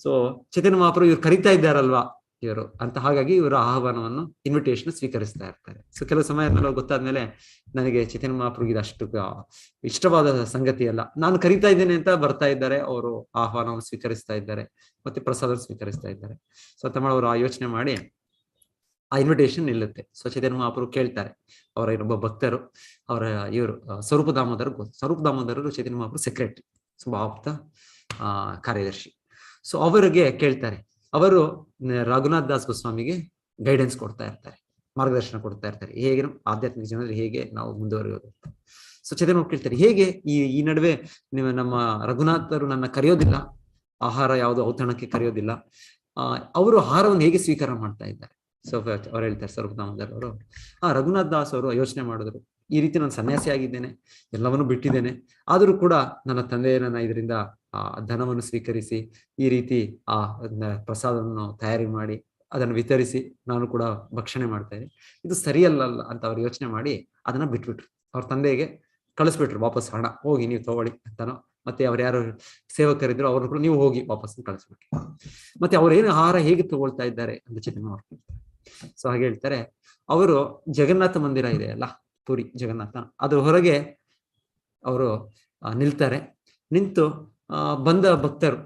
ಸೊ ಚೈತನ್ಯ ಮಹಾಪ್ರಭು ಇವ್ರು ಕರಿತಾ ಇದ್ದಾರಲ್ವಾ ಇವರು ಅಂತ, ಹಾಗಾಗಿ ಇವರ ಆಹ್ವಾನವನ್ನು ಇನ್ವಿಟೇಷನ್ ಸ್ವೀಕರಿಸ್ತಾ ಇರ್ತಾರೆ. ಸೊ ಕೆಲವು ಸಮಯ ಗೊತ್ತಾದ್ಮೇಲೆ ನನಗೆ ಚೈತನ್ಯ ಮಹಾಪ್ರಭು ಇದು ಅಷ್ಟು ಇಷ್ಟವಾದ ಸಂಗತಿ ಅಲ್ಲ, ನಾನು ಕರಿತಾ ಇದ್ದೇನೆ ಅಂತ ಬರ್ತಾ ಇದ್ದಾರೆ, ಅವರು ಆಹ್ವಾನವನ್ನು ಸ್ವೀಕರಿಸ್ತಾ ಇದ್ದಾರೆ ಮತ್ತೆ ಪ್ರಸಾದ ಸ್ವೀಕರಿಸ್ತಾ ಇದ್ದಾರೆ. ಸೊ ಅವರು ಆ ಯೋಚನೆ ಮಾಡಿ ಆ ಇನ್ವಿಟೇಷನ್ ನಿಲ್ಲುತ್ತೆ. ಸೊ ಚೈತನ್ಯ ಮಹಾಪ್ರಭು ಕೇಳ್ತಾರೆ, ಅವರ ಇನ್ನೊಬ್ಬ ಭಕ್ತರು ಇವರು ಸ್ವರೂಪ ದಾಮೋದರರು ಚೈತನ್ಯ ಮಹಾಪ್ರಭು ಸೆಕ್ರೆಟರಿ, ತುಂಬಾ ಆಪ್ತ ಕಾರ್ಯದರ್ಶಿ. ಸೊ ಅವರಿಗೆ ಕೇಳ್ತಾರೆ, ಅವರು ರಘುನಾಥ್ ದಾಸ್ ಗೋಸ್ವಾಮಿಗೆ ಗೈಡೆನ್ಸ್ ಕೊಡ್ತಾ ಇರ್ತಾರೆ, ಮಾರ್ಗದರ್ಶನ ಕೊಡ್ತಾ ಇರ್ತಾರೆ, ಹೇಗೆ ಆಧ್ಯಾತ್ಮಿಕ ಜೀವನದಲ್ಲಿ ಹೇಗೆ ನಾವು ಮುಂದುವರಿಯೋದು. ಸೊ ಚೈತನ್ಯ ಕೇಳ್ತಾರೆ, ಹೇಗೆ ಈ ನಡುವೆ ನಮ್ಮ ರಘುನಾಥರು ನನ್ನ ಕರೆಯೋದಿಲ್ಲ, ಆಹಾರ ಯಾವುದು ಔತಣಕ್ಕೆ ಕರೆಯೋದಿಲ್ಲ, ಅವರು ಆಹಾರವನ್ನು ಹೇಗೆ ಸ್ವೀಕಾರ ಮಾಡ್ತಾ ಇದ್ದಾರೆ? ಸೊ ಅವ್ರು ಹೇಳ್ತಾರೆ ಸ್ವರೂಪ ದಾಮೋದರ್ ಅವರು, ರಘುನಾಥ್ ದಾಸ್ ಅವರು ಯೋಚನೆ ಮಾಡಿದ್ರು, ಈ ರೀತಿ ನಾನು ಸನ್ಯಾಸಿ ಆಗಿದ್ದೇನೆ, ಎಲ್ಲವನ್ನೂ ಬಿಟ್ಟಿದ್ದೇನೆ, ಆದರೂ ಕೂಡ ನನ್ನ ತಂದೆಯನ್ನ ಇದರಿಂದ ಧನವನ್ನು ಸ್ವೀಕರಿಸಿ ಈ ರೀತಿ ಪ್ರಸಾದವನ್ನು ತಯಾರಿ ಮಾಡಿ ಅದನ್ನು ವಿತರಿಸಿ ನಾನು ಕೂಡ ಭಕ್ಷಣೆ ಮಾಡ್ತಾ ಇದ್ದೀನಿ, ಇದು ಸರಿಯಲ್ಲ ಅಂತ ಅವ್ರು ಯೋಚನೆ ಮಾಡಿ ಅದನ್ನ ಬಿಟ್ಬಿಟ್ರು. ಅವ್ರ ತಂದೆಗೆ ಕಳಿಸ್ಬಿಟ್ರು ವಾಪಸ್, ಹಣ ಹೋಗಿ ನೀವು ತಗೊಳ್ಳಿ ಅಂತಾನೋ, ಮತ್ತೆ ಅವ್ರು ಯಾರು ಸೇವಕರಿದ್ರು ಅವ್ರನ್ನು ಕೂಡ ನೀವು ಹೋಗಿ ವಾಪಸ್ ಕಳಿಸ್ಬಿಟ್ರು. ಮತ್ತೆ ಅವ್ರೇನು ಆಹಾರ ಹೇಗೆ ತಗೊಳ್ತಾ ಇದ್ದಾರೆ ಅಂತ ಚೈತನ್ಯ ಮಹಾಪ್ರಭು. ಸೊ ಹಾಗೆ ಹೇಳ್ತಾರೆ, ಅವರು ಜಗನ್ನಾಥ ಮಂದಿರ ಇದೆ ಅಲ್ಲ, ಪುರಿ ಜಗನ್ನಾಥ, ಅದ್ರ ಹೊರಗೆ ಅವರು ನಿಲ್ತಾರೆ. ನಿಂತು ಬಂದ ಭಕ್ತರು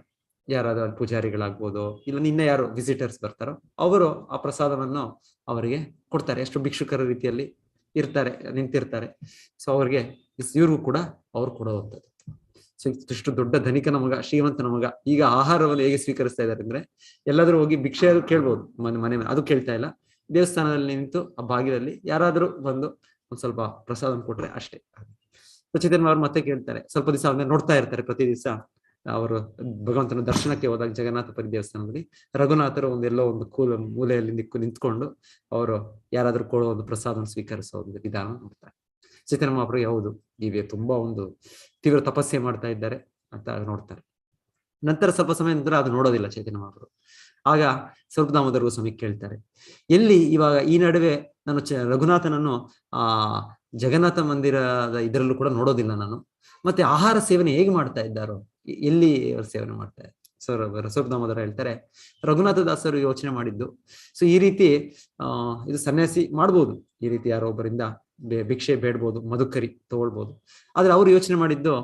ಯಾರಾದ್ರೂ ಪೂಜಾರಿಗಳಾಗ್ಬೋದು, ಇಲ್ಲ ಇನ್ನ ಯಾರು ವಿಸಿಟರ್ಸ್ ಬರ್ತಾರೋ ಅವರು ಆ ಪ್ರಸಾದವನ್ನು ಅವರಿಗೆ ಕೊಡ್ತಾರೆ. ಎಷ್ಟು ಭಿಕ್ಷುಕರ ರೀತಿಯಲ್ಲಿ ನಿಂತಿರ್ತಾರೆ. ಸೊ ಅವ್ರಿಗೆ ಇವ್ರಿಗೂ ಕೂಡ ಅವ್ರು ಕೊಡುವಂಥದ್ದು. ಸೊ ಇಷ್ಟು ದೊಡ್ಡ ಧನಿಕನ ಮಗ, ಶ್ರೀಮಂತನ ಮಗ ಈಗ ಆಹಾರವನ್ನು ಹೇಗೆ ಸ್ವೀಕರಿಸ್ತಾ ಇದ್ದಾರೆ ಅಂದ್ರೆ, ಎಲ್ಲಾದ್ರೂ ಹೋಗಿ ಭಿಕ್ಷೆ ಕೇಳ್ಬೋದು, ಮನೆ ಅದು ಕೇಳ್ತಾ ಇಲ್ಲ, ದೇವಸ್ಥಾನದಲ್ಲಿ ನಿಂತು ಆ ಭಾಗ್ಯದಲ್ಲಿ ಯಾರಾದ್ರೂ ಬಂದು ಒಂದ್ ಸ್ವಲ್ಪ ಪ್ರಸಾದ ಕೊಟ್ರೆ ಅಷ್ಟೇ. ಚೈತನ್ಯ ಅವರು ಮತ್ತೆ ಕೇಳ್ತಾರೆ, ಸ್ವಲ್ಪ ದಿವಸ ಅವ್ರನ್ನ ನೋಡ್ತಾ ಇರ್ತಾರೆ. ಪ್ರತಿ ದಿವಸ ಅವರು ಭಗವಂತನ ದರ್ಶನಕ್ಕೆ ಹೋದಾಗ ಜಗನ್ನಾಥಪುರಿ ದೇವಸ್ಥಾನದಲ್ಲಿ ರಘುನಾಥರು ಒಂದೆಲ್ಲೋ ಒಂದು ಮೂಲೆಯಲ್ಲಿ ನಿಂತ್ಕೊಂಡು ಅವರು ಯಾರಾದ್ರೂ ಕೊಡೋ ಒಂದು ಪ್ರಸಾದ ಸ್ವೀಕರಿಸೋ ಒಂದು ವಿಧಾನ ನೋಡ್ತಾರೆ. ಚೈತನ್ಯ ಮಹಾಪ್ರಭು ಹೌದು ಇವೆ ತುಂಬಾ ಒಂದು ತೀವ್ರ ತಪಸ್ಸೆ ಮಾಡ್ತಾ ಇದ್ದಾರೆ ಅಂತ ನೋಡ್ತಾರೆ. ನಂತರ ಸ್ವಲ್ಪ ಸಮಯ ನಂತರ ಅದು ನೋಡೋದಿಲ್ಲ ಚೈತನ್ಯ ಮಹಾಪ್ರಭು. ಆಗ ಸ್ವರೂಪ ದಾಮೋದರ ಗೋಸ್ವಾಮಿ ಕೇಳ್ತಾರೆ, ಎಲ್ಲಿ ಇವಾಗ ಈ ನಡುವೆ ನಾನು ರಘುನಾಥನನ್ನು ಜಗನ್ನಾಥ ಮಂದಿರದ ಇದರಲ್ಲೂ ಕೂಡ ನೋಡೋದಿಲ್ಲ ನಾನು, ಮತ್ತೆ ಆಹಾರ ಸೇವನೆ ಹೇಗೆ ಮಾಡ್ತಾ ಇದ್ದಾರೋ, ಎಲ್ಲಿ ಅವರು ಸೇವನೆ ಮಾಡ್ತಾರೆ? ಸ್ವರೂಪ ದಾಮೋದರ ಹೇಳ್ತಾರೆ, ರಘುನಾಥ ದಾಸರು ಯೋಚನೆ ಮಾಡಿದ್ದು, ಸೊ ಈ ರೀತಿ ಇದು ಸನ್ಯಾಸಿ ಮಾಡ್ಬೋದು, ಈ ರೀತಿ ಯಾರೊಬ್ಬರಿಂದ ಭಿಕ್ಷೆ ಬೇಡ್ಬೋದು, ಮಧುಕರಿ ತಗೊಳ್ಬೋದು, ಆದ್ರೆ ಅವ್ರು ಯೋಚನೆ ಮಾಡಿದ್ದು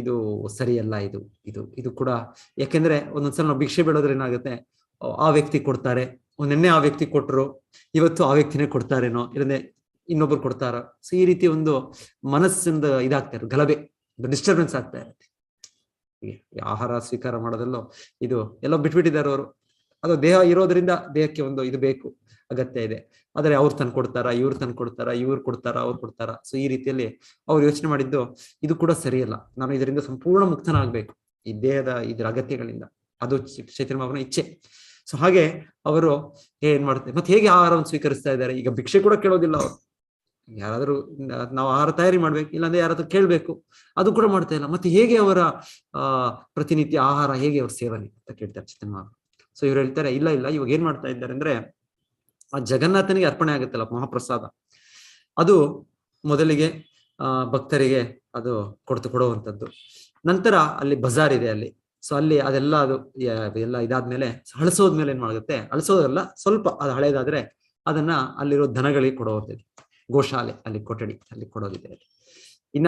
ಇದು ಸರಿಯಲ್ಲ, ಇದು ಕೂಡ. ಯಾಕೆಂದ್ರೆ ಒಂದೊಂದ್ಸಲ ನಾವು ಭಿಕ್ಷೆ ಬೇಡೋದ್ರೆ ಏನಾಗುತ್ತೆ, ಆ ವ್ಯಕ್ತಿ ಕೊಡ್ತಾರೆ, ನಿನ್ನೆ ಆ ವ್ಯಕ್ತಿ ಕೊಟ್ಟರು, ಇವತ್ತು ಆ ವ್ಯಕ್ತಿನೇ ಕೊಡ್ತಾರೇನೋ, ಇಲ್ಲಂದ್ರೆ ಇನ್ನೊಬ್ರು ಕೊಡ್ತಾರ. ಸೊ ಈ ರೀತಿ ಒಂದು ಮನಸ್ಸಿಂದ ಇದಾಗ್ತಾ ಇರುತ್ತೆ, ಗಲಭೆ, ಡಿಸ್ಟರ್ಬೆನ್ಸ್ ಆಗ್ತಾ ಇರುತ್ತೆ. ಆಹಾರ ಸ್ವೀಕಾರ ಮಾಡೋದಲ್ಲೋ ಇದು ಎಲ್ಲೋ ಬಿಟ್ಬಿಟ್ಟಿದ್ದಾರೆ ಅವರು. ಅದು ದೇಹ ಇರೋದ್ರಿಂದ ದೇಹಕ್ಕೆ ಒಂದು ಇದು ಬೇಕು, ಅಗತ್ಯ ಇದೆ. ಆದರೆ ಅವ್ರು ತಂದು ಕೊಡ್ತಾರ, ಇವ್ರು ತಂದು ಕೊಡ್ತಾರ, ಇವ್ರು ಕೊಡ್ತಾರ, ಅವ್ರು ಕೊಡ್ತಾರ. ಸೊ ಈ ರೀತಿಯಲ್ಲಿ ಅವ್ರು ಯೋಚನೆ ಮಾಡಿದ್ದು ಇದು ಕೂಡ ಸರಿಯಲ್ಲ, ನಾನು ಇದರಿಂದ ಸಂಪೂರ್ಣ ಮುಕ್ತನಾಗ್ಬೇಕು ಈ ದೇಹದ ಇದ್ರ ಅಗತ್ಯಗಳಿಂದ. ಅದು ಚೈತನ್ಯ ಮಹಾಪ್ರಭುನ ಇಚ್ಛೆ. ಸೊ ಹಾಗೆ ಅವರು ಏನ್ ಮಾಡ್ತಾರೆ, ಮತ್ತೆ ಹೇಗೆ ಆಹಾರವನ್ನು ಸ್ವೀಕರಿಸ್ತಾ ಇದ್ದಾರೆ? ಈಗ ಭಿಕ್ಷೆ ಕೂಡ ಕೇಳೋದಿಲ್ಲ ಅವರು. ಯಾರಾದ್ರೂ ನಾವು ಆಹಾರ ತಯಾರಿ ಮಾಡ್ಬೇಕು, ಇಲ್ಲಾಂದ್ರೆ ಯಾರಾದ್ರೂ ಕೇಳ್ಬೇಕು, ಅದು ಕೂಡ ಮಾಡ್ತಾ ಇಲ್ಲ. ಮತ್ತೆ ಹೇಗೆ ಅವರ ಪ್ರತಿನಿತ್ಯ ಆಹಾರ, ಹೇಗೆ ಅವ್ರ ಸೇವನೆ ಅಂತ ಕೇಳ್ತಾರೆ ಚೈತನ್ಯ ಮಹಾಪ್ರಭು. ಸೊ ಇವ್ರು ಹೇಳ್ತಾರೆ, ಇಲ್ಲ ಇಲ್ಲ, ಇವಾಗ ಏನ್ ಮಾಡ್ತಾ ಇದ್ದಾರೆ ಅಂದ್ರೆ, ಆ ಜಗನ್ನಾಥನಿಗೆ ಅರ್ಪಣೆ ಆಗುತ್ತಲ್ಲ ಮಹಾಪ್ರಸಾದ, ಅದು ಮೊದಲಿಗೆ ಭಕ್ತರಿಗೆ ಅದು ಕೊಡುವಂಥದ್ದು. ನಂತರ ಅಲ್ಲಿ ಬಜಾರ್ ಇದೆ ಅಲ್ಲಿ. ಸೊ ಅಲ್ಲಿ ಅದೆಲ್ಲ ಅದು ಎಲ್ಲ ಇದಾದ್ಮೇಲೆ ಹಳಸೋದ್ಮೇಲೆ ಏನ್ ಮಾಡುತ್ತೆ, ಹಳಸೋದಲ್ಲ, ಸ್ವಲ್ಪ ಅದು ಹಳೇದಾದ್ರೆ ಅದನ್ನ ಅಲ್ಲಿರೋ ದನಗಳಿಗೆ ಕೊಡುವಂಥದ್ದು. ಗೋಶಾಲೆ ಅಲ್ಲಿ ಕೊಠಡಿ ಅಲ್ಲಿ ಕೊಡೋದಿದೆ. ಅಲ್ಲಿ ಇನ್ನ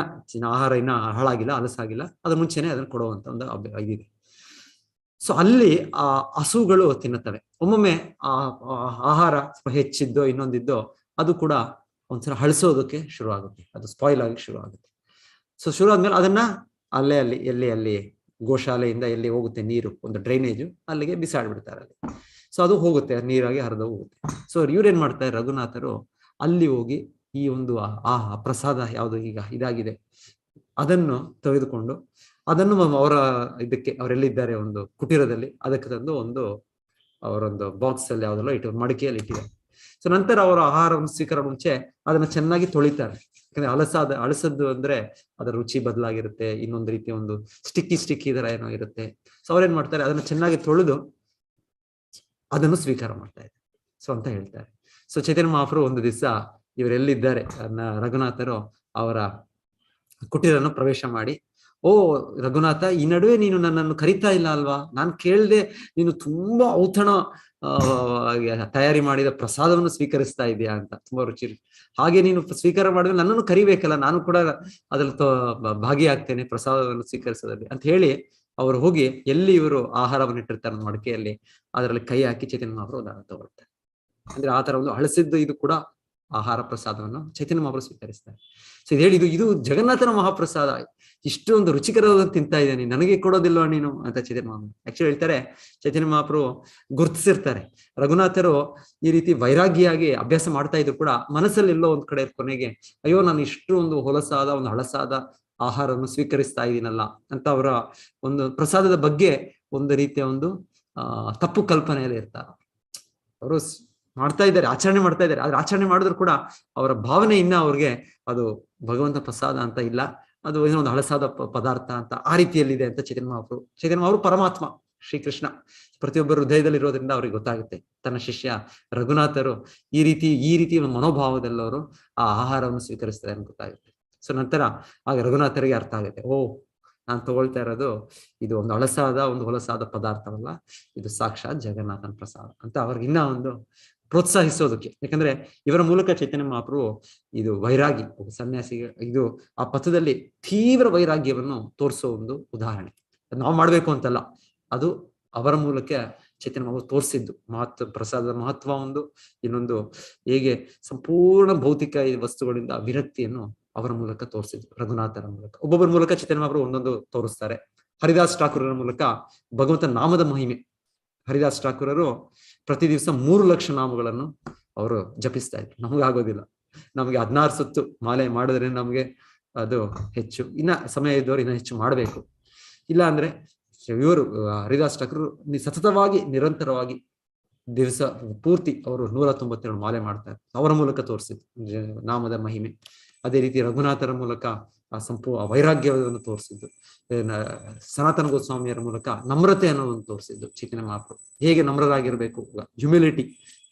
ಆಹಾರ ಇನ್ನ ಹಾಳಾಗಿಲ್ಲ, ಹಲಸಾಗಿಲ್ಲ, ಅದ್ರ ಮುಂಚೆನೆ ಅದನ್ನ ಕೊಡುವಂತ ಒಂದು ಇದಿದೆ. ಸೊ ಅಲ್ಲಿ ಆ ಹಸುಗಳು ತಿನ್ನುತ್ತವೆ. ಒಮ್ಮೊಮ್ಮೆ ಆ ಆಹಾರ ಹೆಚ್ಚಿದ್ದೋ ಇನ್ನೊಂದಿದ್ದೋ ಅದು ಕೂಡ ಒಂದ್ಸಲ ಹಳಸೋದಕ್ಕೆ ಶುರು ಆಗುತ್ತೆ, ಅದು ಸ್ಪಾಯ್ಲ್ ಆಗಕ್ಕೆ ಶುರು ಆಗುತ್ತೆ. ಸೊ ಶುರು ಆದ್ಮೇಲೆ ಅದನ್ನ ಅಲ್ಲೇ ಅಲ್ಲಿ ಗೋಶಾಲೆಯಿಂದ ಎಲ್ಲಿ ಹೋಗುತ್ತೆ ನೀರು, ಒಂದು ಡ್ರೈನೇಜು, ಅಲ್ಲಿಗೆ ಬಿಸಾಡ್ಬಿಡ್ತಾರೆ ಅಲ್ಲಿ. ಸೊ ಅದು ಹೋಗುತ್ತೆ, ನೀರಾಗಿ ಹರಿದು ಹೋಗುತ್ತೆ. ಸೊ ಇವ್ರೇನ್ ಮಾಡ್ತಾರೆ, ರಘುನಾಥರು ಅಲ್ಲಿ ಹೋಗಿ ಈ ಒಂದು ಪ್ರಸಾದ ಯಾವುದು ಈಗ ಇದಾಗಿದೆ ಅದನ್ನು ತೆಗೆದುಕೊಂಡು ಅದನ್ನು ಅವರ ಇದಕ್ಕೆ ಅವರೆಲ್ಲಿದ್ದಾರೆ ಒಂದು ಕುಟೀರದಲ್ಲಿ ಅದಕ್ಕೆ ತಂದು ಒಂದು ಅವರೊಂದು ಬಾಕ್ಸ್ ಅಲ್ಲಿ ಯಾವುದೆಲ್ಲ ಇಟ್ಟು ಮಡಿಕೆಯಲ್ಲಿ ಇಟ್ಟಿದ್ದಾರೆ. ಸೊ ನಂತರ ಅವರ ಆಹಾರವನ್ನು ಸ್ವೀಕಾರ ಮುಂಚೆ ಅದನ್ನ ಚೆನ್ನಾಗಿ ತೊಳಿತಾರೆ. ಯಾಕಂದ್ರೆ ಹಳಸದ್ದು ಅಂದ್ರೆ ಅದರ ರುಚಿ ಬದಲಾಗಿರುತ್ತೆ, ಇನ್ನೊಂದು ರೀತಿಯ ಒಂದು ಸ್ಟಿಕ್ಕಿ ತರ ಏನೋ ಇರುತ್ತೆ. ಸೊ ಅವ್ರೇನ್ ಮಾಡ್ತಾರೆ, ಅದನ್ನ ಚೆನ್ನಾಗಿ ತೊಳೆದು ಅದನ್ನು ಸ್ವೀಕಾರ ಮಾಡ್ತಾ ಇದ್ದಾರೆ. ಸೊ ಅಂತ ಹೇಳ್ತಾರೆ. ಸೊ ಚೈತನ್ಯ ಮಹಾಪ್ರಭು ಒಂದು ದಿವಸ ಇವರೆಲ್ಲಿದ್ದಾರೆ ರಘುನಾಥರು ಅವರ ಕುಟೀರನ್ನು ಪ್ರವೇಶ ಮಾಡಿ, ಓ ರಘುನಾಥ, ಈ ನಡುವೆ ನೀನು ನನ್ನನ್ನು ಕರಿತಾ ಇಲ್ಲ ಅಲ್ವಾ? ನಾನು ಕೇಳ್ದೆ ನೀನು ತುಂಬಾ ಔತಣ ತಯಾರಿ ಮಾಡಿದ ಪ್ರಸಾದವನ್ನು ಸ್ವೀಕರಿಸ್ತಾ ಇದೆಯಾ ಅಂತ, ತುಂಬಾ ರುಚಿ. ಹಾಗೆ ನೀನು ಸ್ವೀಕಾರ ಮಾಡಿದ್ರೆ ನನ್ನನ್ನು ಕರಿಬೇಕಲ್ಲ, ನಾನು ಕೂಡ ಅದ್ರಲ್ಲಿ ಭಾಗಿಯಾಗ್ತೇನೆ ಪ್ರಸಾದವನ್ನು ಸ್ವೀಕರಿಸೋದಲ್ಲಿ ಅಂತ ಹೇಳಿ ಅವರು ಹೋಗಿ ಎಲ್ಲಿ ಇವರು ಆಹಾರವನ್ನು ಇಟ್ಟಿರ್ತಾರೆ ಮಡಿಕೆಯಲ್ಲಿ ಅದರಲ್ಲಿ ಕೈ ಹಾಕಿ ಚೈತನ್ಯ ಮಹಾಪ್ರಭು ದಾನ ತಗೊಳ್ತಾರೆ. ಅಂದ್ರೆ ಆ ತರ ಒಂದು ಹಳಸಿದ್ದು ಇದು ಕೂಡ ಆಹಾರ ಪ್ರಸಾದವನ್ನು ಚೈತನ್ಯ ಮಹಾಪ್ರಭು ಸ್ವೀಕರಿಸ್ತಾರೆ. ಸೊ ಇದು ಹೇಳಿ ಇದು ಜಗನ್ನಾಥನ ಮಹಾಪ್ರಸಾದ, ಇಷ್ಟು ಒಂದು ರುಚಿಕರವಾದ ತಿಂತಾ ಇದ್ದಾನೆ, ನನಗೆ ಕೊಡೋದಿಲ್ವಾ ನೀನು ಅಂತ ಚೈತನ್ಯ ಮಹಾಪ್ರಭು ಆಕ್ಚುಲಿ ಹೇಳ್ತಾರೆ. ಚೈತನ್ಯ ಮಹಾಪ್ರಭು ಗುರುತಿಸಿರ್ತಾರೆ ರಘುನಾಥರು ಈ ರೀತಿ ವೈರಾಗ್ಯಾಗಿ ಅಭ್ಯಾಸ ಮಾಡ್ತಾ ಇದ್ರು ಕೂಡ ಮನಸ್ಸಲ್ಲಿ ಎಲ್ಲೋ ಒಂದ್ ಕಡೆ ಕೊನೆಗೆ ಅಯ್ಯೋ ನಾನು ಇಷ್ಟು ಒಂದು ಹೊಲಸಾದ ಒಂದು ಹಳಸಾದ ಆಹಾರವನ್ನು ಸ್ವೀಕರಿಸ್ತಾ ಇದ್ದೀನಲ್ಲ ಅಂತ ಅವರ ಒಂದು ಪ್ರಸಾದದ ಬಗ್ಗೆ ಒಂದು ರೀತಿಯ ಒಂದು ತಪ್ಪು ಕಲ್ಪನೆಯಲ್ಲಿ ಇರ್ತಾರೆ. ಅವರು ಮಾಡ್ತಾ ಇದ್ದಾರೆ, ಆಚರಣೆ ಮಾಡ್ತಾ ಇದ್ದಾರೆ, ಆದ್ರೆ ಆಚರಣೆ ಮಾಡಿದ್ರು ಕೂಡ ಅವರ ಭಾವನೆ ಇನ್ನ ಅವ್ರಿಗೆ ಅದು ಭಗವಂತ ಪ್ರಸಾದ ಅಂತ ಇಲ್ಲ, ಅದು ಏನೋ ಒಂದು ಹಳಸಾದ ಪದಾರ್ಥ ಅಂತ ಆ ರೀತಿಯಲ್ಲಿದೆ ಅಂತ ಚೈತನ್ಯ ಮಹಾಪ್ರಭು ಪರಮಾತ್ಮ ಶ್ರೀಕೃಷ್ಣ ಪ್ರತಿಯೊಬ್ಬರ ಹೃದಯದಲ್ಲಿ ಇರೋದ್ರಿಂದ ಅವ್ರಿಗೆ ಗೊತ್ತಾಗುತ್ತೆ. ತನ್ನ ಶಿಷ್ಯ ರಘುನಾಥರು ಈ ರೀತಿ ಮನೋಭಾವದಲ್ಲವರು ಆ ಆಹಾರವನ್ನು ಸ್ವೀಕರಿಸ್ತಾರೆ ಅಂತ ಗೊತ್ತಾಗುತ್ತೆ. ಸೊ ನಂತರ ಆಗ ರಘುನಾಥರಿಗೆ ಅರ್ಥ ಆಗುತ್ತೆ, ಓ ನಾನು ತಗೊಳ್ತಾ ಇರೋದು ಇದು ಒಂದು ಹೊಲಸಾದ ಪದಾರ್ಥವಲ್ಲ, ಇದು ಸಾಕ್ಷಾತ್ ಜಗನ್ನಾಥನ ಪ್ರಸಾದ ಅಂತ ಅವ್ರಿಗೆ ಇನ್ನ ಒಂದು ಪ್ರೋತ್ಸಾಹಿಸೋದಕ್ಕೆ. ಯಾಕಂದ್ರೆ ಇವರ ಮೂಲಕ ಚೈತನ್ಯ ಮಹಾಪ್ರಭು ಇದು ವೈರಾಗಿ ಸನ್ಯಾಸಿಗೆ ಇದು ಆ ಪಥದಲ್ಲಿ ತೀವ್ರ ವೈರಾಗ್ಯವನ್ನು ತೋರಿಸೋ ಒಂದು ಉದಾಹರಣೆ. ನಾವು ಮಾಡ್ಬೇಕು ಅಂತಲ್ಲ, ಅದು ಅವರ ಮೂಲಕ ಚೈತನ್ಯ ಮಹಾಪ್ರಭು ತೋರಿಸಿದ್ದು ಪ್ರಸಾದದ ಮಹತ್ವ ಒಂದು, ಇನ್ನೊಂದು ಹೇಗೆ ಸಂಪೂರ್ಣ ಭೌತಿಕ ವಸ್ತುಗಳಿಂದ ವಿರಕ್ತಿಯನ್ನು ಅವರ ಮೂಲಕ ತೋರಿಸಿದ್ರು, ರಘುನಾಥರ ಮೂಲಕ. ಒಬ್ಬೊಬ್ಬರ ಮೂಲಕ ಚೈತನ್ಯ ಮಹಾಪ್ರಭು ಒಂದೊಂದು ತೋರಿಸ್ತಾರೆ. ಹರಿದಾಸ್ ಠಾಕೂರರ ಮೂಲಕ ಭಗವಂತ ನಾಮದ ಮಹಿಮೆ. ಹರಿದಾಸ್ ಠಾಕೂರರು ಪ್ರತಿ ದಿವಸ 3 ಲಕ್ಷ ನಾಮಗಳನ್ನು ಅವರು ಜಪಿಸ್ತಾ ಇದ್ರು. ನಮಗಾಗೋದಿಲ್ಲ, ನಮಗೆ 16 ಸುತ್ತು ಮಾಲೆ ಮಾಡಿದ್ರೆ ನಮ್ಗೆ ಅದು ಹೆಚ್ಚು, ಇನ್ನ ಸಮಯ ಇದ್ದವರು ಇನ್ನ ಹೆಚ್ಚು ಮಾಡಬೇಕು. ಇಲ್ಲ ಅಂದ್ರೆ ಇವರು ಹರಿದಾಸ್ ಠಾಕೂರ್ ಸತತವಾಗಿ ನಿರಂತರವಾಗಿ ದಿವಸ ಪೂರ್ತಿ ಅವರು 192 ಮಾಲೆ ಮಾಡ್ತಾರೆ. ಅವರ ಮೂಲಕ ತೋರಿಸಿದ್ರು ನಾಮದ ಮಹಿಮೆ. ಅದೇ ರೀತಿ ರಘುನಾಥರ ಮೂಲಕ ಆ ವೈರಾಗ್ಯವನ್ನು ತೋರಿಸಿದ್ದು. ಸನಾತನ ಗೋಸ್ವಾಮಿಯರ ಮೂಲಕ ನಮ್ರತೆ ಅನ್ನೋದನ್ನು ತೋರಿಸಿದ್ದು ಚೈತನ್ಯ ಮಹಾಪ್ರಭು. ಹೇಗೆ ನಮ್ರರಾಗಿರ್ಬೇಕು, ಹ್ಯುಮಿಲಿಟಿ,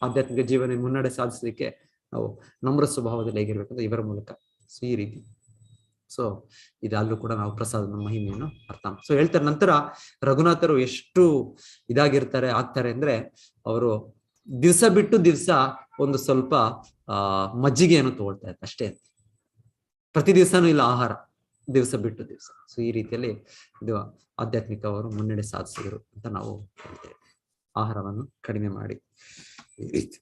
ಆಧ್ಯಾತ್ಮಿಕ ಜೀವನ ಮುನ್ನಡೆ ಸಾಧಿಸಲಿಕ್ಕೆ ನಾವು ನಮ್ರ ಸ್ವಭಾವದಲ್ಲಿ ಹೇಗಿರ್ಬೇಕು ಅಂತ ಇವರ ಮೂಲಕ. ಸೊ ಈ ರೀತಿ ಸೊ ಇದು ಅಲ್ಲೂ ಕೂಡ ನಾವು ಪ್ರಸಾದದ ಮಹಿಮೆಯನ್ನು ಅರ್ಥ. ಸೊ ಹೇಳ್ತಾರೆ ನಂತರ ರಘುನಾಥರು ಎಷ್ಟು ಆಗ್ತಾರೆ ಅಂದ್ರೆ ಅವರು ದಿವಸ ಬಿಟ್ಟು ದಿವಸ ಒಂದು ಸ್ವಲ್ಪ ಮಜ್ಜಿಗೆಯನ್ನು ತಗೊಳ್ತಾ ಇರ್ತಾರೆ ಅಷ್ಟೇ. ಪ್ರತಿ ದಿವಸನೂ ಇಲ್ಲ ಆಹಾರ, ದಿವಸ ಬಿಟ್ಟು ದಿವಸ. ಸೊ ಈ ರೀತಿಯಲ್ಲಿ ಇದು ಆಧ್ಯಾತ್ಮಿಕ ಅವರು ಮುನ್ನಡೆ ಸಾಧಿಸಿದರು ಅಂತ ನಾವು ಹೇಳ್ತೇವೆ, ಆಹಾರವನ್ನು ಕಡಿಮೆ ಮಾಡಿ. ಈ ರೀತಿ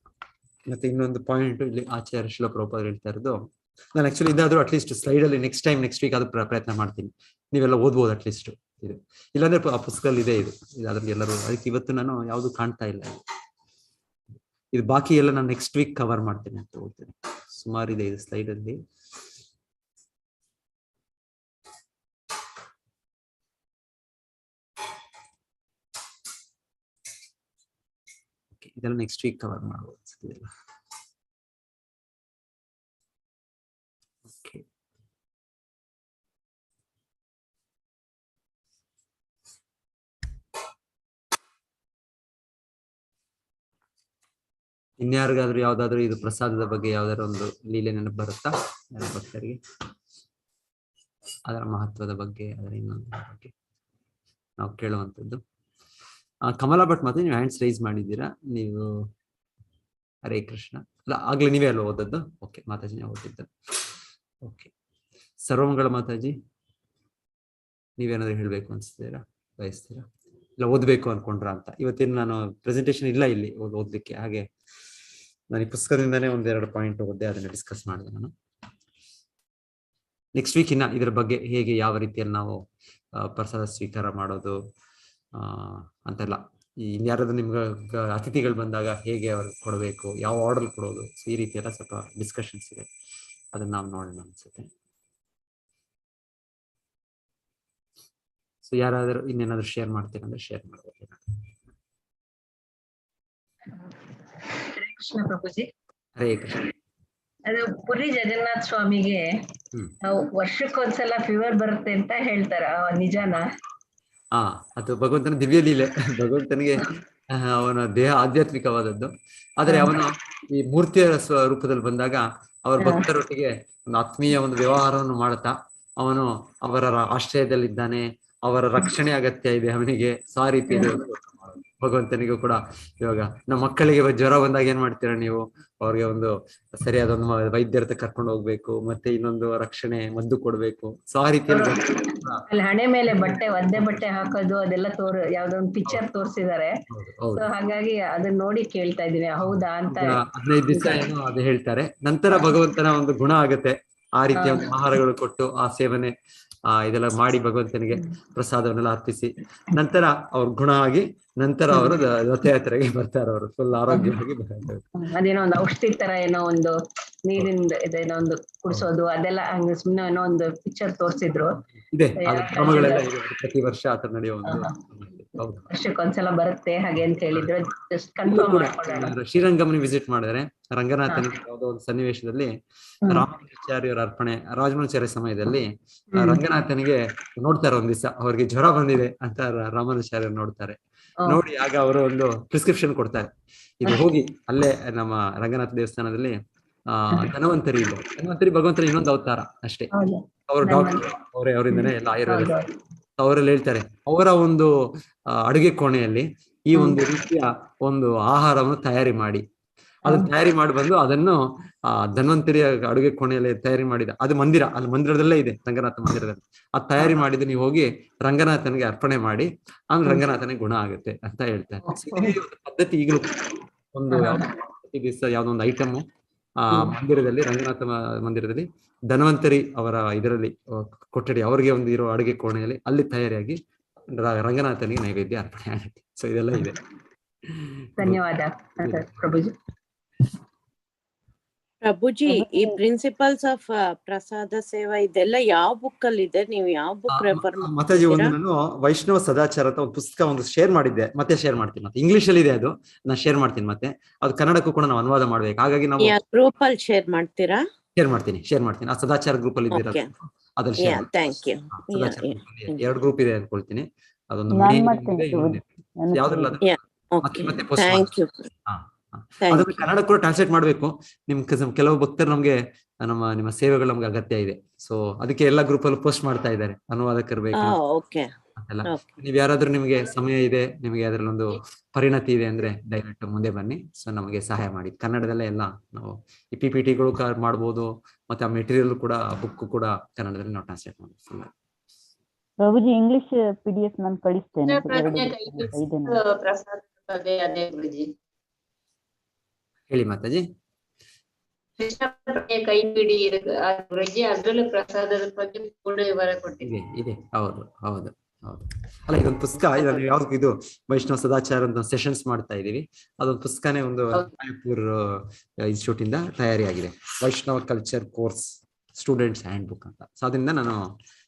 ಮತ್ತೆ ಇನ್ನೊಂದು ಪಾಯಿಂಟ್ ಇಲ್ಲಿ ಆಚಾರ್ಯ ಶ್ರೀಲ ಪ್ರಭುಪಾದರು ಹೇಳ್ತಾ ಇರೋದು, ನಾನು ಆಕ್ಚುಲಿ ಇದಾದ್ರೂ ಅಟ್ಲೀಸ್ಟ್ ಸ್ಲೈಡ್ ಅಲ್ಲಿ ನೆಕ್ಸ್ಟ್ ವೀಕ್ ಅದು ಪ್ರಯತ್ನ ಮಾಡ್ತೀನಿ, ನೀವೆಲ್ಲ ಓದ್ಬೋದು ಅಟ್ಲೀಸ್ಟ್ ಇದು. ಇಲ್ಲಾಂದ್ರೆ ಆ ಪುಸ್ತಕದಲ್ಲಿ ಇದೆ ಇದು ಅದ್ರಲ್ಲಿ ಎಲ್ಲರೂ. ಅದಕ್ಕೆ ಇವತ್ತು ನಾನು ಯಾವ್ದು ಕಾಣ್ತಾ ಇಲ್ಲ ಇದು. ಬಾಕಿ ಎಲ್ಲ ನಾನು ನೆಕ್ಸ್ಟ್ ವೀಕ್ ಕವರ್ ಮಾಡ್ತೇನೆ ಅಂತ ಹೇಳ್ತೇನೆ. ಸುಮಾರು ಇದೆ ಇದು ಸ್ಲೈಡ್ ಅಲ್ಲಿ. ಇದೆಲ್ಲ ನೆಕ್ಸ್ಟ್ ವೀಕ್ ಕವರ್ ಮಾಡ್ಬೋದು ಅನ್ಸುತ್ತೆ. ಇನ್ಯಾರಿಗಾದ್ರೂ ಯಾವ್ದಾದ್ರು ಇದು ಪ್ರಸಾದದ ಬಗ್ಗೆ ಯಾವ್ದಾದ್ರು ಒಂದು ಲೀಲೆ ನೆನಪು ಬರುತ್ತಾ ಭಕ್ತರಿಗೆ? ಅದರ ಮಹತ್ವದ ಬಗ್ಗೆ, ಅದರ ಇನ್ನೊಂದು ಬಗ್ಗೆ ನಾವು ಕೇಳುವಂಥದ್ದು. ಕಮಲಾ ಭಟ್ ಮತ್ತೆ ನೀವು ಹ್ಯಾಂಡ್ಸ್ ರೈಸ್ ಮಾಡಿದ್ದೀರಾ ನೀವು. ಹರೇ ಕೃಷ್ಣ. ಅಲ್ಲ, ಆಗ್ಲೇ ನೀವೇ ಅಲ್ವಾ ಓದದ್ದು? ಓಕೆ, ಮಾತಾಜಿ ಓದಿದ್ದು. ಓಕೆ, ಸರ್ವಮಂಗಳ ಮಾತಾಜಿ, ನೀವೇನಾದ್ರು ಹೇಳ್ಬೇಕು ಅನ್ಸ್ತೀರಾ, ಬಯಸ್ತೀರಾ? ಇಲ್ಲ ಓದ್ಬೇಕು ಅನ್ಕೊಂಡ್ರ ಅಂತ? ಇವತ್ತೇನು ನಾನು ಪ್ರೆಸೆಂಟೇಶನ್ ಇಲ್ಲ ಇಲ್ಲಿ ಓದ್ಲಿಕ್ಕೆ, ಹಾಗೆ ನಾನು ಈ ಪುಸ್ತಕದಿಂದಾನೇ ಒಂದೆರಡು ಪಾಯಿಂಟ್ ಓದ್ದೆ, ಅದನ್ನ ಡಿಸ್ಕಸ್ ಮಾಡಿದೆ ನಾನು. ನೆಕ್ಸ್ಟ್ ವೀಕ್ ಇನ್ನ ಇದ್ರ ಬಗ್ಗೆ ಹೇಗೆ, ಯಾವ ರೀತಿಯಲ್ಲಿ ನಾವು ಪ್ರಸಾದ ಸ್ವೀಕಾರ ಮಾಡೋದು ಅಂತೆಲ್ಲ, ಇನ್ಯಾರಾದ್ರೂ ನಿಮ್ಗೆ ಅತಿಥಿಗಳು ಬಂದಾಗ ಹೇಗೆ ಅವ್ರಿಗೆ ಕೊಡಬೇಕು, ಯಾವ ಆರ್ಡರ್ ಕೊಡೋದು, ಈ ರೀತಿ ಎಲ್ಲ ಸ್ವಲ್ಪ ಡಿಸ್ಕಷನ್ಸ್ ಇದೆ. ಅದನ್ನ ನಾವು ನೋಡೋಣ ಅನ್ಸುತ್ತೆ. ಸೊ ಯಾರಾದ್ರೂ ಇನ್ನೇನಾದ್ರೂ ಶೇರ್ ಮಾಡ್ತೀರಂದ್ರೆ ಶೇರ್ ಮಾಡ್ಬೋದು. ಹರೇ ಕೃಷ್ಣ ಪ್ರಭುಜಿ. ಹರೇ ಕೃಷ್ಣ. ಅದು ಪುರಿ ಜಗನ್ನಾಥ ಸ್ವಾಮಿಗೆ ವರ್ಷಕ್ಕೊಂದ್ಸಲ ಫೀವರ್ ಬರುತ್ತೆ ಅಂತ ಹೇಳ್ತಾರ, ನಿಜಾನ? ಅದು ಭಗವಂತನ ದಿವ್ಯ ಲೀಲೆ. ಭಗವಂತನಿಗೆ ಅವನ ದೇಹ ಆಧ್ಯಾತ್ಮಿಕವಾದದ್ದು, ಆದ್ರೆ ಅವನು ಈ ಮೂರ್ತಿಯ ರೂಪದಲ್ಲಿ ಬಂದಾಗ ಅವರ ಭಕ್ತರೊಟ್ಟಿಗೆ ಒಂದು ಆತ್ಮೀಯ ಒಂದು ವ್ಯವಹಾರವನ್ನು ಮಾಡುತ್ತಾ ಅವನು ಅವರ ಆಶ್ರಯದಲ್ಲಿದ್ದಾನೆ, ಅವರ ರಕ್ಷಣೆ ಅಗತ್ಯ ಇದೆ ಅವನಿಗೆ. ಸೊ ಆ ರೀತಿಯಲ್ಲಿ ಭಗವಂತನಿಗೂ ಕೂಡ ಇವಾಗ ನಮ್ಮ ಮಕ್ಕಳಿಗೆ ಜ್ವರ ಬಂದಾಗ ಏನ್ ಮಾಡ್ತೀರಾ ನೀವು? ಅವ್ರಿಗೆ ಒಂದು ಸರಿಯಾದ ಒಂದು ವೈದ್ಯರ ಹತ್ರ ಕರ್ಕೊಂಡು ಹೋಗ್ಬೇಕು, ಮತ್ತೆ ಇನ್ನೊಂದು ರಕ್ಷಣೆ ಮದ್ದು ಕೊಡ್ಬೇಕು. ಸೊ ಆ ರೀತಿಯಲ್ಲಿ ಹಣೆ ಮೇಲೆ ಒಂದೇ ಬಟ್ಟೆ ಹಾಕೋದು ಅದೆಲ್ಲ ಯಾವ್ದೋ ಒಂದು ಪಿಕ್ಚರ್ ತೋರಿಸಿದ್ದಾರೆ. ಹಾಗಾಗಿ ಅದನ್ನ ನೋಡಿ ಕೇಳ್ತಾ ಇದೀನಿ, ಹೌದಾ ಅಂತ. 15 ದಿವಸ ಏನೋ ಅದು ಹೇಳ್ತಾರೆ. ನಂತರ ಭಗವಂತನ ಒಂದು ಗುಣ ಆಗತ್ತೆ, ಆ ರೀತಿಯ ಒಂದು ಆಹಾರಗಳು ಕೊಟ್ಟು ಆ ಸೇವನೆ ಇದೆಲ್ಲ ಮಾಡಿ ಭಗವಂತನಿಗೆ ಪ್ರಸಾದವನ್ನೆಲ್ಲ ಅರ್ಪಿಸಿ ನಂತರ ಅವ್ರ ಗುಣ ಆಗಿ ನಂತರ ಅವರು ರಥಯಾತ್ರೆಗೆ ಬರ್ತಾರೆ. ಅವರು ಫುಲ್ ಆರೋಗ್ಯವಾಗಿ ಬರ್ತಾರೆ. ಅದೇನೋ ಒಂದು ಔಷಧಿ ತರ ಏನೋ ಒಂದು ನೀರಿಂದ ಇದೇನೋ ಒಂದು ಕುಡಿಸೋದು ಅದೆಲ್ಲ ಹಂಗ ಸುಮ್ಮನೆ ಏನೋ ಒಂದು ಪಿಕ್ಚರ್ ತೋರಿಸಿದ್ರು. ಇದೆ ಕ್ರಮಗಳೆಲ್ಲ ಇದೆ, ಪ್ರತಿ ವರ್ಷ ಆತರ ನಡೆಯುವ ಒಂದು. ಹೌದು, ವರ್ಷಕ್ಕೊಂದ್ಸಲ ಬರುತ್ತೆ ಹಾಗೆ ಅಂತ ಹೇಳಿದ್ರು. ಜಸ್ಟ್ ಕನ್ಫರ್ಮ್ ಮಾಡ್ಕೊಳ್ಳೋಣ. ಶ್ರೀರಂಗಮನಿ ವಿಸಿಟ್ ಮಾಡಿದ್ರೆ ರಂಗನಾಥನಿಗೆ ಯಾವುದೋ ಒಂದು ಸನ್ನಿವೇಶದಲ್ಲಿ ರಾಮಾನುಜಾಚಾರ್ಯರ ಅರ್ಪಣೆ, ರಾಜಮಾನುಚಾರ್ಯ ಸಮಯದಲ್ಲಿ ರಂಗನಾಥನಿಗೆ ನೋಡ್ತಾರೆ. ಒಂದ್ ದಿವಸ ಅವ್ರಿಗೆ ಜ್ವರ ಬಂದಿದೆ ಅಂತ ರಾಮಾನುಜಾಚಾರ್ಯರು ನೋಡ್ತಾರೆ. ನೋಡಿ ಆಗ ಅವರು ಒಂದು ಪ್ರಿಸ್ಕ್ರಿಪ್ಷನ್ ಕೊಡ್ತಾರೆ, ಇದು ಹೋಗಿ ಅಲ್ಲೇ ನಮ್ಮ ರಂಗನಾಥ ದೇವಸ್ಥಾನದಲ್ಲಿ ಧನ್ವಂತರಿ ಇದೆ. ಧನ್ವಂತರಿ ಭಗವಂತನ ಇನ್ನೊಂದು ಅವತಾರ ಅಷ್ಟೇ. ಅವರು ಡಾಕ್ಟರ್, ಅವರಿಂದನೇ ಎಲ್ಲ ಆಯುರ್ವೇದ. ಅವರಲ್ಲಿ ಹೇಳ್ತಾರೆ, ಅವರ ಒಂದು ಅಡುಗೆ ಕೋಣೆಯಲ್ಲಿ ಈ ಒಂದು ರೀತಿಯ ಒಂದು ಆಹಾರವನ್ನು ತಯಾರಿ ಮಾಡಿ, ಅದನ್ನ ತಯಾರಿ ಮಾಡಿ ಬಂದು ಅದನ್ನು ಧನ್ವಂತರಿಯ ಅಡುಗೆ ಕೋಣೆಯಲ್ಲಿ ತಯಾರಿ ಮಾಡಿದ ಅದು ಮಂದಿರ, ಅಲ್ಲಿ ಮಂದಿರದಲ್ಲೇ ಇದೆ, ರಂಗನಾಥ ಮಂದಿರದಲ್ಲಿ. ಅದು ತಯಾರಿ ಮಾಡಿದ್ದು ನೀವು ಹೋಗಿ ರಂಗನಾಥನಿಗೆ ಅರ್ಪಣೆ ಮಾಡಿ, ಆಮೇಲೆ ರಂಗನಾಥನಿಗೆ ಗುಣ ಆಗುತ್ತೆ ಅಂತ ಹೇಳ್ತಾರೆ. ಪದ್ಧತಿ ಈಗಲೂ ಒಂದು ದಿವಸ ಯಾವ್ದೋ ಒಂದು ಐಟಮ್ ಮಂದಿರದಲ್ಲಿ, ರಂಗನಾಥ ಮಂದಿರದಲ್ಲಿ ಧನ್ವಂತರಿ ಅವರ ಇದರಲ್ಲಿ ಕೊಠಡಿ, ಅವ್ರಿಗೆ ಒಂದು ಇರೋ ಅಡುಗೆ ಕೋಣೆಯಲ್ಲಿ ಅಲ್ಲಿ ತಯಾರಿಯಾಗಿ ರಂಗನಾಥನಿಗೆ ನೈವೇದ್ಯ ಅರ್ಪಣೆ ಆಗುತ್ತೆ. ಸೊ ಇದೆಲ್ಲ ಇದೆ. ಧನ್ಯವಾದ ಪ್ರಭುಜಿ. ಪ್ರಭುಜಿ, ಈ ಪ್ರಿನ್ಸಿಪಲ್ಸ್ ಆಫ್ ಪ್ರಸಾದ ಸೇವಾ ಇದೆಲ್ಲ ಯಾವ ಬುಕ್ ಅಲ್ಲಿ ಇದೆ? ನೀವು ಯಾವ ಬುಕ್ ರೆಫರ್ ಮಾತಾಜಿ? ಒಂದು ನಾನು ವೈಷ್ಣವ ಸದಾಚಾರ ಅಂತ ಒಂದು ಪುಸ್ತಕ ಒಂದು ಶೇರ್ ಮಾಡಿದ್ದೆ, ಮತ್ತೆ ಶೇರ್ ಮಾಡ್ತೀನಿ. ಮತ್ತೆ ಇಂಗ್ಲಿಷ್ ಅಲ್ಲಿ ಇದೆ, ಅದು ನಾನು ಶೇರ್ ಮಾಡ್ತೀನಿ. ಮತ್ತೆ ಅದು ಕನ್ನಡಕ್ಕೂ ಕೂಡ ನಾವು ಅನುವಾದ ಮಾಡ್ಬೇಕು. ಹಾಗಾಗಿ ನಾವು ಗ್ರೂಪ್ ಅಲ್ಲಿ ಶೇರ್ ಮಾಡ್ತೀರಾ? ಶೇರ್ ಮಾಡ್ತೀನಿ ಆ ಸದಾಚಾರ ಗ್ರೂಪ್ ಅಲ್ಲಿ ಇದ್ದೀರಾ ಅದ್ರಲ್ಲಿ ಶೇರ್. Thank you. ಸದಾಚಾರ ಎರಡು ಗ್ರೂಪ್ ಇದೆ ಅನ್ಕೊಳ್ತೀನಿ. ಅದೊಂದು ಯಾವ್ದ್ರಲ್ಲ ಅದನ್ನ ಕನ್ನಡ ಕೂಡ ಟ್ರಾನ್ಸ್ಲೇಟ್ ಮಾಡ್ಬೇಕು. ಕೆಲವು ಭಕ್ತರು ನಮ್ಗೆ ನಿಮ್ಮ ಸೇವೆಗಳು ನಮ್ಗೆ ಅಗತ್ಯ ಇದೆ. ಸೊ ಅದಕ್ಕೆ ಎಲ್ಲಾ ಗ್ರೂಪ್ ಅಲ್ಲಿ ಪೋಸ್ಟ್ ಮಾಡ್ತಾ ಇದ್ದಾರೆ, ಅನುವಾದಕರು ಬೇಕು ಅಂತೆಲ್ಲ. ನೀವ್ ಯಾರಾದ್ರೂ ನಿಮ್ಗೆ ಸಮಯ ಇದೆ, ನಿಮ್ಗೆ ಅದ್ರಲ್ಲಿ ಒಂದು ಪರಿಣತಿ ಇದೆ ಅಂದ್ರೆ ದಯವಿಟ್ಟು ಮುಂದೆ ಬನ್ನಿ. ಸೊ ನಮಗೆ ಸಹಾಯ ಮಾಡಿ. ಕನ್ನಡದಲ್ಲೇ ಎಲ್ಲ ನಾವು ಈ PPTಗಳು ಮಾಡ್ಬೋದು, ಮತ್ತೆ ಆ ಮೆಟೀರಿಯಲ್ ಕೂಡ, ಬುಕ್ ಕೂಡ ಕನ್ನಡದಲ್ಲಿ ನಾವು ಟ್ರಾನ್ಸ್ಲೇಟ್ ಮಾಡ್ಬೋದು. ಪ್ರಭುಜಿ ಇಂಗ್ಲಿಷ್ PDF ನಾನು ಕಳಿಸ್ತೇನೆ. ಹೇಳಿ ಮಾತಾಜಿ. ಕೈ ಪಿಡಿ ಅದ್ರಲ್ಲೂ ಪ್ರಸಾದದ ಬಗ್ಗೆ ಪೂರ್ಣ ವಿವರ ಕೊಟ್ಟಿದೆ. ಇದೆ, ಹೌದು ಹೌದು ಹೌದು. ಅಲ್ಲ ಇದೊಂದು ಪುಸ್ತಕ ಯಾವ್ದು ಇದು ವೈಷ್ಣವ ಸದಾಚಾರ ಅಂತ ಸೆಷನ್ಸ್ ಮಾಡ್ತಾ ಇದೀವಿ. ಅದೊಂದು ಪುಸ್ತಕನೇ ಒಂದು ರಾಯಪುರ್ ಇನ್ಸ್ಟಿಟ್ಯೂಟ್ ಇಂದ ತಯಾರಿಯಾಗಿದೆ, Vaishnava culture course students handbook ಅಂತ. ಸೊ ಅದರಿಂದ ನಾನು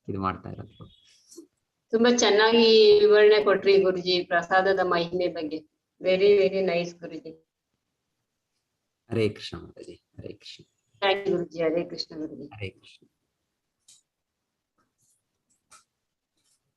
ಇದು ಮಾಡ್ತಾ ಇರೋದು. ತುಂಬಾ ಚೆನ್ನಾಗಿ ವಿವರಣೆ ಕೊಟ್ರಿ ಗುರುಜಿ ಪ್ರಸಾದದ ಮಹಿಮೆ ಬಗ್ಗೆ. Very very nice Guruji. Hare Krishna Mataji. Hare Krishna. Thank you Guruji. Hare Krishna Guruji. Hare Krishna.